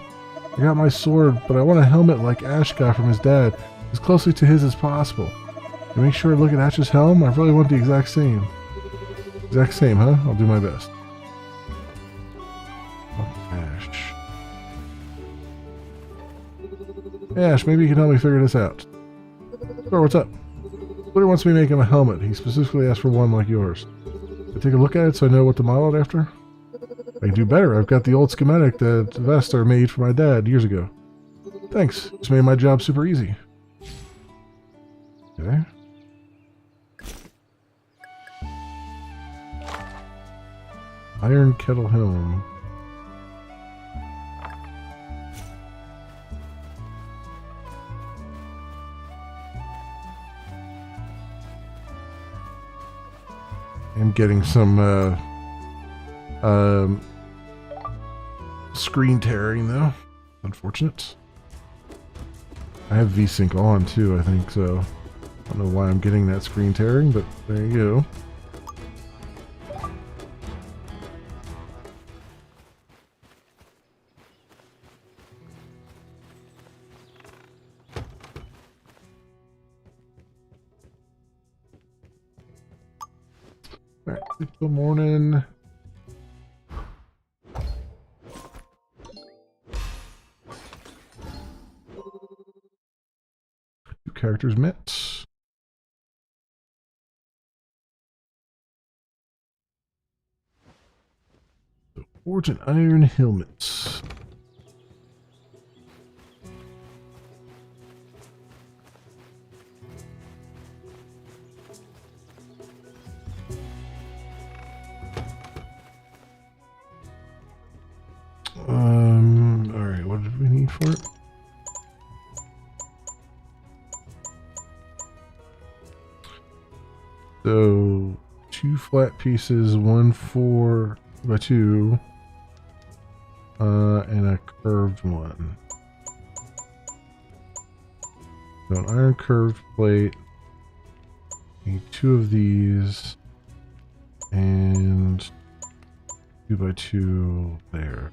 I got my sword, but I want a helmet like Ash got from his dad, as closely to his as possible. Can you make sure to look at Ash's helm? I really want the exact same. Exact same, huh? I'll do my best. Oh, Ash. Ash, maybe you can help me figure this out. Sure, what's up? Splinter wants me to make him a helmet. He specifically asked for one like yours. I take a look at it so I know what to model it after? I can do better. I've got the old schematic that the vests are made for my dad years ago. Thanks. It's made my job super easy. Okay. Iron kettle helm. I'm getting some screen tearing though. Unfortunate. I have VSync on too, I think, so I don't know why I'm getting that screen tearing, but there you go. Alright, good morning. Two characters met. So, forge and iron helmets. Alright, what did we need for it? So, 2 flat pieces, 1 4x2, and a curved one. So an iron curved plate, need 2 of these, and 2x2 there.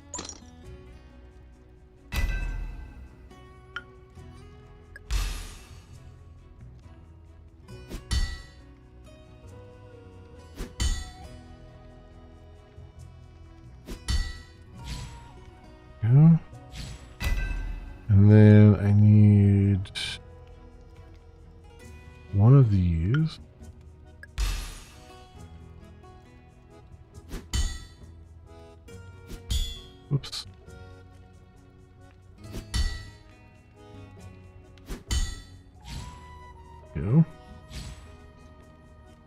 Yeah. And then I need 1 of these. Oops. Go.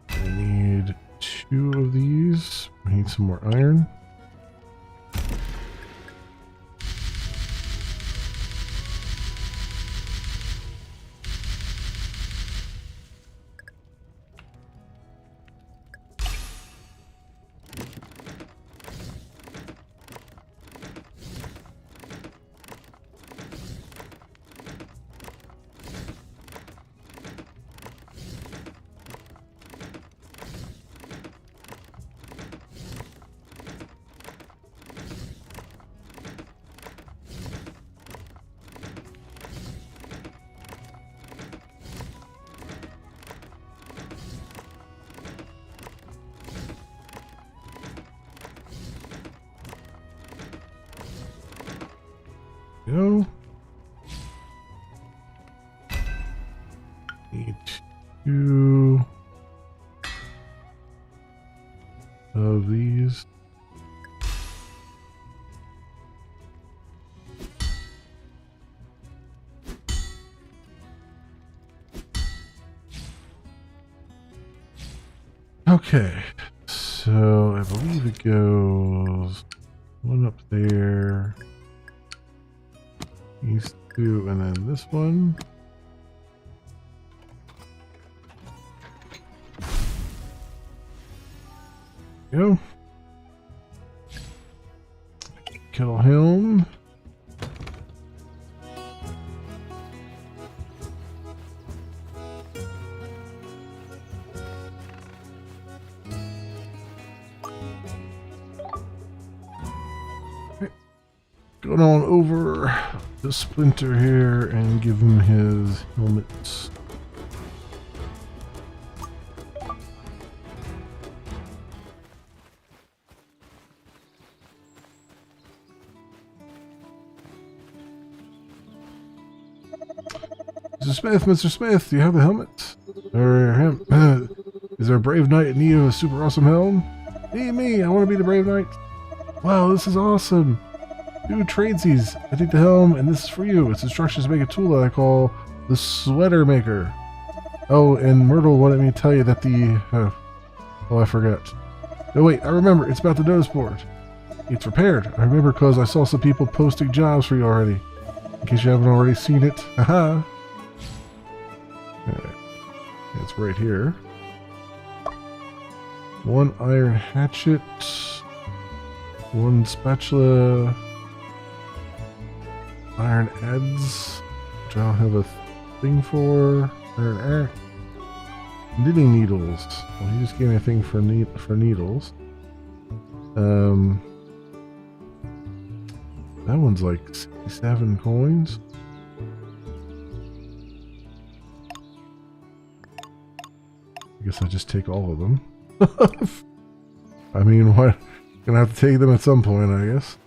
I need 2 of these. I need some more iron. Go. Need 2 of these. Okay, so I believe it goes 1 up there. These 2, and then this one. Go. Kettle helm. Okay. Going on over the Splinter here and give him his helmets. Mr. Smith, do you have the helmet? Or him? Is there a brave knight in need of a super awesome helm? Me, I want to be the brave knight. Wow, this is awesome. Dude, tradesies. I take the helm, and this is for you. It's instructions to make a tool that I call the Sweater Maker. Oh, and Myrtle wanted me to tell you that the... oh, I forgot. No, wait, I remember. It's about the notice board. It's repaired. I remember because I saw some people posting jobs for you already. In case you haven't already seen it. Haha. Alright. It's right here. 1 iron hatchet. 1 spatula. Iron adze. Which I don't have a thing for. Iron axe. Knitting needles. Well, he just gave me a thing for needles. That one's like 67 coins. I guess I just take all of them. I mean, what? Gonna have to take them at some point, I guess.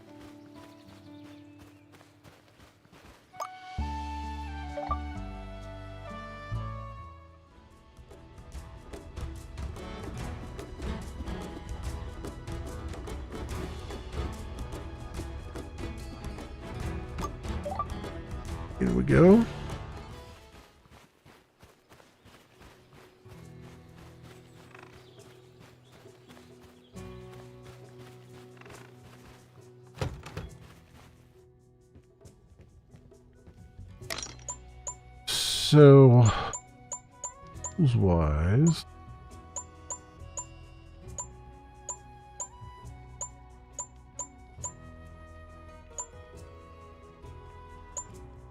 Here we go. So, tools-wise,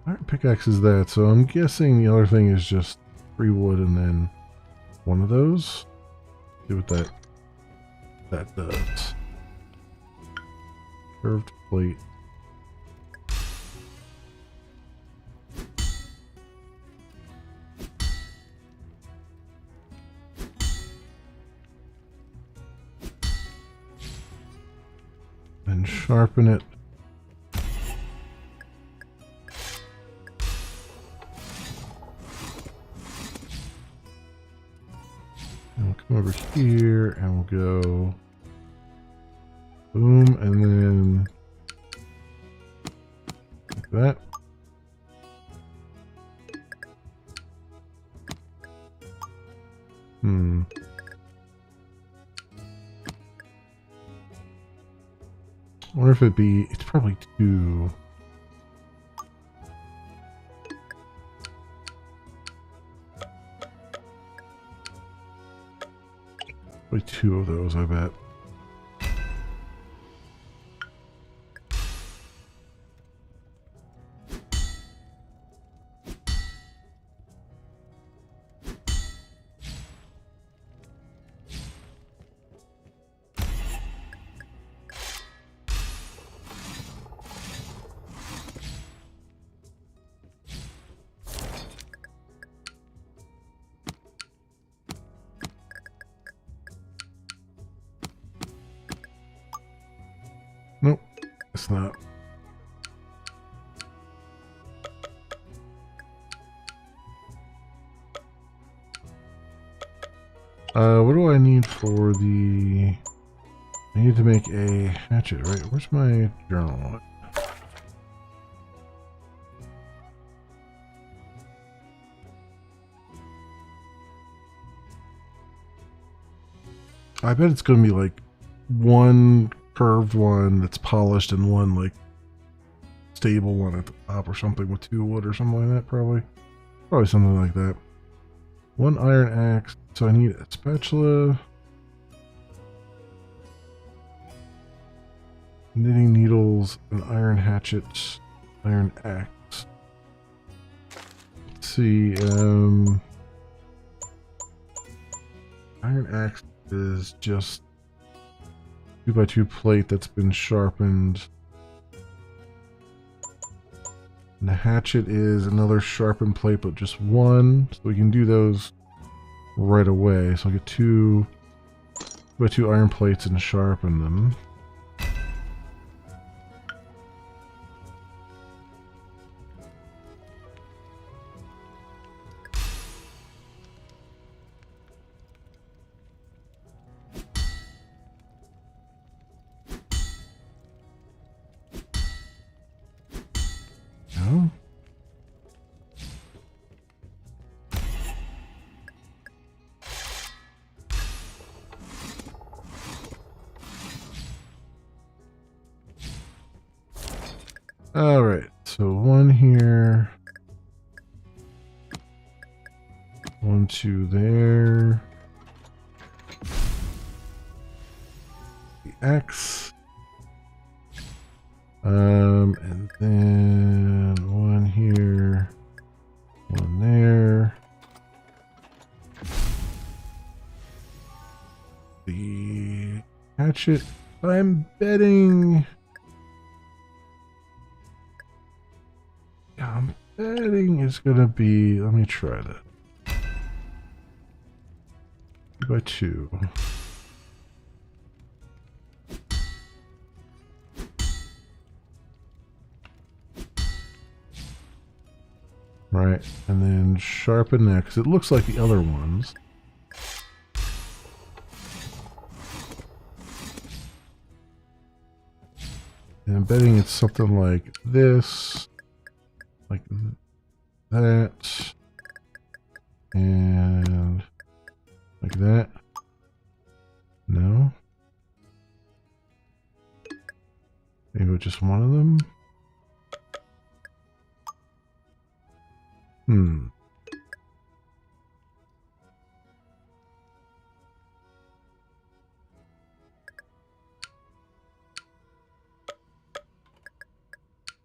iron pickaxe is that, so I'm guessing the other thing is just 3 wood and then one of those. See what that does. Curved plate. And sharpen it. And we'll come over here and we'll go boom, and then like that. I wonder if it's probably 2. Probably 2 of those, I bet. Nope, it's not. What do I need for the... I need to make a hatchet, right? Where's my journal? I bet it's going to be like 1 curved one that's polished and 1 like stable one at the top or something with 2 wood or something like that, probably something like that. 1 iron axe, so I need a spatula, knitting needles, an iron hatchet, iron axe. Let's see, iron axe is just 2x2 plate that's been sharpened. And the hatchet is another sharpened plate, but just 1. So we can do those right away. So I'll get 2x2 iron plates and sharpen them. All right, so one here, 1, 2 there. The X. And then one here, one there. The hatchet, I'm betting. Yeah, I'm betting it's gonna be. Let me try that. 2 by 2. Right, and then sharpen that because it looks like the other ones. And I'm betting it's something like this, like that, and like that. No? Maybe with just one of them?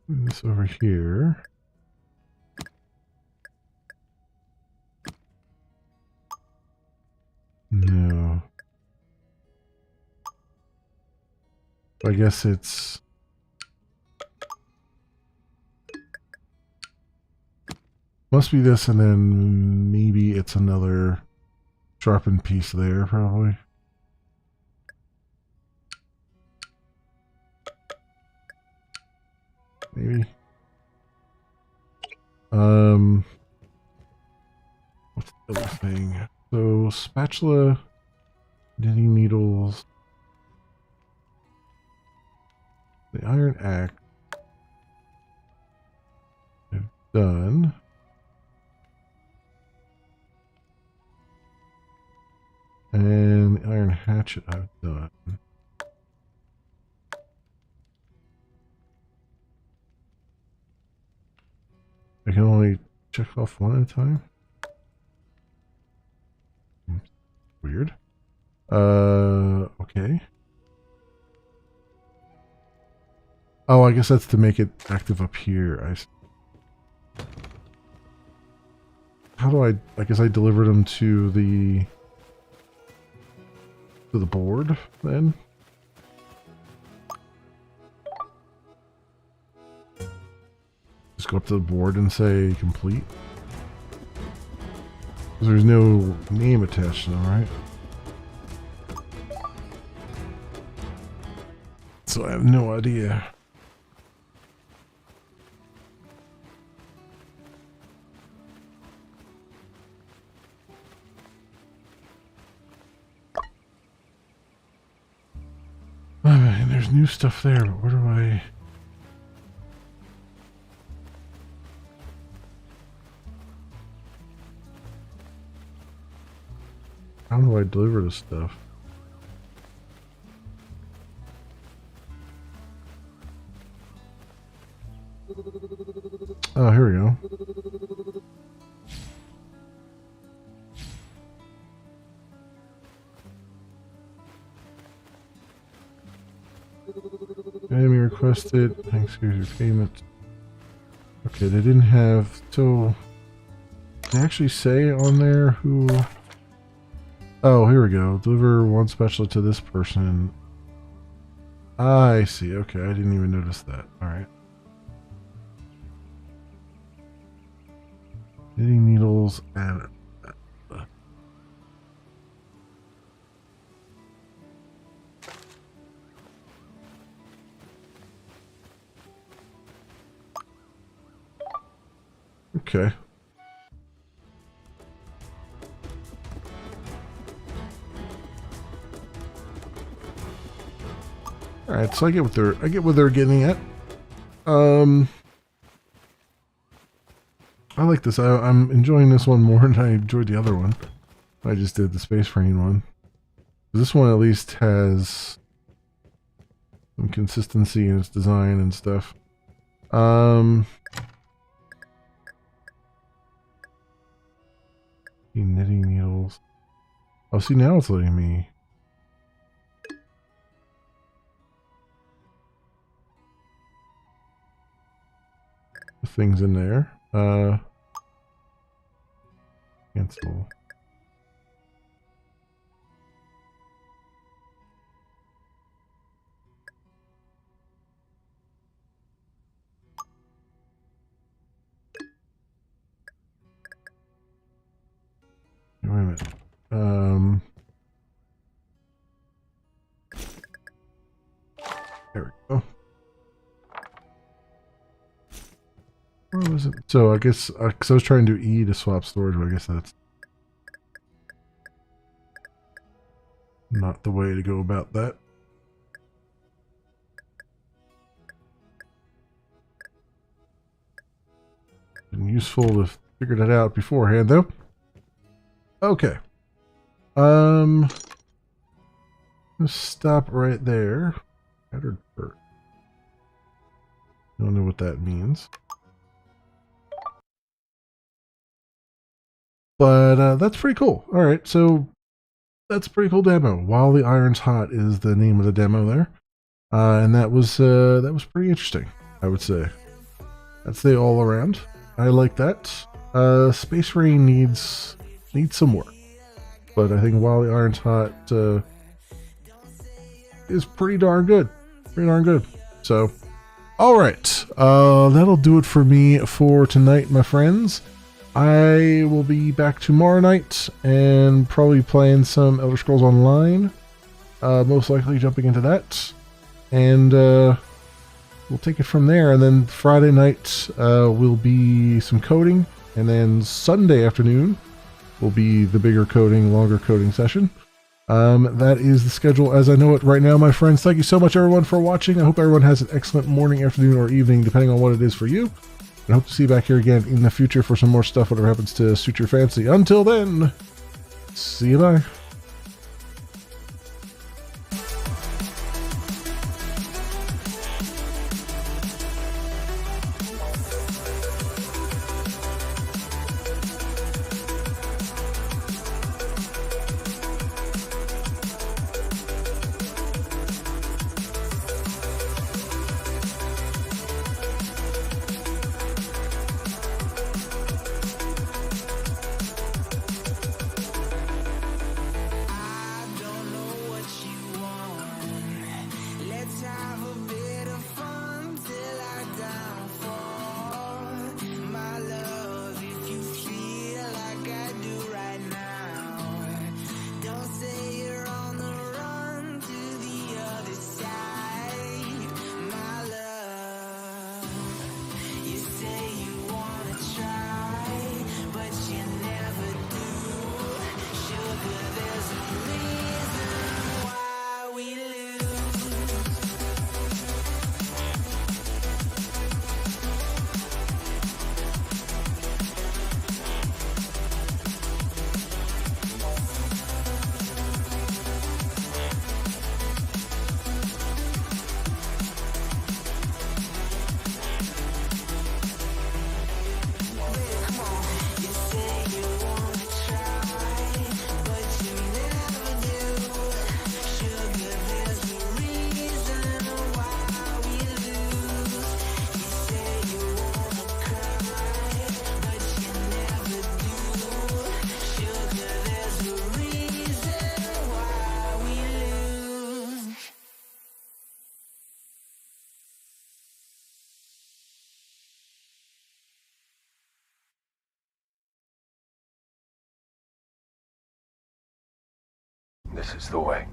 This over here. No. I guess it's... Must be this, and then maybe it's another sharpened piece there, probably. Maybe. What's the other thing? So, spatula, knitting needles, the iron axe. I've done. And the iron hatchet I've done. I can only check off one at a time. Weird. Okay. Oh, I guess that's to make it active up here. How do I guess I delivered them to the board then? Just go up to the board and say complete. There's no name attached to them, right? So I have no idea. And there's new stuff there, but where do I... How do I deliver this stuff? Oh, here we go. Enemy requested. Thanks, here's your payment. Okay, they didn't have... So... Did they actually say on there who... Oh, here we go. Deliver one special to this person. I see. Okay, I didn't even notice that. Alright. Knitting needles and... Okay. All right, so I get what they're getting at. I like this. I'm enjoying this one more than I enjoyed the other one. I just did the Space Marine one. This one at least has some consistency in its design and stuff. Knitting needles. Oh, see, now it's letting me. Things in there. Cancel. Wait a minute. There we go. Where was it? So I guess, because I was trying to do E to swap storage, but I guess that's not the way to go about that. Been useful to figure that out beforehand, though. Okay. Let's stop right there. Scattered bird. Don't know what that means. But that's pretty cool. All right, so that's a pretty cool demo. While the Iron's Hot is the name of the demo there, and that was pretty interesting, I would say. That's the all around. I like that. Space Rain needs some work, but I think While the Iron's Hot is pretty darn good. Pretty darn good. So, all right, that'll do it for me for tonight, my friends. I will be back tomorrow night and probably playing some Elder Scrolls Online. Most likely jumping into that. And we'll take it from there. And then Friday night will be some coding. And then Sunday afternoon will be the bigger coding, longer coding session. That is the schedule as I know it right now, my friends. Thank you so much, everyone, for watching. I hope everyone has an excellent morning, afternoon, or evening, depending on what it is for you. And I hope to see you back here again in the future for some more stuff, whatever happens to suit your fancy. Until then, see you, bye. This is the way.